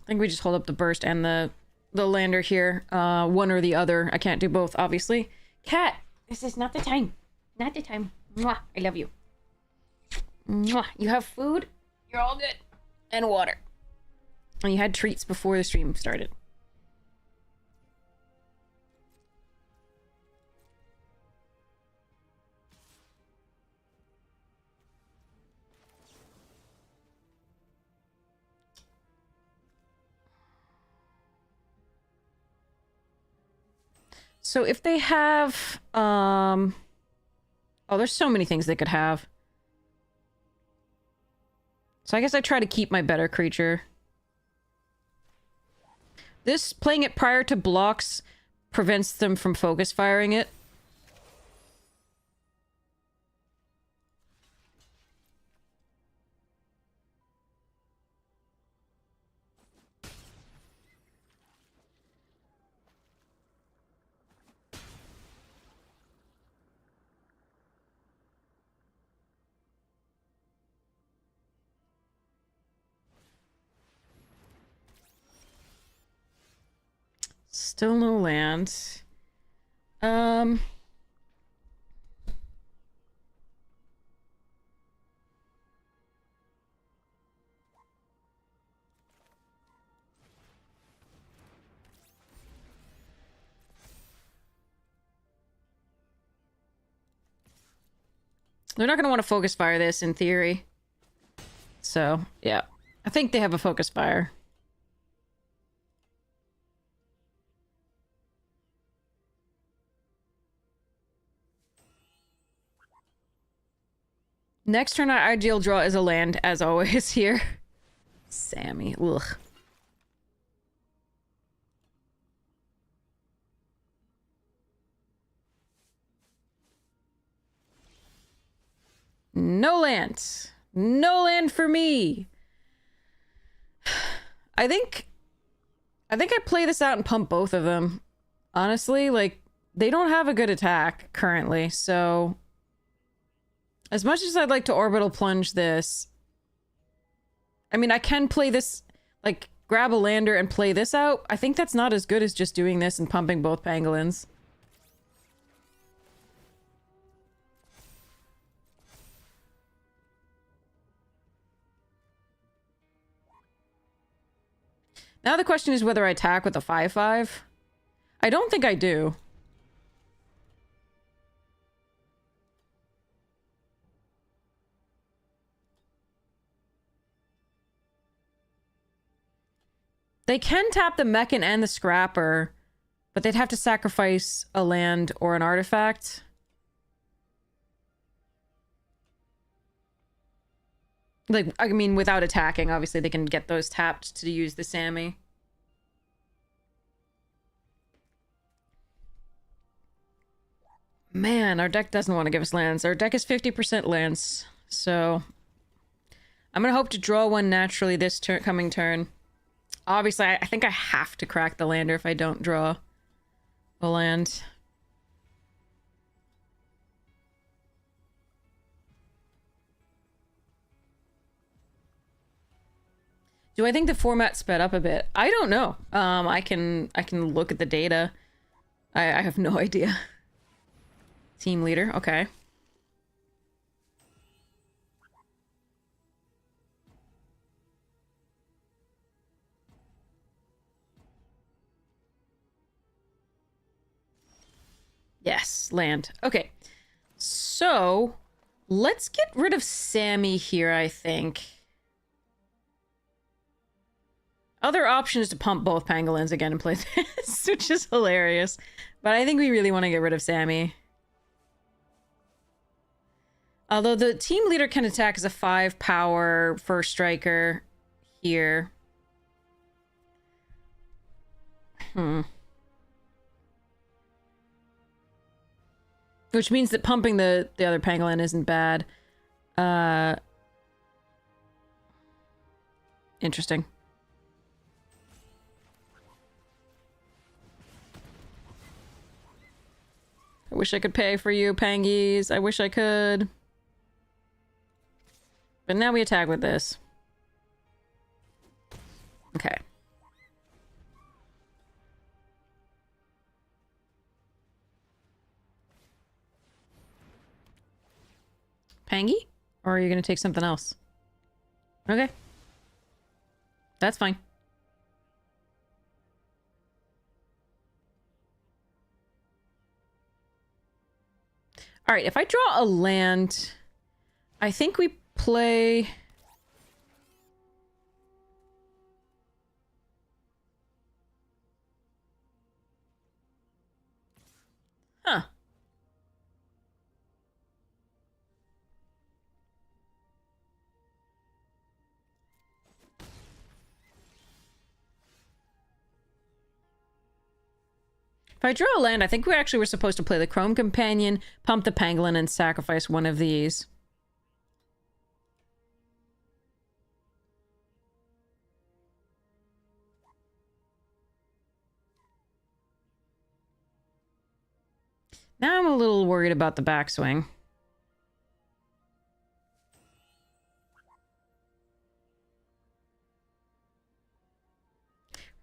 I think we just hold up the Burst and the lander here. One or the other. I can't do both, obviously. Cat, this is not the time. Not the time. Mwah, I love you. Mwah. You have food? You're all good. And water. And you had treats before the stream started. So if they have, oh, there's so many things they could have. So I guess I try to keep my better creature. This, playing it prior to blocks, prevents them from focus firing it. Still no land. They're not going to want to focus fire this, in theory. So, yeah. I think they have a focus fire. Next turn, our ideal draw is a land, as always, here. Sammy, ugh. No land. No land for me. I think I play this out and pump both of them. Honestly, like, they don't have a good attack currently, so as much as I'd like to orbital plunge this, I mean, I can play this, like, grab a lander and play this out. I think that's not as good as just doing this and pumping both pangolins. Now the question is whether I attack with a 5/5. I don't think I do. They can tap the Mechan and the Scrapper, but they'd have to sacrifice a land or an artifact. Like, I mean, without attacking, obviously they can get those tapped to use the Sammy. Man, our deck doesn't want to give us lands. Our deck is 50% lands, so I'm gonna hope to draw one naturally this coming turn. Obviously, I think I have to crack the lander if I don't draw a land. Do I think the format sped up a bit? I don't know. I can look at the data. I have no idea. Team leader, okay. Yes, land. Okay. So, let's get rid of Sammy here, I think. Other option is to pump both pangolins again and play this, which is hilarious. But I think we really want to get rid of Sammy. Although the team leader can attack as a 5 power first striker here. Which means that pumping the other pangolin isn't bad. Interesting. I wish I could pay for you, Pangies. I wish I could. But now we attack with this. Okay. Pangy? Or are you going to take something else? Okay. That's fine. All right, if I draw a land, I think we play... Huh. If I draw a land, I think we actually were supposed to play the Chrome Companion, pump the Pangolin, and sacrifice one of these. Now I'm a little worried about the backswing.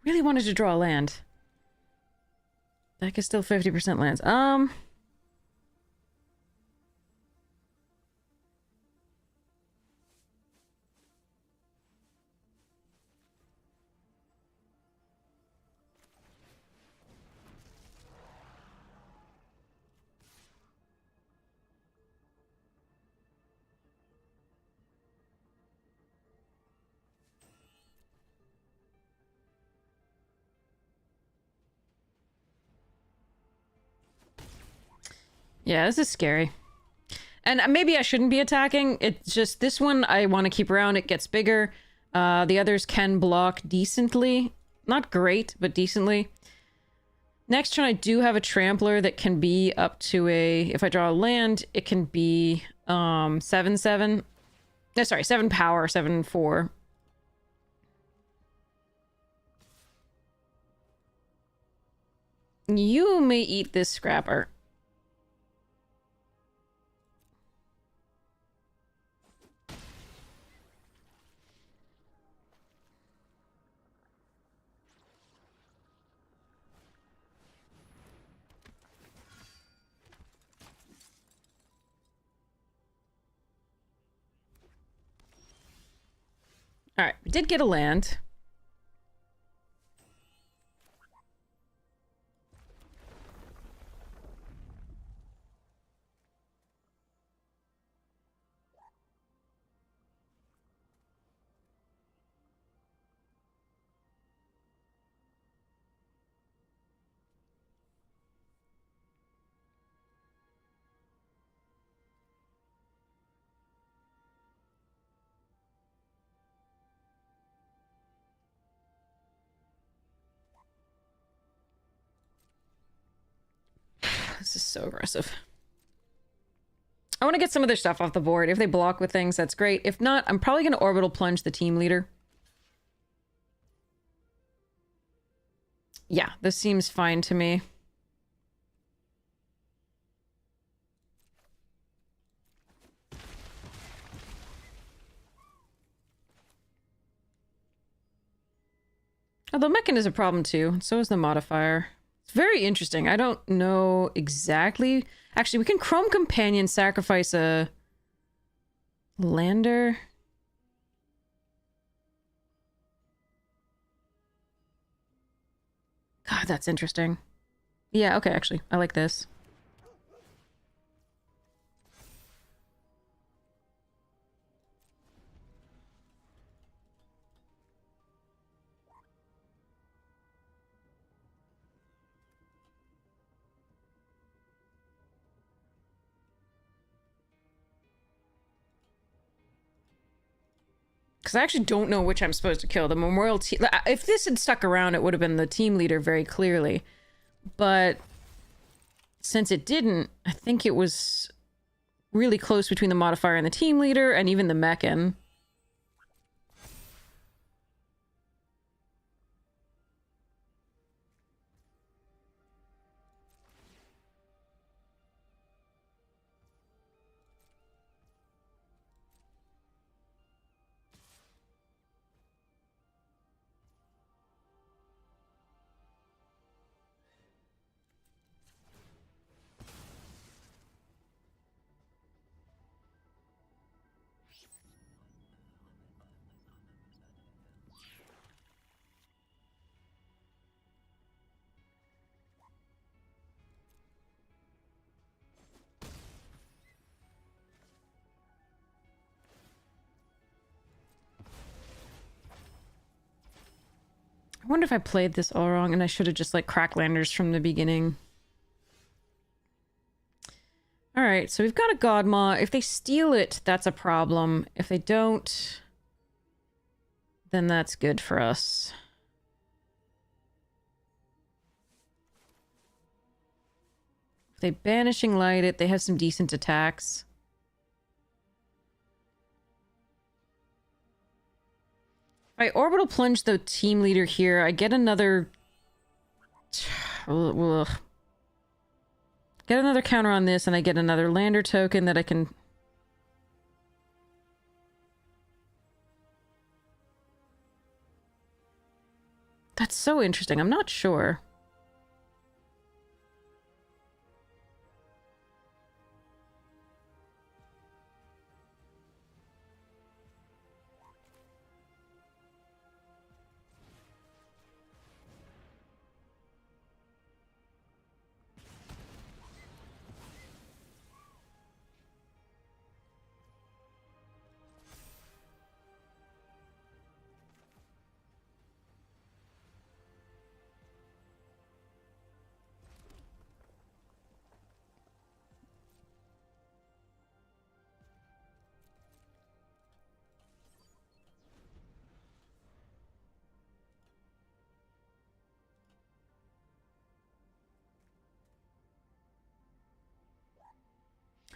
Really wanted to draw a land. Deck is still 50% lands. Yeah, this is scary. And maybe I shouldn't be attacking. It's just this one I want to keep around. It gets bigger. The others can block decently. Not great, but decently. Next turn I do have a Trampler that can be up to a... If I draw a land, it can be 7/7. No, sorry, 7 power, 7/4. You may eat this scrapper. Alright, we did get a land. This is so aggressive. I want to get some of their stuff off the board. If they block with things, that's great. If not, I'm probably going to orbital plunge the team leader. Yeah, this seems fine to me. Although Meccan is a problem too. So is the modifier. It's very interesting. I don't know exactly. Actually, we can Chrome Companion sacrifice a lander. God, that's interesting. Yeah, okay, actually. I like this. because I actually don't know which I'm supposed to kill. The Memorial Team... If this had stuck around, it would have been the team leader very clearly. But since it didn't, I think it was really close between the modifier and the team leader, and even the Meccan. I wonder if I played this all wrong and I should have just like Cracklanders from the beginning. Alright, so we've got a Godmaw. If they steal it, that's a problem. If they don't, then that's good for us. If they Banishing Light it, they have some decent attacks. If I Orbital Plunge the team leader here, I get another... Ugh. Get another counter on this, and I get another lander token that I can... That's so interesting. I'm not sure.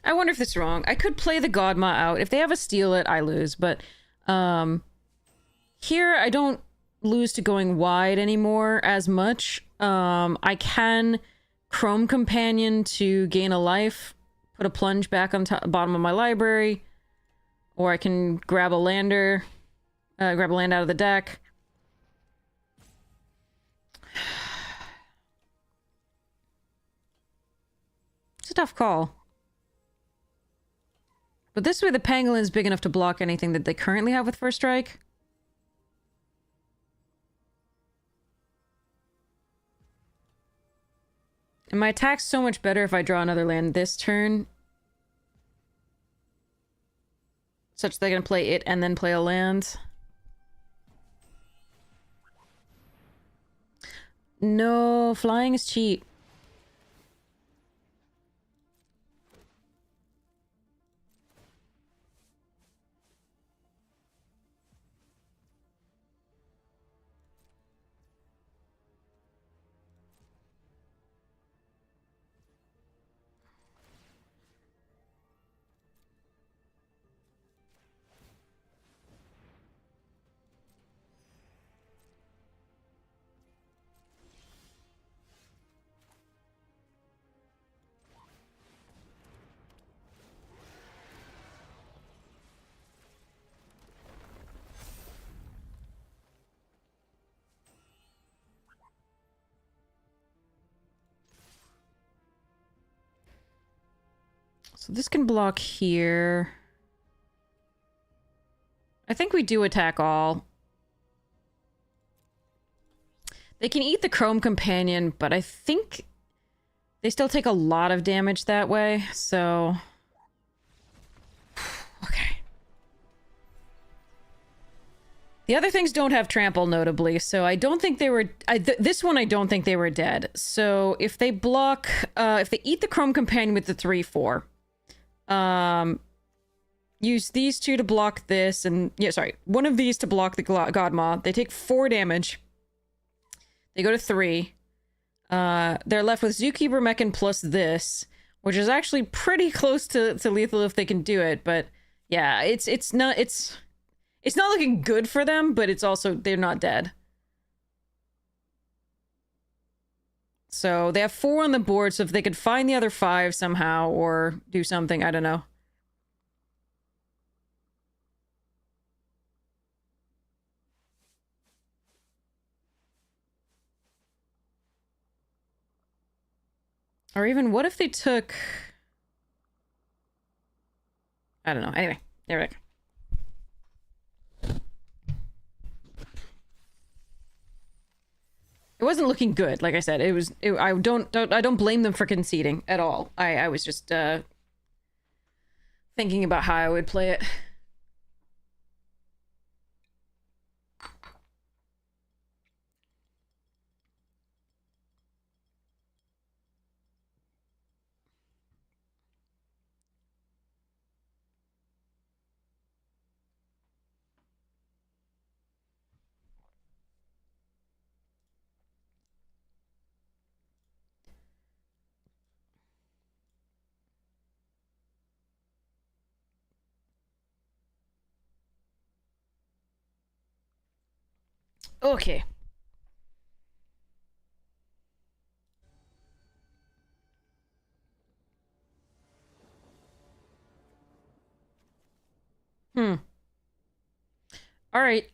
I wonder if it's wrong. I could play the Godma out. If they have a steal it, I lose. But here, I don't lose to going wide anymore as much. I can Chrome Companion to gain a life, put a plunge back on bottom of my library, or I can grab a lander, grab a land out of the deck. It's a tough call. But this way the Pangolin's big enough to block anything that they currently have with First Strike. And my attack's so much better if I draw another land this turn. Such they're gonna play it and then play a land. No, flying is cheap. So this can block here. I think we do attack all. They can eat the Chrome Companion, but I think they still take a lot of damage that way, so... Okay. The other things don't have trample, notably, so I don't think they were... this one, I don't think they were dead. So if they block... if they eat the Chrome Companion with the 3/4... use these two to block this, and yeah, sorry, one of these to block the God Maw. They take 4 damage. They go to 3. They're left with Zookeeper Mechan plus this, which is actually pretty close to lethal if they can do it. But yeah, it's not looking good for them, but it's also they're not dead. So they have 4 on the board, so if they could find the other 5 somehow or do something, I don't know. Or even, what if they took... I don't know. Anyway, there we go. It wasn't looking good, like I said. I don't blame them for conceding at all. I was just thinking about how I would play it. Okay. All right.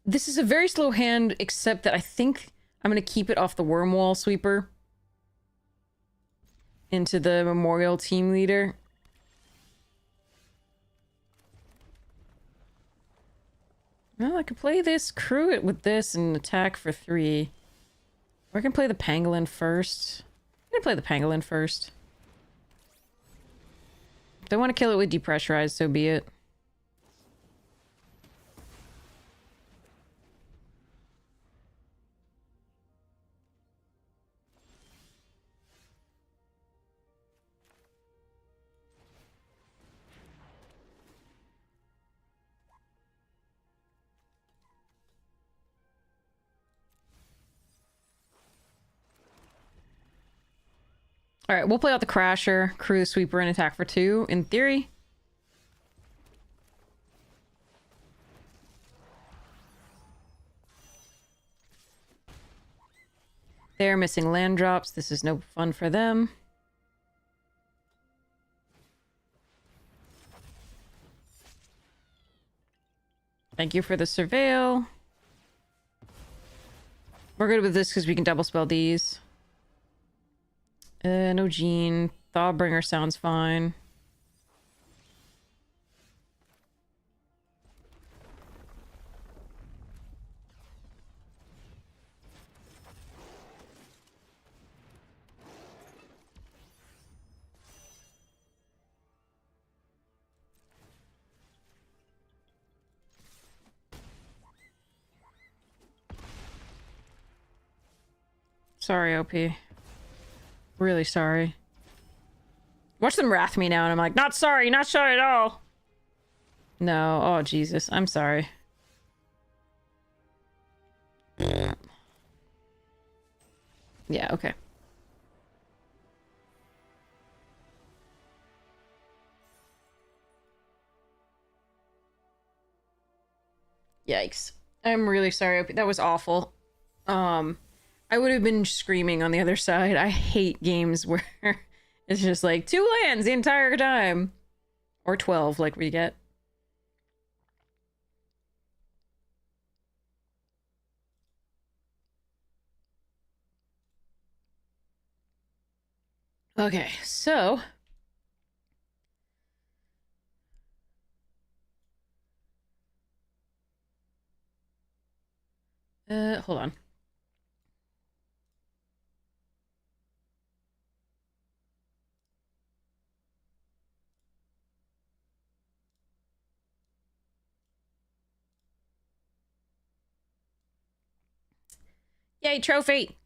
This is a very slow hand, except that I think I'm gonna keep it off the Wormwall Sweeper into the Memorial Team Leader. Well, I could play this, crew it with this, and attack for 3. Or I can play the Pangolin first. I'm gonna play the Pangolin first. If they want to kill it with Depressurize, so be it. All right, we'll play out the Crasher, crew the Sweeper, and attack for 2, in theory. They're missing land drops. This is no fun for them. Thank you for the Surveil. We're good with this because we can double spell these. No Gene. Thawbringer sounds fine. Sorry, OP. Really sorry. Watch them wrath me now, and I'm like, not sorry at all. No, oh Jesus, I'm sorry. Yeah, okay. Yikes. I'm really sorry. That was awful. I would have been screaming on the other side. I hate games where it's just like 2 lands the entire time. Or 12, like we get. Okay, so... hold on. Yay, trophy!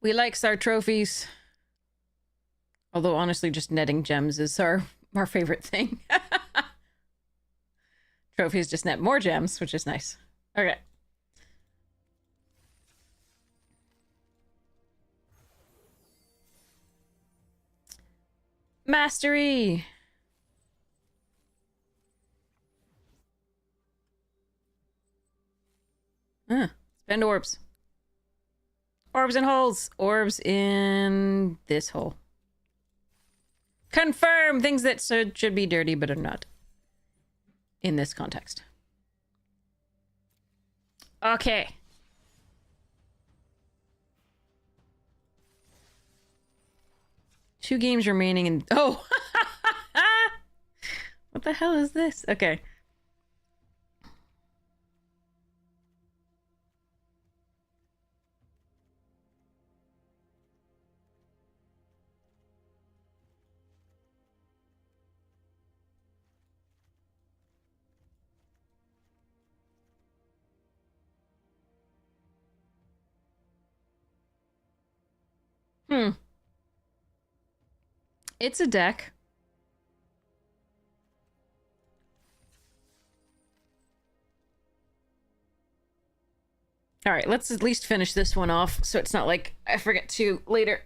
We likes our trophies. Although honestly, just netting gems is our favorite thing. Trophies just net more gems, which is nice. Okay. Mastery! Spend orbs. Orbs in holes. Orbs in this hole. Confirm things that should be dirty but are not. In this context. Okay. Two games remaining and... Oh! What the hell is this? Okay. It's a deck. All right, let's at least finish this one off so it's not like I forget to later.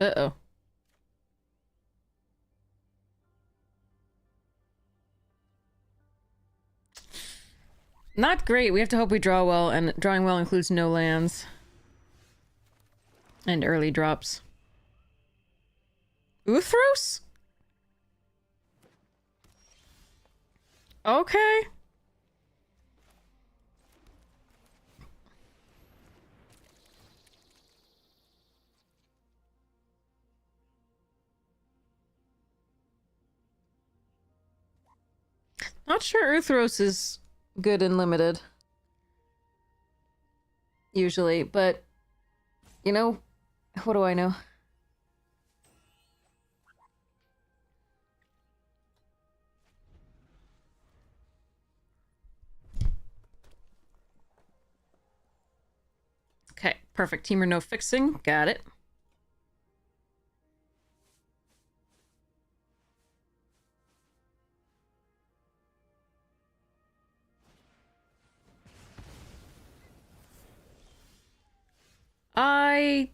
Uh-oh. Not great. We have to hope we draw well, and drawing well includes no lands. And early drops. Uthros? Okay. Not sure Uthros is good and limited. Usually, but... You know, what do I know? Okay, perfect. Teamer no fixing. Got it. I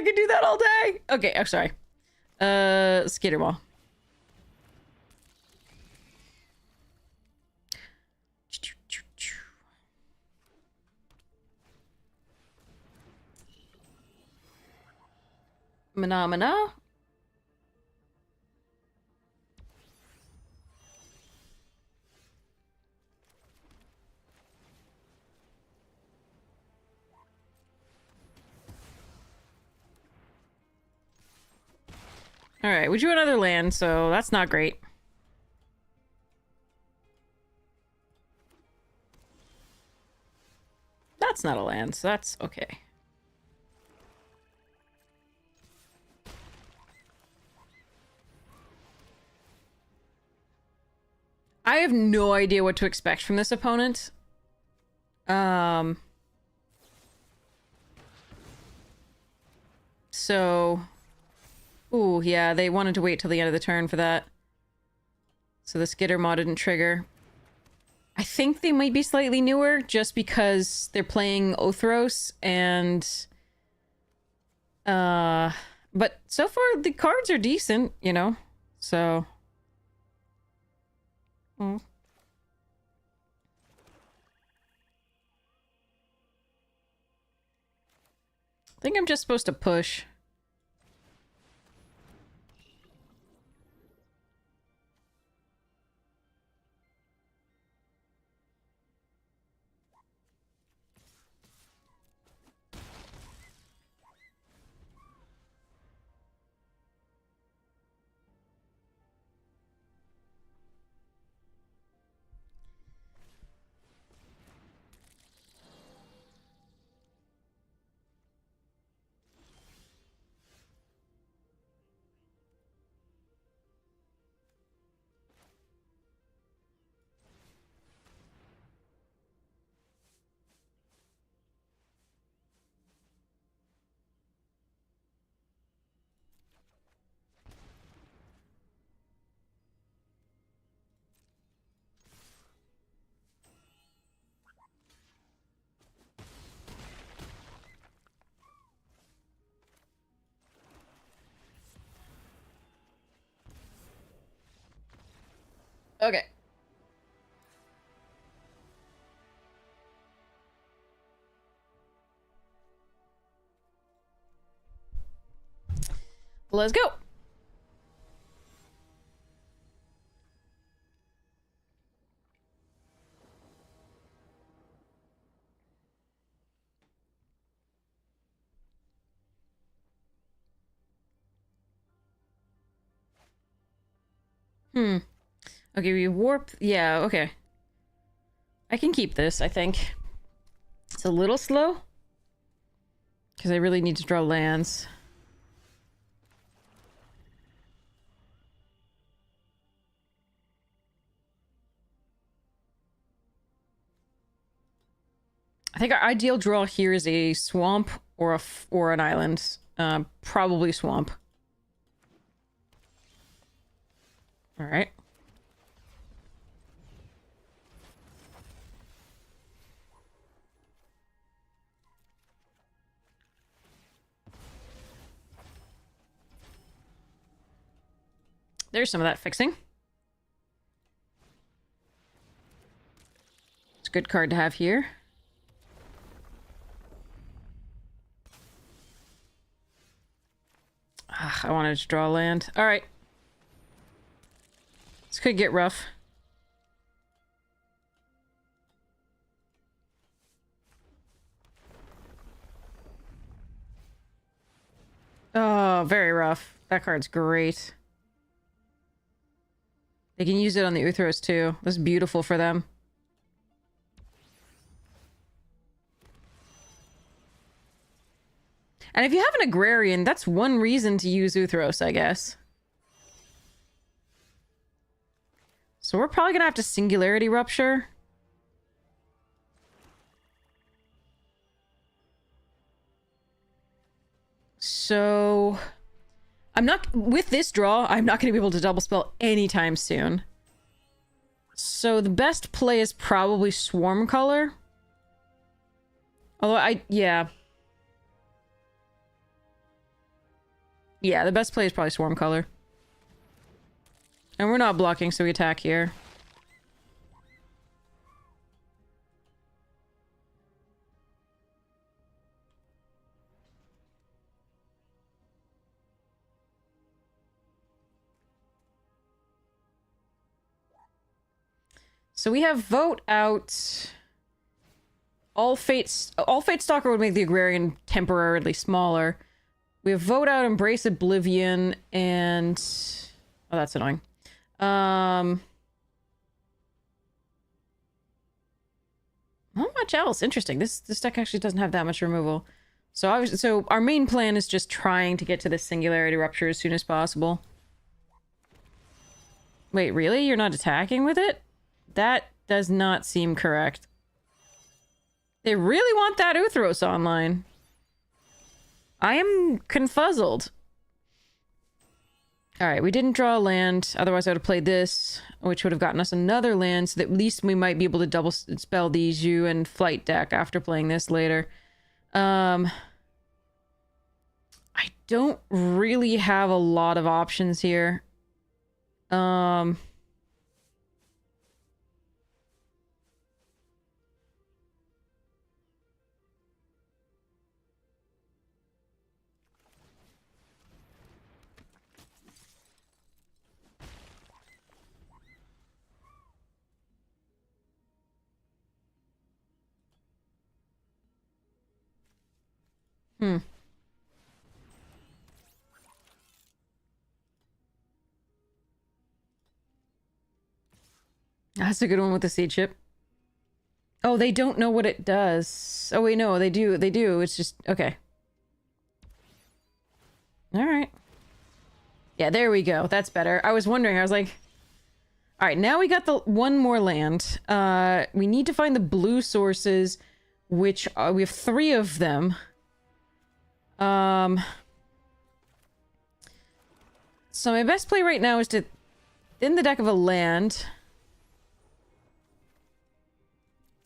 could do that all day. Okay, I'm sorry. Skater ball. Phenomena. Alright, we drew another land, so that's not great. That's not a land, so that's okay. I have no idea what to expect from this opponent. So... Ooh, yeah, they wanted to wait till the end of the turn for that. So the Skitter mod didn't trigger. I think they might be slightly newer, just because they're playing Othros, and... But so far, the cards are decent, you know? So... I think I'm just supposed to push. Okay. Let's go. Okay, we warp. Yeah, okay. I can keep this, I think. It's a little slow. Because I really need to draw lands. I think our ideal draw here is a swamp or or an island. Probably swamp. All right. There's some of that fixing. It's a good card to have here. I wanted to draw land. All right. This could get rough. Oh, very rough. That card's great. They can use it on the Uthros too. That's beautiful for them. And if you have an Agrarian, that's one reason to use Uthros, I guess. So we're probably gonna have to Singularity Rupture. So... I'm not... With this draw, I'm not gonna be able to double spell anytime soon. So the best play is probably Swarm Color. Although yeah. Yeah, the best play is probably Swarm Color. And we're not blocking, so we attack here. So we have Vote Out. All Fate Stalker would make the Agrarian temporarily smaller. We have Vote Out, Embrace Oblivion, and... Oh, that's annoying. Not much else. Interesting. This deck actually doesn't have that much removal. So our main plan is just trying to get to this Singularity Rupture as soon as possible. Wait, really? You're not attacking with it? That does not seem correct. They really want that Uthros online. I am confuzzled. Alright, we didn't draw a land. Otherwise, I would have played this, which would have gotten us another land, so that at least we might be able to double spell the Iju and Flight deck after playing this later. I don't really have a lot of options here. That's a good one with the seed chip. Oh, they don't know what it does. Oh, wait, no, they do. They do. It's just... Okay. Alright. Yeah, there we go. That's better. I was wondering. I was like... Alright, now we got the one more land. We need to find the blue sources, which we have 3 of them. So my best play right now is to... in the deck of a land...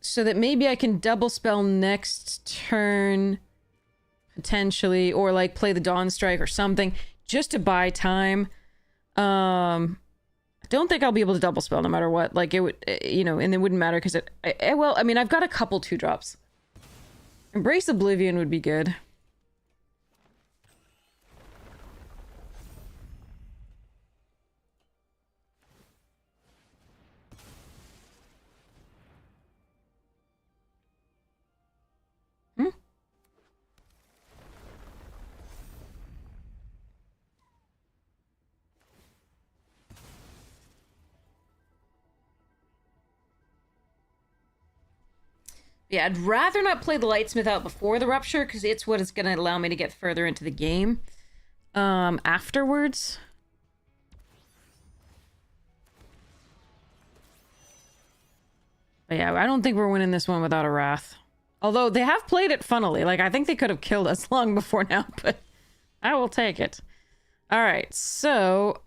so that maybe I can double spell next turn, potentially, or like play the Dawn Strike or something, just to buy time. I I don't think I'll be able to double spell no matter what. Like, it would, you know, and it wouldn't matter because well, I mean, I've got a couple 2-drops. Embrace Oblivion would be good. Hmm? Yeah, I'd rather not play the Lightsmith out before the Rupture, because it's what is going to allow me to get further into the game. Afterwards. But yeah, I don't think we're winning this one without a Wrath. Although, they have played it funnily. Like, I think they could have killed us long before now, but I will take it. Alright, so,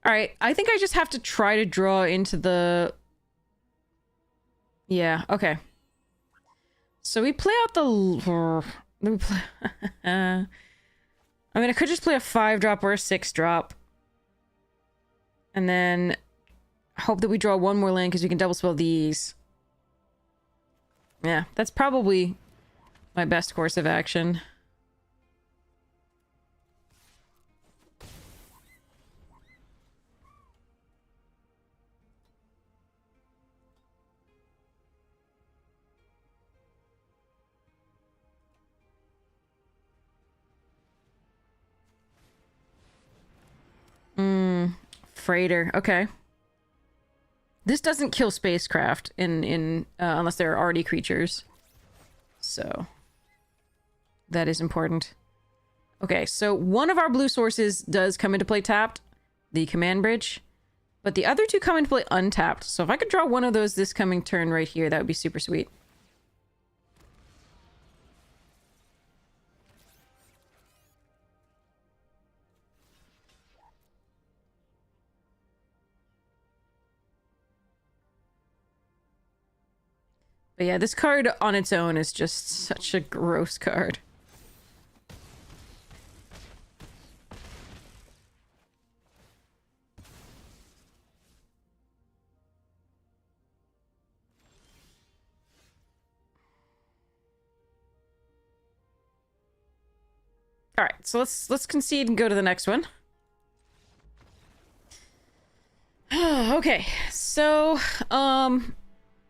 Alright, I think I just have to try to draw into the... Yeah, okay. So we play out the... We play... I mean, I could just play a 5-drop or a 6-drop. And then hope that we draw one more land because we can double spell these. Yeah, that's probably my best course of action. Freighter. Okay. This doesn't kill spacecraft unless there are already creatures. So that is important. Okay, so one of our blue sources does come into play tapped, the command bridge, but the other two come into play untapped. So if I could draw one of those this coming turn right here, that would be super sweet. But yeah, this card on its own is just such a gross card. All right, so let's concede and go to the next one. Okay, so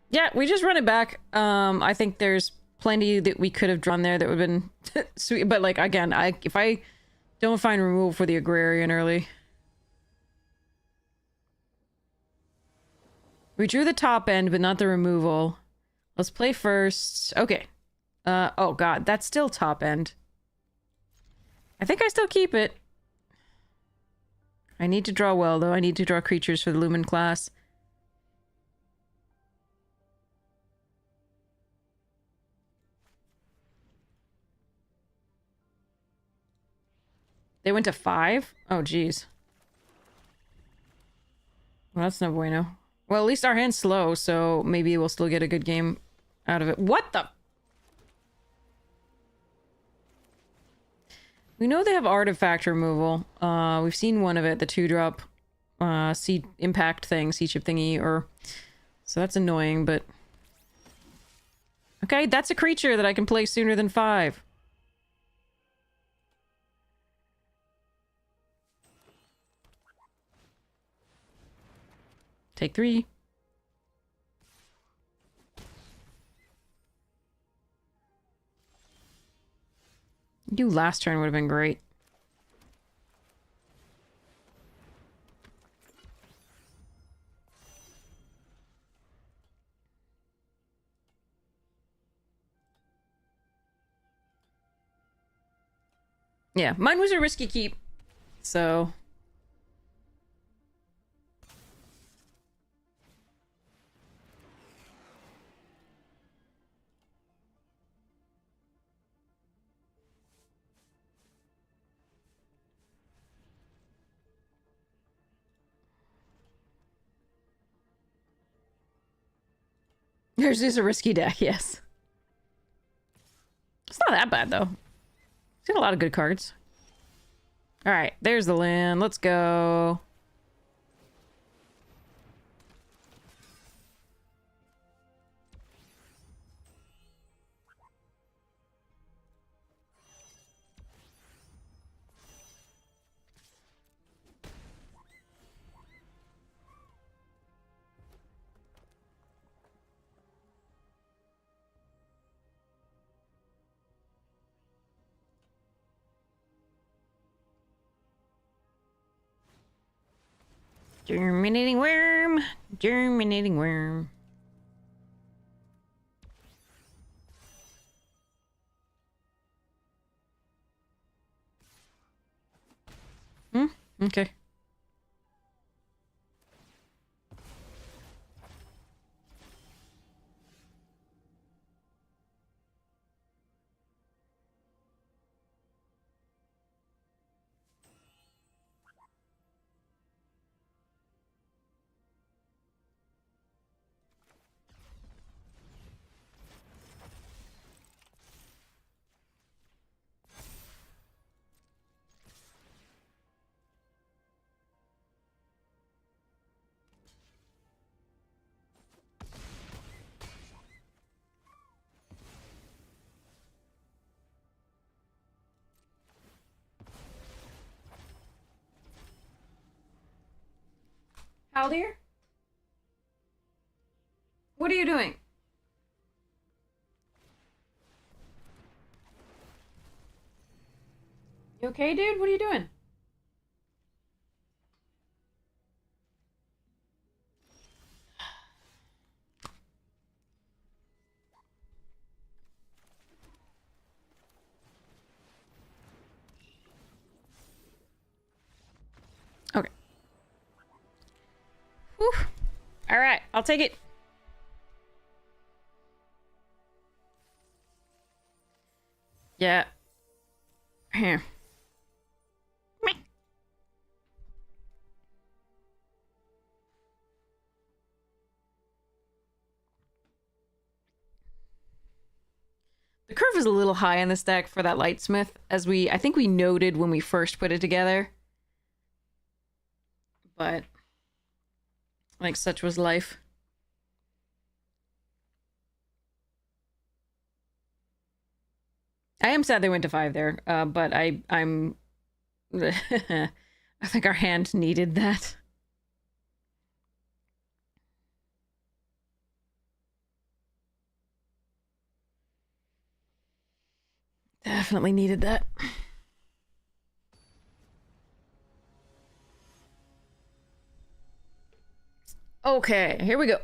yeah, we just run it back. I think there's plenty that we could have drawn there that would have been sweet, but like again, if I don't find removal for the Agrarian early. We drew the top end, but not the removal. Let's play first. Okay. Oh god, that's still top end. I think I still keep it. I need to draw well, though. I need to draw creatures for the Lumen class. They went to 5? Oh, geez. Well, that's no bueno. Well, at least our hand's slow, so maybe we'll still get a good game out of it. What the... We know they have artifact removal. We've seen one of it, the 2-drop sea impact thing, sea chip thingy, or... So that's annoying, but... Okay, that's a creature that I can play sooner than 5. Take 3. You last turn would have been great. Yeah, mine was a risky keep, so... Yours is a risky deck, yes. It's not that bad, though. Seen a lot of good cards. Alright, there's the land. Let's go. Germinating worm. Germinating worm. Okay. Haldir? What are you doing? You okay, dude? What are you doing? Okay. Whew. All right, I'll take it. Yeah. Here. Meh. The curve is a little high in this deck for that Lightsmith, as I think we noted when we first put it together. But like such was life. I am sad they went to 5 there, but I'm I think our hand needed that. Definitely needed that. Okay, here we go.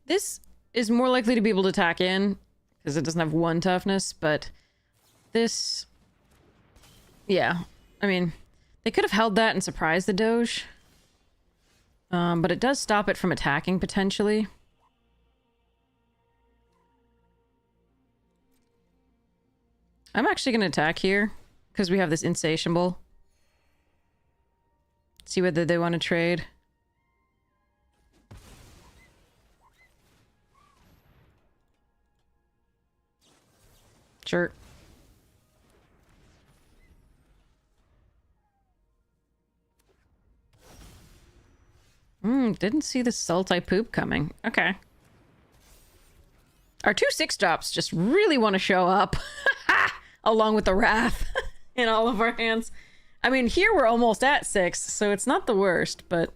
This is more likely to be able to attack in, because it doesn't have 1 toughness, but this... Yeah, I mean, they could have held that and surprised the Doge. But it does stop it from attacking, potentially. I'm actually going to attack here, because we have this Insatiable. See whether they want to trade. Sure. Didn't see the Sultai poop coming. Okay. Our 2 6-drops just really want to show up. Along with the Wrath in all of our hands. I mean, here we're almost at 6, so it's not the worst, but...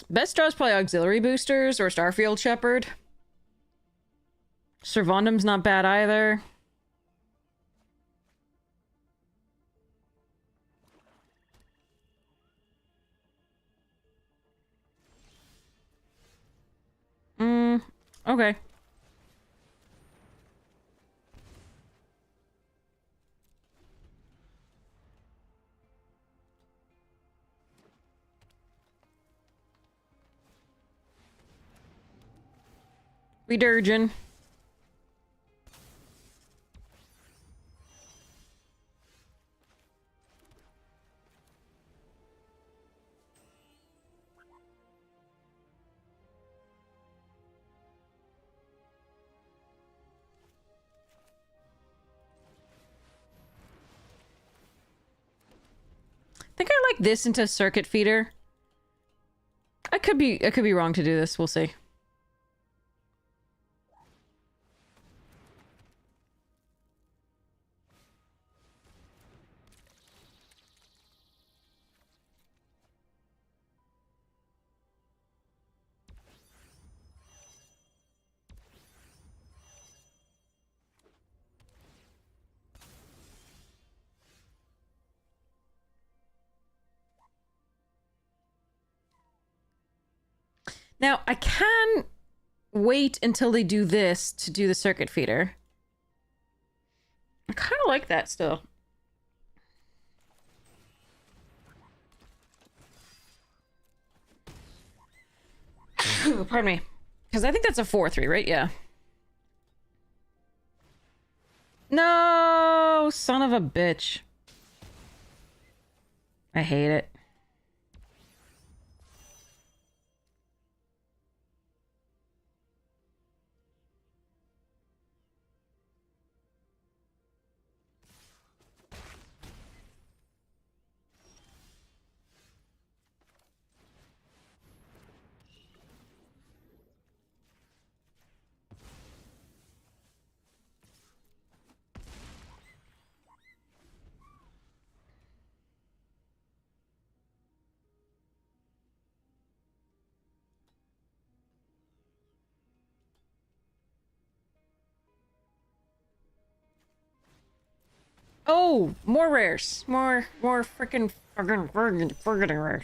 Best draw is probably Auxiliary Boosters or Starfield Shepherd. Servandum's not bad either. Okay. We dirgin'. I think I like this into circuit feeder. I could be wrong to do this. We'll see. Now, I can wait until they do this to do the circuit feeder. I kind of like that still. Pardon me. Because I think that's a 4-3, right? Yeah. No! Son of a bitch. I hate it. Oh, more rares. More freaking rares.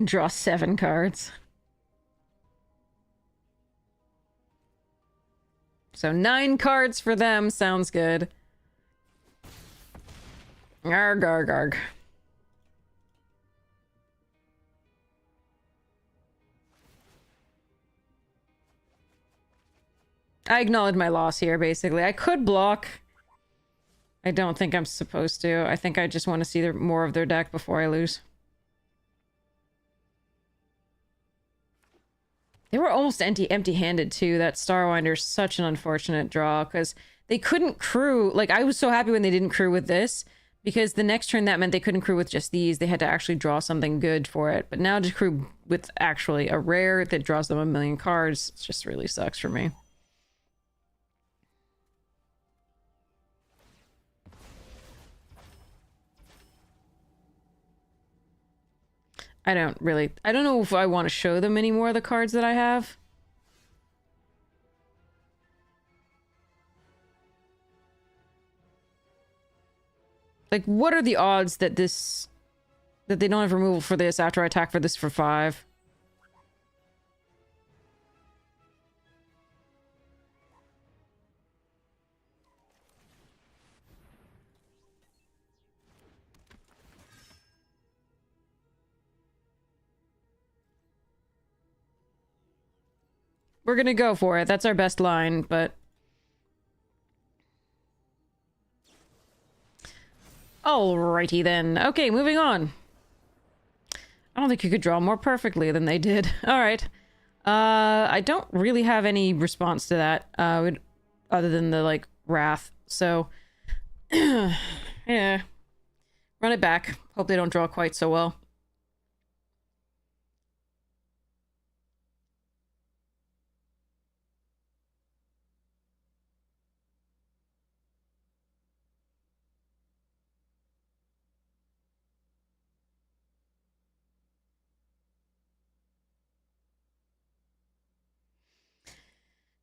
Draw 7 cards. So 9 cards for them. Sounds good. Arg, arg, arg. I acknowledge my loss here, basically. I could block. I don't think I'm supposed to. I think I just want to see more of their deck before I lose. They were almost empty-handed, too. That Starwinder's such an unfortunate draw, because they couldn't crew... Like, I was so happy when they didn't crew with this, because the next turn that meant they couldn't crew with just these. They had to actually draw something good for it. But now to crew with actually a rare that draws them a million cards, it just really sucks for me. I don't know if I want to show them any more of the cards that I have. Like, what are the odds that that they don't have removal for this after I attack for this for 5? We're gonna go for it. That's our best line, but... Alrighty then. Okay, moving on. I don't think you could draw more perfectly than they did. Alright. I don't really have any response to that, other than the, like, wrath. So, yeah. Run it back. Hope they don't draw quite so well.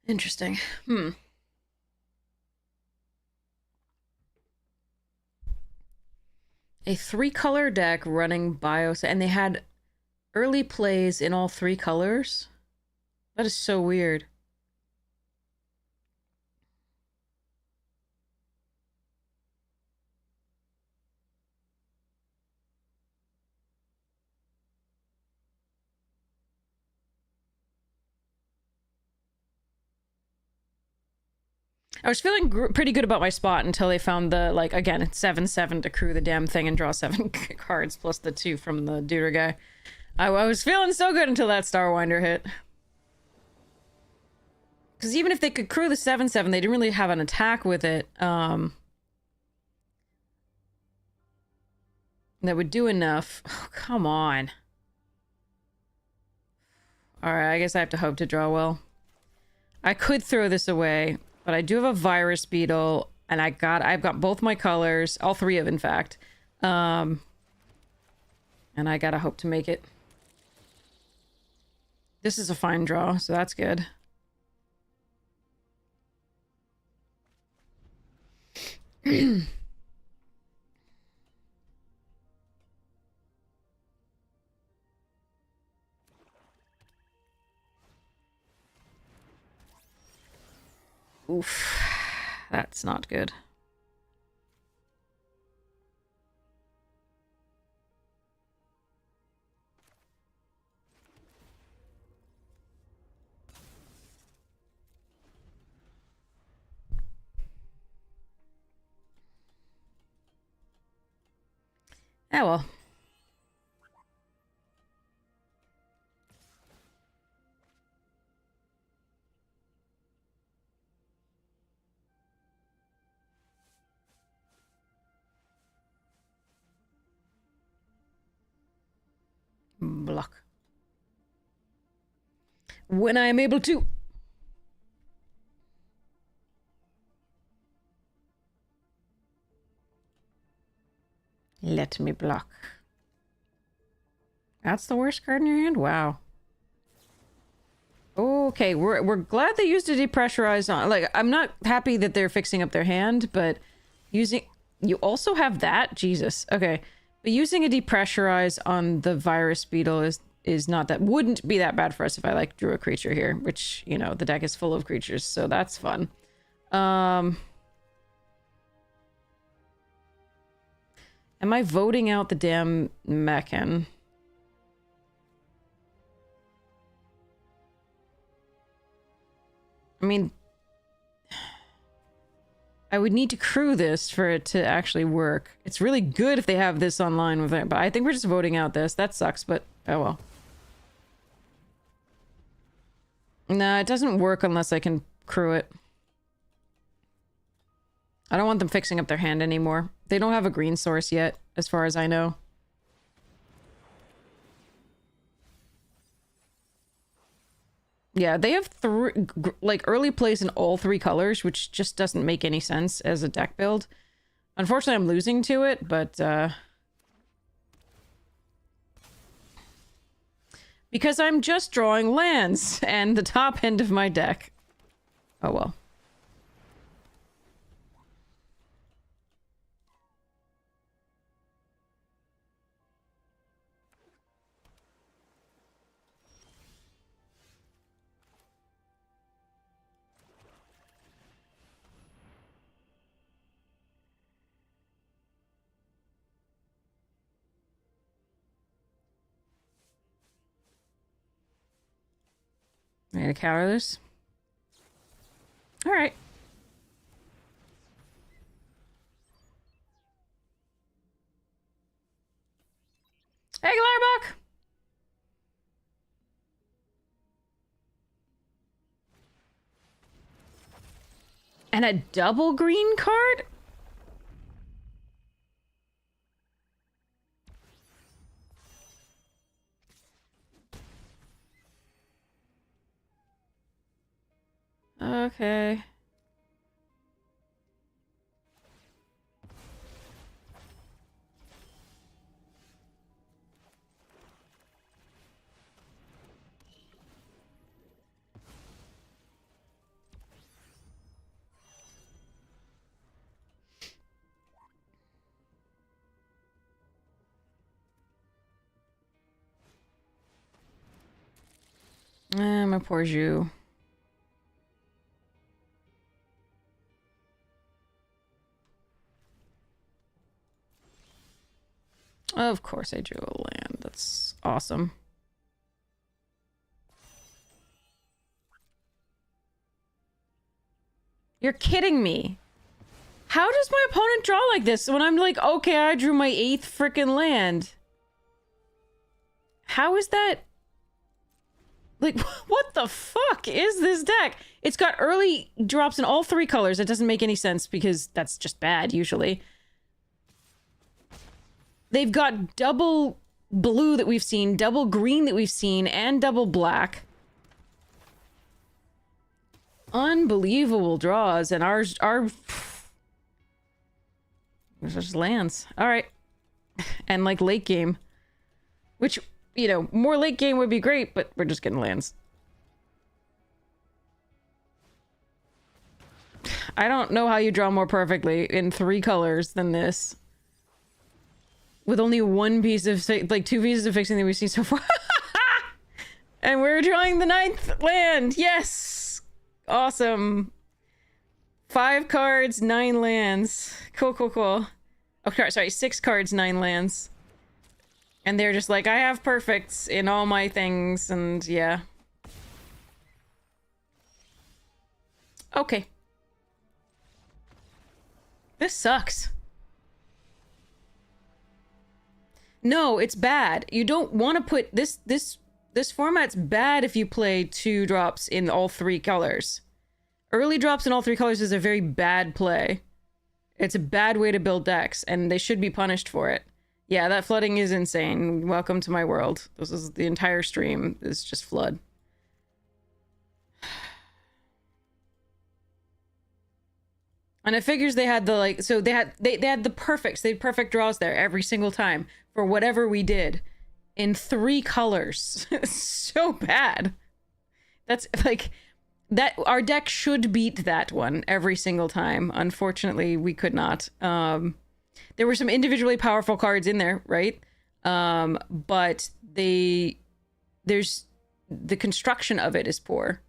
Interesting. A 3-color deck running Bios, and they had early plays in all 3 colors? That is so weird. I was feeling pretty good about my spot until they found the, like, again, it's 7/7 to crew the damn thing and draw 7 cards plus the 2 from the Deuter guy. I was feeling so good until that Starwinder hit. Because even if they could crew the 7/7, they didn't really have an attack with it. That would do enough. Oh, come on. Alright, I guess I have to hope to draw well. I could throw this away, but I do have a Virus Beetle, and I've got both my colors, all 3 of them, in fact. And I gotta hope to make it. This is a fine draw, so that's good. Oof. That's not good. Oh well. Block. When I am able to. Let me block. That's the worst card in your hand? Wow. Okay, we're glad they used a depressurize on. Like, I'm not happy that they're fixing up their hand, but using... You also have that? Jesus. Okay. But using a depressurize on the Virus Beetle is not that... Wouldn't be that bad for us if I, like, drew a creature here, which, you know, the deck is full of creatures, so that's fun. Am I voting out the damn Mechan? I mean, I would need to crew this for it to actually work. It's really good if they have this online with it, but I think we're just voting out this. That sucks, but oh well. Nah, it doesn't work unless I can crew it. I don't want them fixing up their hand anymore. They don't have a green source yet, as far as I know. Yeah, they have like early plays in all 3 colors, which just doesn't make any sense as a deck build. Unfortunately, I'm losing to it, but because I'm just drawing lands and the top end of my deck. Oh well. I need to counter this. Alright. Hey, Glarbuck! And a double green card? Okay. My poor Zhu. Of course I drew a land. That's awesome. You're kidding me. How does my opponent draw like this when I'm like, okay, I drew my 8th frickin' land? How is that? Like, what the fuck is this deck? It's got early drops in all 3 colors. It doesn't make any sense because that's just bad, usually. They've got double blue that we've seen, double green that we've seen, and double black. Unbelievable draws, and ours are... There's just lands. Alright. And, like, late game. Which... You know, more late game would be great, but we're just getting lands. I don't know how you draw more perfectly in 3 colors than this. With only 1 piece of, like, 2 pieces of fixing that we've seen so far. And we're drawing the 9th land! Yes! Awesome. 5 cards, 9 lands. Cool, cool, cool. Okay, sorry, 6 cards, 9 lands. And they're just like, I have perfects in all my things, and yeah. Okay. This sucks. No, it's bad. You don't want to put this format's bad if you play 2 drops in all 3 colors. Early drops in all 3 colors is a very bad play. It's a bad way to build decks, and they should be punished for it. Yeah, that flooding is insane. Welcome to my world. This is the entire stream is just flood. And it figures they had the, like, so they had the perfects. They had perfect draws there every single time for whatever we did in 3 colors. So bad. That's like that our deck should beat that one every single time. Unfortunately, we could not. There were some individually powerful cards in there, right? But there's the construction of it is poor.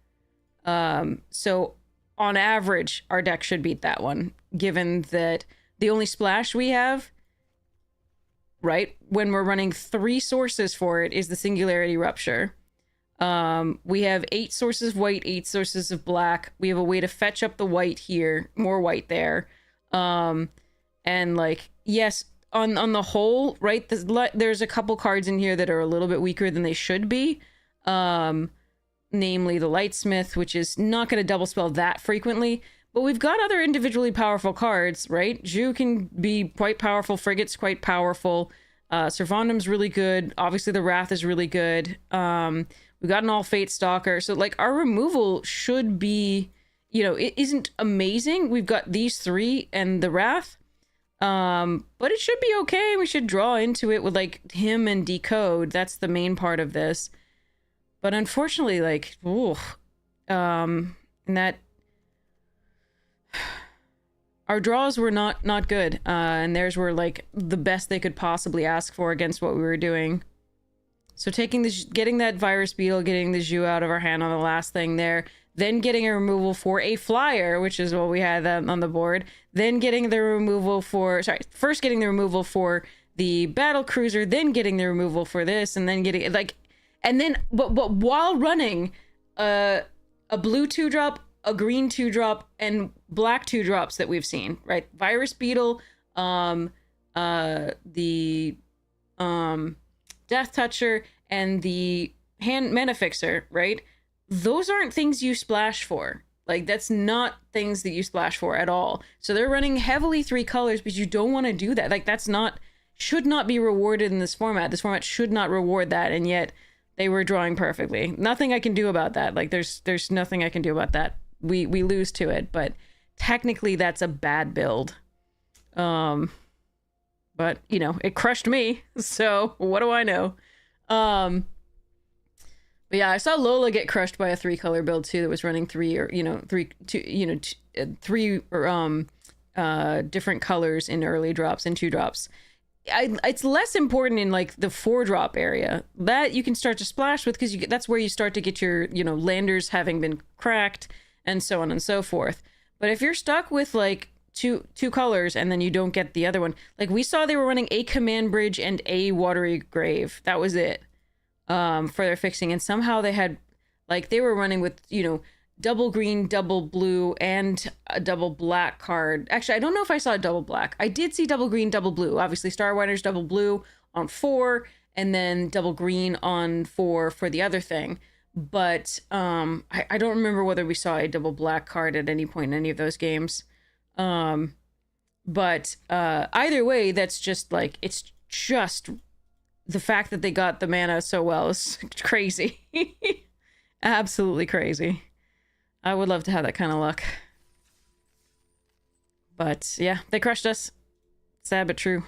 So on average, our deck should beat that one, given that the only splash we have, right, when we're running 3 sources for it is the Singularity Rupture. We have 8 sources of white, 8 sources of black. We have a way to fetch up the white here, more white there. And like, yes, on the whole, right, there's a couple cards in here that are a little bit weaker than they should be. Namely the Lightsmith, which is not going to double spell that frequently. But we've got other individually powerful cards, right? Zhu can be quite powerful. Frigate's quite powerful. Servandum's really good. Obviously the Wrath is really good. We've got an All Fate Stalker. So like our removal should be, you know, it isn't amazing. We've got these 3 and the Wrath. But it should be okay. We should draw into it with like him and Decode. That's the main part of this. But unfortunately, like, ooh, and that our draws were not good. And theirs were like the best they could possibly ask for against what we were doing. So getting that Virus Beetle, getting the Zhu out of our hand on the last thing there, then getting a removal for a flyer, which is what we had on the board, then getting the removal for, first getting the removal for the battle cruiser, then getting the removal for this, and then getting, like, and then, but while running a blue 2-drop, a green 2-drop, and black 2-drops that we've seen, right? Virus Beetle, the Death Toucher, and the Mana Fixer, right? Those aren't things you splash for. Like, that's not things that you splash for at all. So they're running heavily 3 colors, but you don't want to do that. Like, that's not, should not be rewarded in this format. This format should not reward that, and yet they were drawing perfectly. Nothing I can do about that. Like, there's nothing I can do about that. We lose to it, but technically that's a bad build. But, you know, it crushed me, so what do I know? But yeah, I saw Lola get crushed by a 3-color build too that was running 3 different colors in early drops and 2-drops. It's less important in like the 4-drop area that you can start to splash with, because that's where you start to get your, you know, landers having been cracked and so on and so forth. But if you're stuck with like two colors and then you don't get the other one, like we saw they were running a Command Bridge and a Watery Grave. That was it. For their fixing, and somehow they had, like, they were running with, you know, double green, double blue, and a double black card. Actually, I don't know if I saw a double black. I did see double green, double blue. Obviously, Starwinders double blue on 4, and then double green on 4 for the other thing. But I don't remember whether we saw a double black card at any point in any of those games. But either way, that's just like, it's just the fact that they got the mana so well is crazy. Absolutely crazy. I would love to have that kind of luck. But yeah, they crushed us. Sad but true.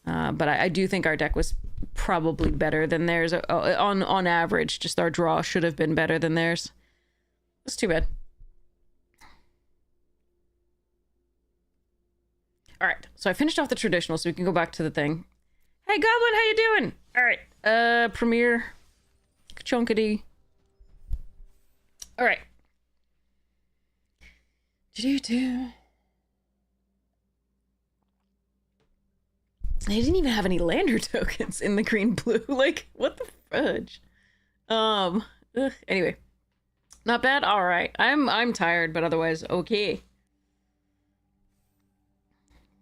But I do think our deck was probably better than theirs. On average, just our draw should have been better than theirs. It's too bad. All right, so I finished off the traditional, so we can go back to the thing. Hey, Goblin, how you doing? All right, Premier, Chunkity. All right. They didn't even have any lander tokens in the green blue. Like, what the fudge? Anyway, not bad. All right, I'm tired, but otherwise okay.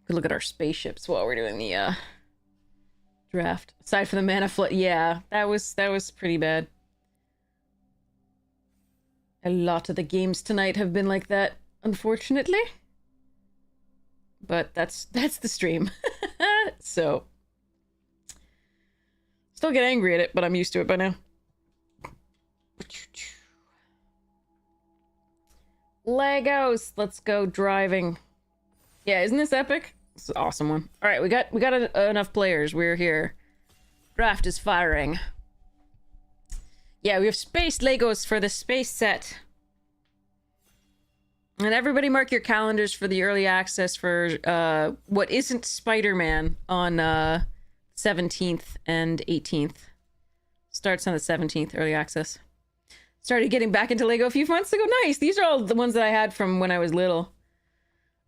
Could look at our spaceships while we're doing the draft. Aside from the mana flood, yeah, that was pretty bad. A lot of the games tonight have been like that, unfortunately. But that's the stream. So still get angry at it, but I'm used to it by now. Legos, let's go driving. Yeah, isn't this epic? This is an awesome one. All right, we got enough players. We're here. Draft is firing. Yeah, we have space Legos for the space set. And everybody mark your calendars for the early access for what isn't Spider-Man on 17th and 18th. Starts on the 17th, early access. Started getting back into Lego a few months ago. Nice. These are all the ones that I had from when I was little.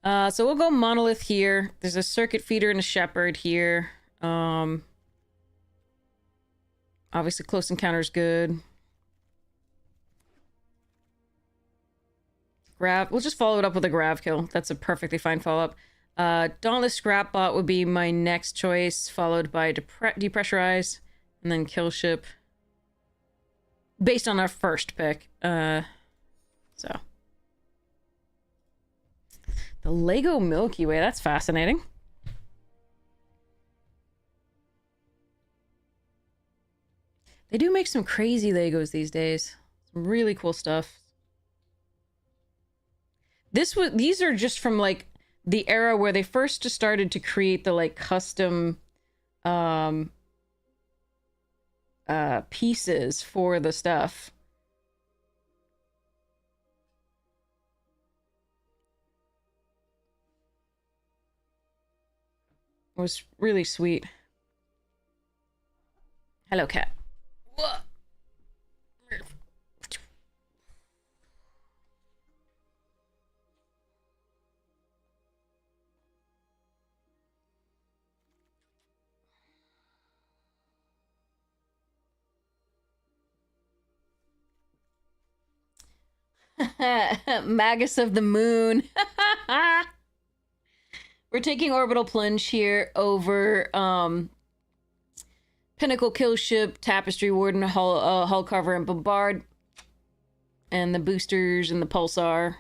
So we'll go Monolith here. There's a Circuit Feeder and a Shepherd here. Obviously Close Encounter's good. Grav, we'll just follow it up with a Grav kill. That's a perfectly fine follow-up. Dauntless Scrapbot would be my next choice, followed by Depressurize, and then Kill Ship. Based on our first pick. So. The Lego Milky Way, that's fascinating. They do make some crazy Legos these days. Some really cool stuff. These are just from like the era where they first just started to create the like custom pieces for the stuff. It was really sweet. Hello, cat. Magus of the Moon. We're taking Orbital Plunge here over Pinnacle, Kill Ship, Tapestry, Warden, Hull Cover, and Bombard. And the boosters and the Pulsar.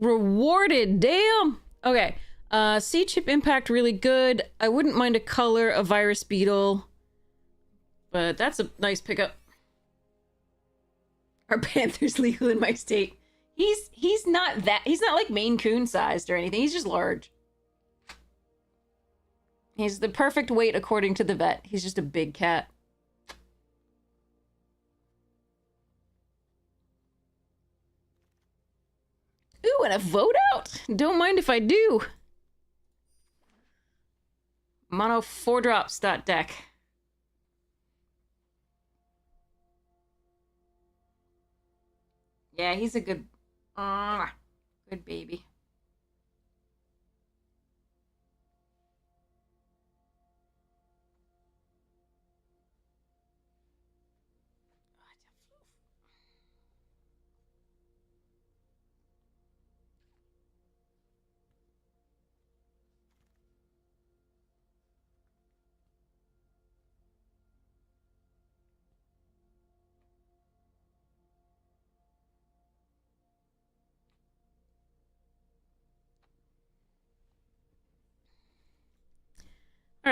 Rewarded, damn! Okay, Sea Chip Impact, really good. I wouldn't mind a color, a Virus Beetle. But that's a nice pickup. Our Panther's legal in my state. He's not like Maine Coon sized or anything. He's just large. He's the perfect weight according to the vet. He's just a big cat. Ooh, and a vote out? Don't mind if I do. Mono 4-drops deck. Yeah, he's a good baby.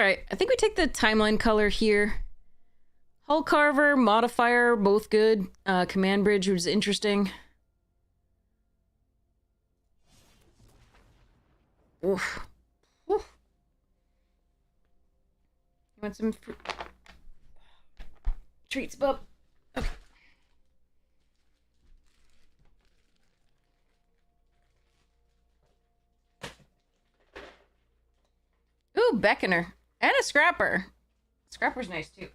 Alright, I think we take the timeline color here. Hull Carver, Modifier, both good. Command Bridge, which is interesting. Oof. Oof. You want some treats, bub? Okay. Ooh, Beckoner. And a Scrapper. Scrapper's nice, too.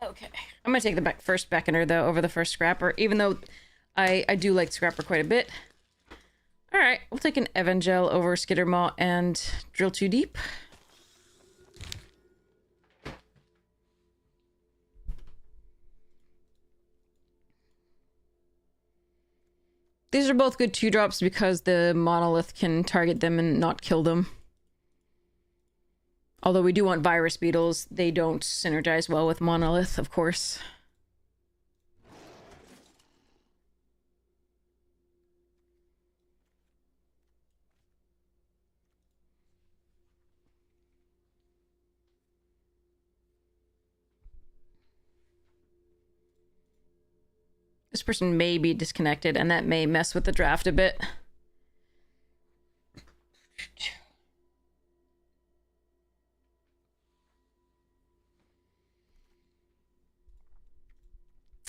Okay. I'm gonna take the first Beckoner, though, over the first Scrapper, even though I do like Scrapper quite a bit. Alright, we'll take an Evangel over Skittermaw and drill too deep. These are both good 2-drops because the Monolith can target them and not kill them. Although we do want Virus Beetles, they don't synergize well with Monolith, of course. This person may be disconnected, and that may mess with the draft a bit.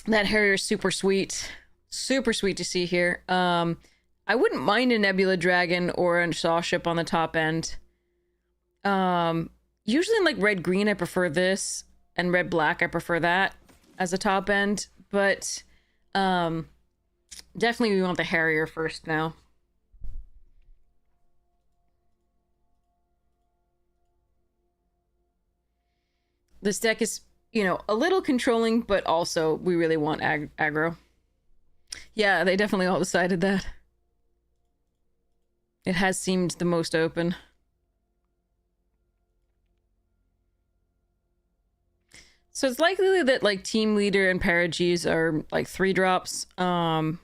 That Harrier's super sweet. Super sweet to see here. I wouldn't mind a Nebula Dragon or a Saw Ship on the top end. Usually in like red-green, I prefer this. And red-black, I prefer that as a top end. But definitely we want the Harrier first now. This deck is, you know, a little controlling, but also we really want aggro. Yeah, they definitely all decided that. It has seemed the most open. So it's likely that like Team Leader and Paragees are like 3-drops. But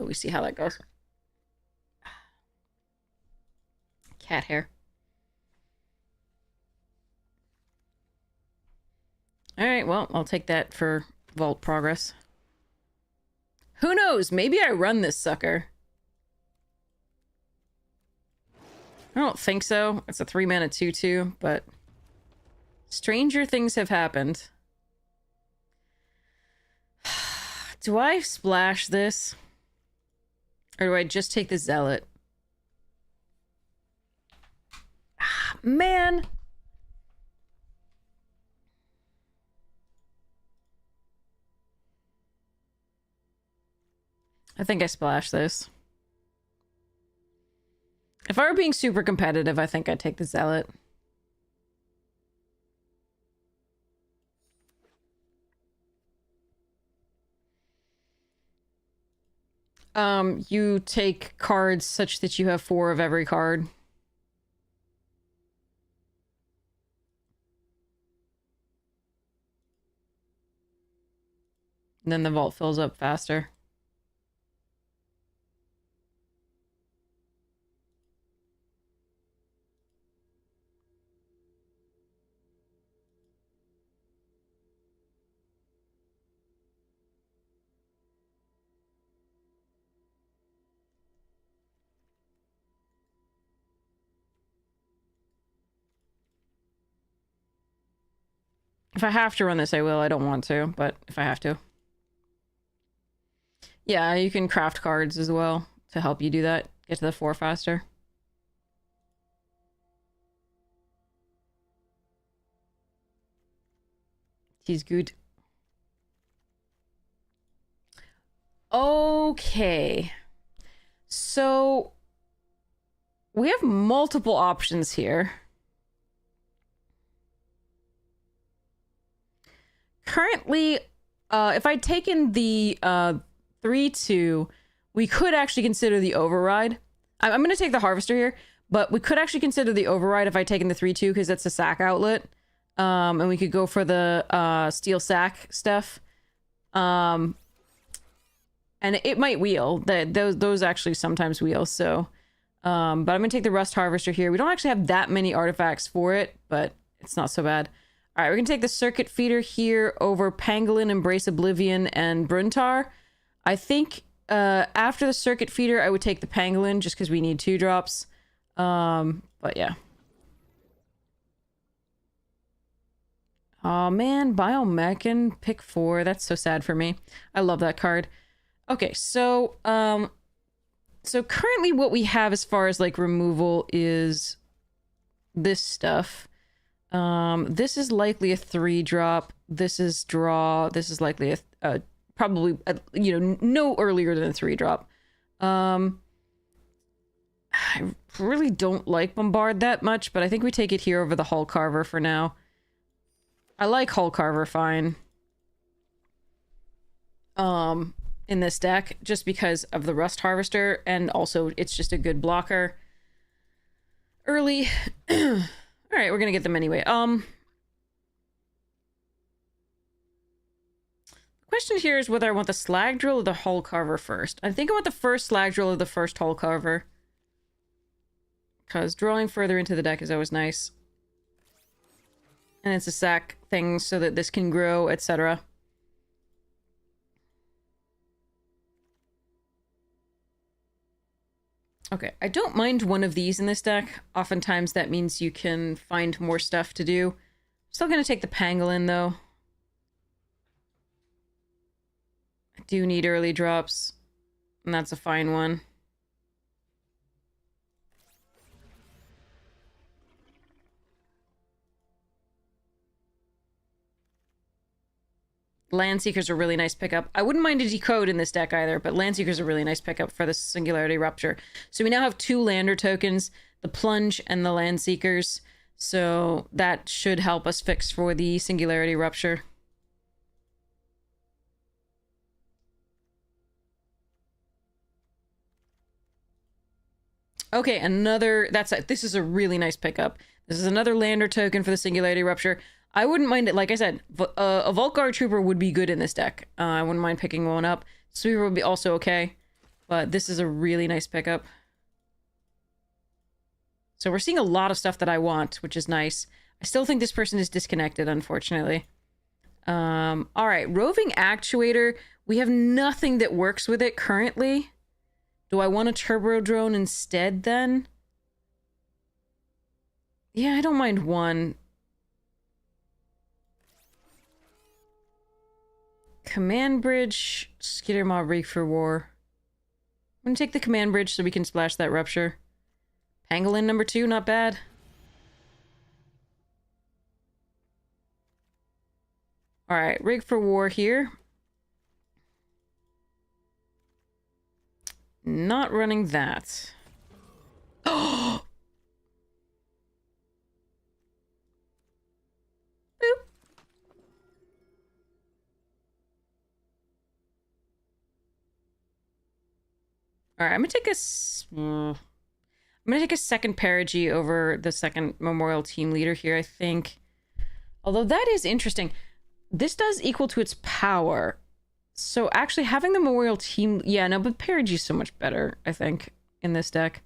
we see how that goes. Cat hair. Alright, well, I'll take that for vault progress. Who knows? Maybe I run this sucker. I don't think so. It's a 3-mana 2/2, but stranger things have happened. Do I splash this? Or do I just take the Zealot? Ah, man! I think I splash this. If I were being super competitive, I think I'd take the Zealot. You take cards such that you have 4 of every card. And then the vault fills up faster. If I have to run this, I will. I don't want to, but if I have to. Yeah, you can craft cards as well to help you do that. Get to the 4 faster. He's good. Okay. So we have multiple options here. Currently, if I'd taken the 3/2, we could actually consider the override. I'm going to take the Harvester here, but we could actually consider the override if I'd taken the 3/2 because that's a sack outlet. And we could go for the steel sack stuff. And it might wheel. Those actually sometimes wheel, so... but I'm gonna take the Rust Harvester here. We don't actually have that many artifacts for it, but it's not so bad. All right, we're gonna take the Circuit Feeder here over Pangolin, Embrace Oblivion, and Bruntar. I think after the Circuit Feeder, I would take the Pangolin just because we need 2 drops. But yeah. Oh man, Biomechan, pick 4. That's so sad for me. I love that card. Okay, so so currently what we have as far as like removal is this stuff. This is likely a 3-drop. This is draw. This is likely a probably you know, no earlier than a 3-drop. I really don't like Bombard that much, but I think we take it here over the Hull Carver for now. I like Hull Carver fine. In this deck, just because of the Rust Harvester, and also it's just a good blocker early. All right, we're gonna get them anyway. The question here is whether I want the Slag Drill or the Hull Carver first. I think I want the first Slag Drill or the first Hull Carver, because drawing further into the deck is always nice. And it's a sack thing so that this can grow, etc. Okay, I don't mind one of these in this deck. Oftentimes that means you can find more stuff to do. Still gonna take the Pangolin though. I do need early drops, and that's a fine one. Landseeker's a really nice pickup. I wouldn't mind a Decode in this deck either, but Landseeker's a really nice pickup for the Singularity Rupture. So we now have 2 Lander tokens, the Plunge and the Landseekers. So that should help us fix for the Singularity Rupture. Okay, this is a really nice pickup. This is another Lander token for the Singularity Rupture. I wouldn't mind it. Like I said, a Vault Guard Trooper would be good in this deck. I wouldn't mind picking one up. Sweeper would be also okay. But this is a really nice pickup. So we're seeing a lot of stuff that I want, which is nice. I still think this person is disconnected, unfortunately. Alright, Roving Actuator. We have nothing that works with it currently. Do I want a Turbo Drone instead, then? Yeah, I don't mind one. Command Bridge, Skittermaw, Rig for War. I'm gonna take the Command Bridge so we can splash that Rupture. Pangolin number 2, not bad. Alright, Rig for War here. Not running that. Oh! Alright, I'm gonna take a second Perigee over the second Memorial Team Leader here, I think. Although that is interesting. This does equal to its power. So actually having the Memorial Team... Yeah, no, but Perigee's so much better, I think, in this deck.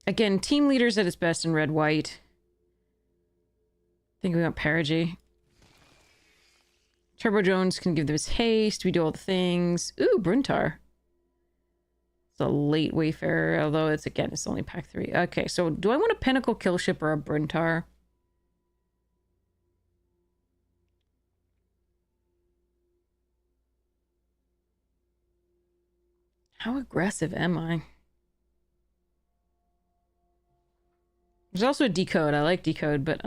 Again, Team Leader's at its best in red-white. I think we want Perigee. Turbo Jones can give this haste. We do all the things. Ooh, Bruntar. It's a late Wayfarer, although it's only pack 3. Okay, so do I want a Pinnacle Killship or a Bruntar? How aggressive am I? There's also a Decode. I like Decode, but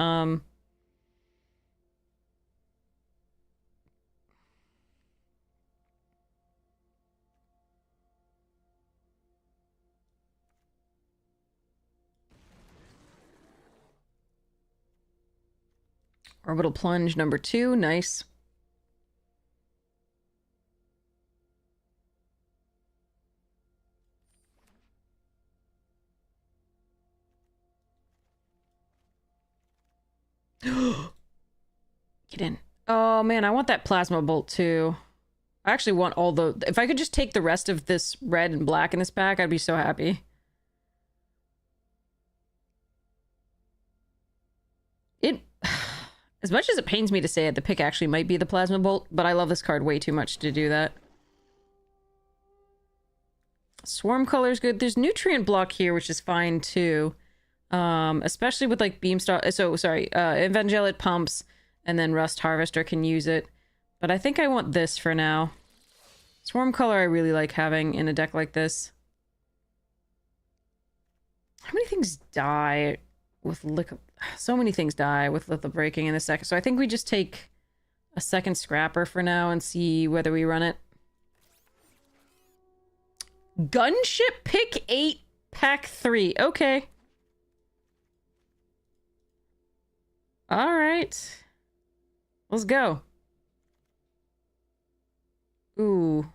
Orbital Plunge number 2, nice. Get in. Oh man, I want that Plasma Bolt too. I actually want all the... If I could just take the rest of this red and black in this pack, I'd be so happy. It... As much as it pains me to say it, the pick actually might be the Plasma Bolt, but I love this card way too much to do that. Swarm color is good. There's Nutrient Block here, which is fine too. Especially with like Beamstar... So, sorry, Evangelit Pumps, and then Rust Harvester can use it. But I think I want this for now. Swarm color I really like having in a deck like this. How many things die with so many things die with Litho Breaking in this deck. So I think we just take a second Scrapper for now and see whether we run it. Gunship pick 8, pack 3. Okay. Alright. Let's go. Ooh.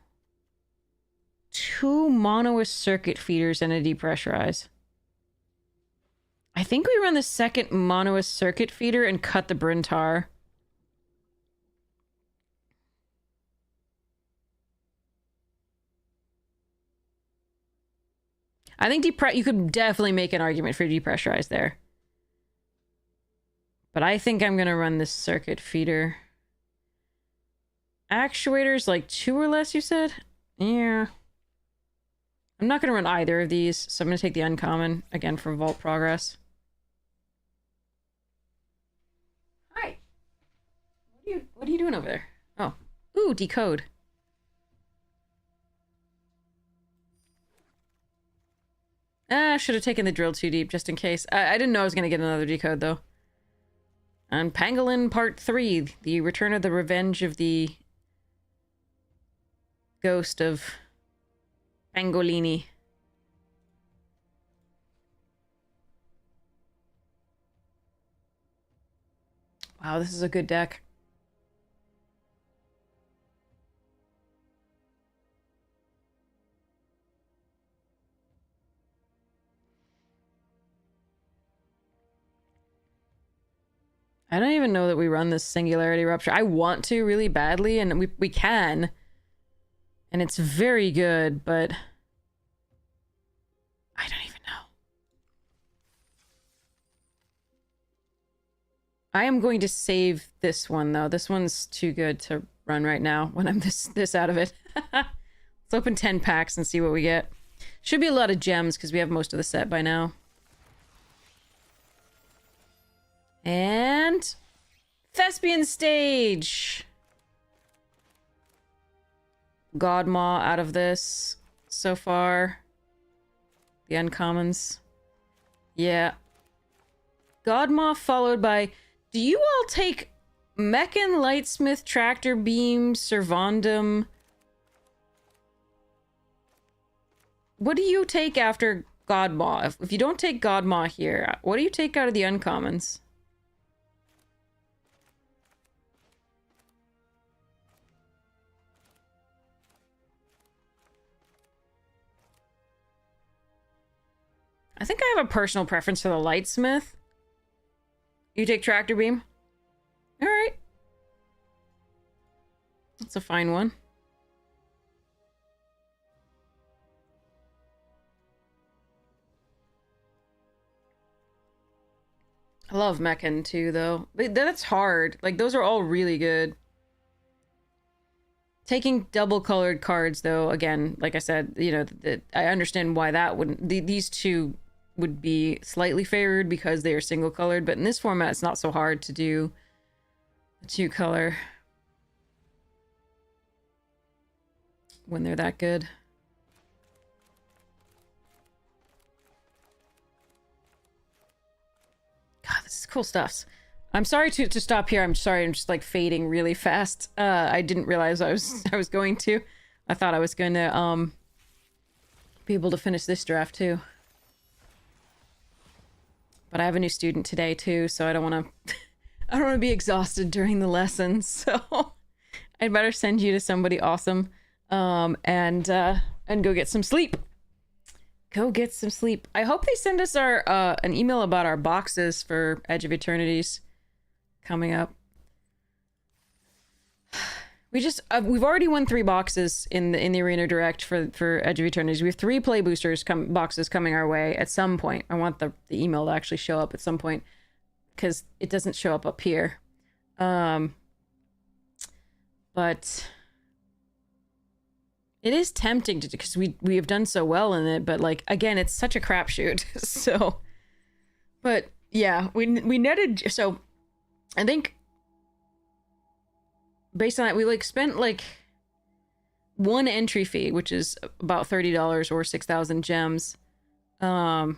2 Monoist Circuit Feeders and a Depressurize. I think we run the second Monoist Circuit Feeder and cut the Brintar. I think you could definitely make an argument for Depressurize there. But I think I'm going to run this Circuit Feeder. Actuators, like 2 or less, you said? Yeah. I'm not going to run either of these, so I'm going to take the uncommon, again, for Vault Progress. Hi. What are you doing over there? Oh. Ooh, Decode. I should have taken the Drill too deep, just in case. I didn't know I was going to get another Decode, though. And Pangolin Part 3, the Return of the Revenge of the Ghost of Pangolini. Wow, this is a good deck. I don't even know that we run this Singularity Rupture. I want to really badly, and we can. And it's very good, but I don't even know. I am going to save this one, though. This one's too good to run right now when I'm this out of it. Let's open 10 packs and see what we get. Should be a lot of gems, because we have most of the set by now. And Thespian Stage. Godmaw out of this so far. The uncommons. Yeah. Godmaw followed by... Do you all take Mechan, Lightsmith, Tractor Beam, Servandum? What do you take after Godmaw? If you don't take Godmaw here, what do you take out of the uncommons? I think I have a personal preference for the Lightsmith. You take Tractor Beam? Alright. That's a fine one. I love Mechan too, though. That's hard. Like, those are all really good. Taking double-colored cards, though, again, like I said, you know, I understand why that wouldn't... These two would be slightly favored because they are single-colored, but in this format, it's not so hard to do the two-color when they're that good. God, this is cool stuff. I'm sorry to stop here. I'm sorry. I'm just like fading really fast. I didn't realize I was going to. I thought I was going to be able to finish this draft too. But I have a new student today too, so I don't want to I don't want to be exhausted during the lessons. So I'd better send you to somebody awesome and go get some sleep. Go get some sleep. I hope they send us our an email about our boxes for Edge of Eternities coming up. We just we've already won 3 boxes in the Arena Direct for Edge of Eternities. We have 3 play boosters boxes coming our way at some point. I want the email to actually show up at some point because it doesn't show up here. But it is tempting to, because we have done so well in it, but like again, it's such a crapshoot. So, but yeah, we netted. So, I think based on that, we like spent like 1 entry fee, which is about $30 or 6,000 gems, to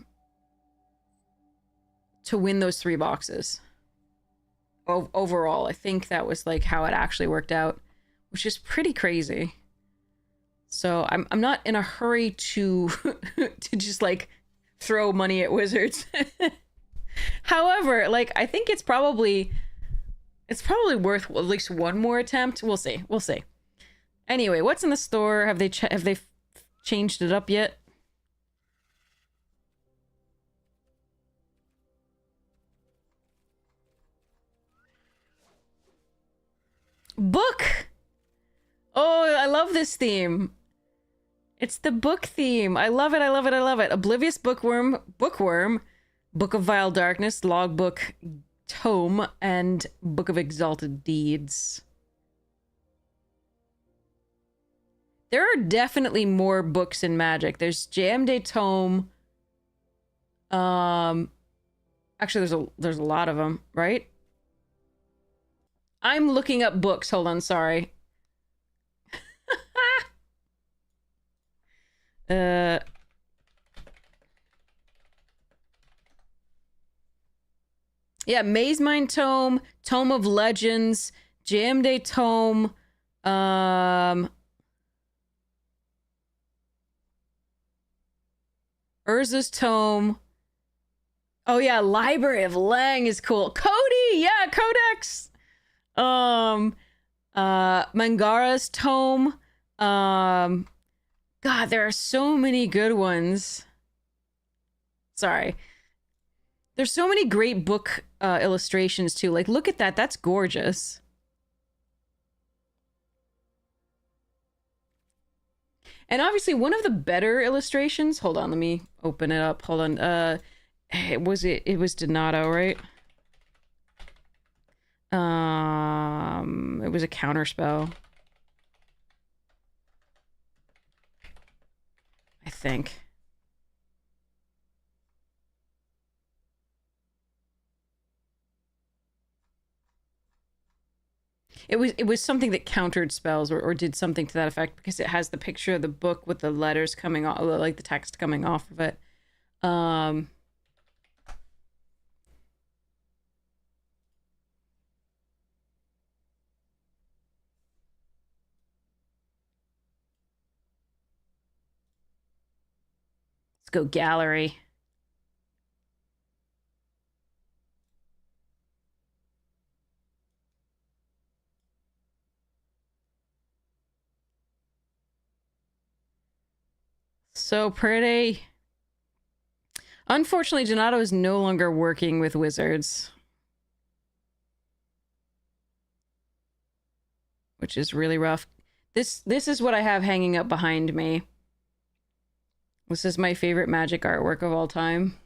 win those 3 boxes. Overall, I think that was like how it actually worked out, which is pretty crazy. So I'm not in a hurry to to just like throw money at Wizards. However, like I think it's probably worth at least one more attempt. We'll see. Anyway, what's in the store? Have they changed it up yet? Book. Oh, I love this theme. It's the book theme. I love it. Oblivious Bookworm, Book of Vile Darkness, Logbook Tome, and Book of Exalted Deeds. There are definitely more books in Magic. There's Jayemdae Tome. Actually, there's a lot of them, right? I'm looking up books. Hold on, sorry. Yeah, Mazemind Tome, Tome of Legends, Jayemdae Tome, Urza's Tome. Oh yeah, Library of Lang is cool. Cody, yeah, Codex. Mangara's Tome. God, there are so many good ones. Sorry. There's so many great book illustrations too. Like, look at that. That's gorgeous. And obviously one of the better illustrations, hold on, let me open it up. Hold on. It was Donato, right? It was a counterspell, I think. It was something that countered spells or did something to that effect, because it has the picture of the book with the letters coming off, like the text coming off of it. Let's go gallery. So pretty. Unfortunately, Donato is no longer working with Wizards, which is really rough. This is what I have hanging up behind me. This is my favorite Magic artwork of all time.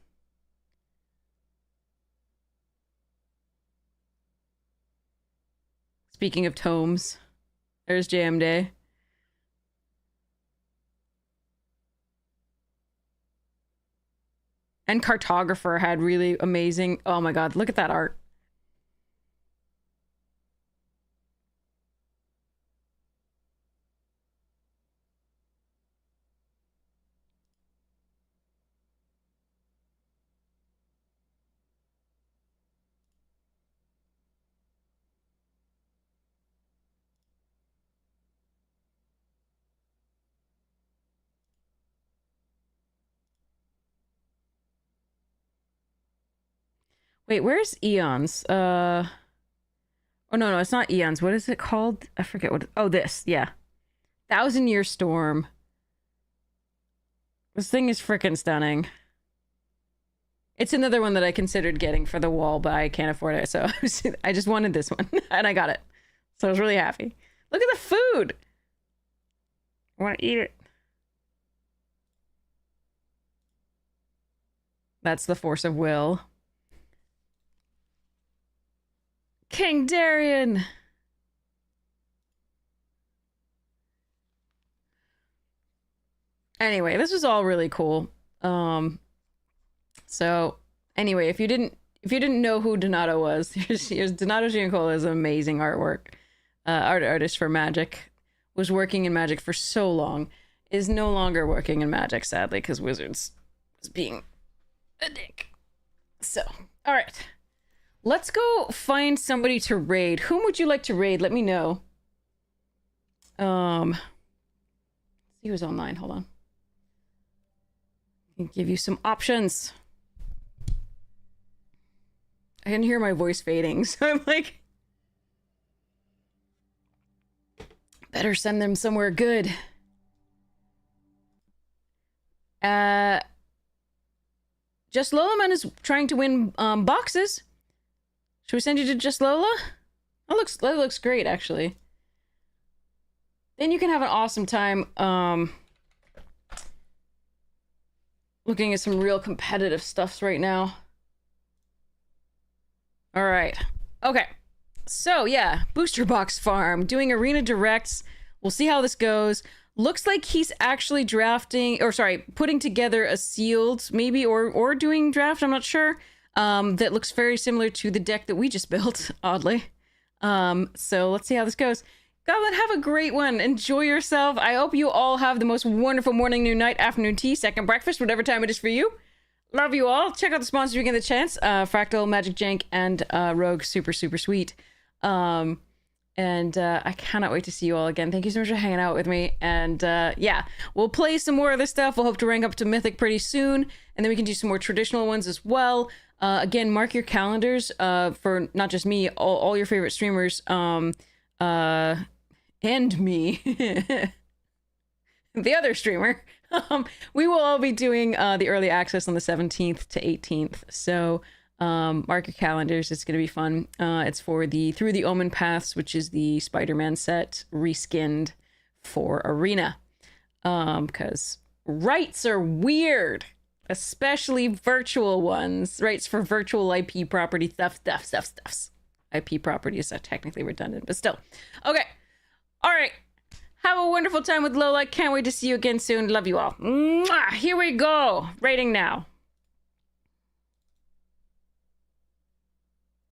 Speaking of tomes, there's Jayemdae. And Cartographer had really amazing... Oh my god, look at that art. Wait, where's Eons? Oh no, it's not Eons. What is it called? I forget what. Oh, this, yeah. 1,000-Year Storm. This thing is freaking stunning. It's another one that I considered getting for the wall, but I can't afford it, so I just wanted this one, and I got it. So I was really happy. Look at the food. I want to eat it. That's the force of will. King Darian. Anyway, this was all really cool. So anyway, if you didn't know who Donato was, here's Donato Giancola is amazing artwork. Artist for Magic. Was working in Magic for so long. Is no longer working in Magic, sadly, because Wizards was being a dick. So, alright. Let's go find somebody to raid. Whom would you like to raid? Let me know. See who's online. Hold on. I can give you some options. I can hear my voice fading, so I'm like, better send them somewhere good. Just Lolaman is trying to win boxes. Should we send you to Just Lola? That looks great, actually. Then you can have an awesome time looking at some real competitive stuffs right now. All right. Okay. So, yeah, Booster Box Farm, doing Arena Directs. We'll see how this goes. Looks like he's actually putting together a sealed, maybe, or doing draft, I'm not sure. That looks very similar to the deck that we just built, oddly. So let's see how this goes. Goblin, have a great one. Enjoy yourself. I hope you all have the most wonderful morning, noon, night, afternoon tea, second breakfast, whatever time it is for you. Love you all. Check out the sponsors if you get the chance. Fractal, Magic Jank, and Rogue. Super, super sweet. I cannot wait to see you all again. Thank you so much for hanging out with me. And yeah, we'll play some more of this stuff. We'll hope to rank up to Mythic pretty soon. And then we can do some more traditional ones as well. Again, mark your calendars for not just me, all your favorite streamers. And me. The other streamer. We will all be doing the early access on the 17th to 18th. So mark your calendars. It's going to be fun. It's for the Through the Omen Paths, which is the Spider-Man set reskinned for Arena. Because rights are weird, especially virtual ones. Rights for virtual IP property stuffs. IP property is technically redundant, but still. Okay. All right. Have a wonderful time with Lola. Can't wait to see you again soon. Love you all. Mwah! Here we go. Rating now.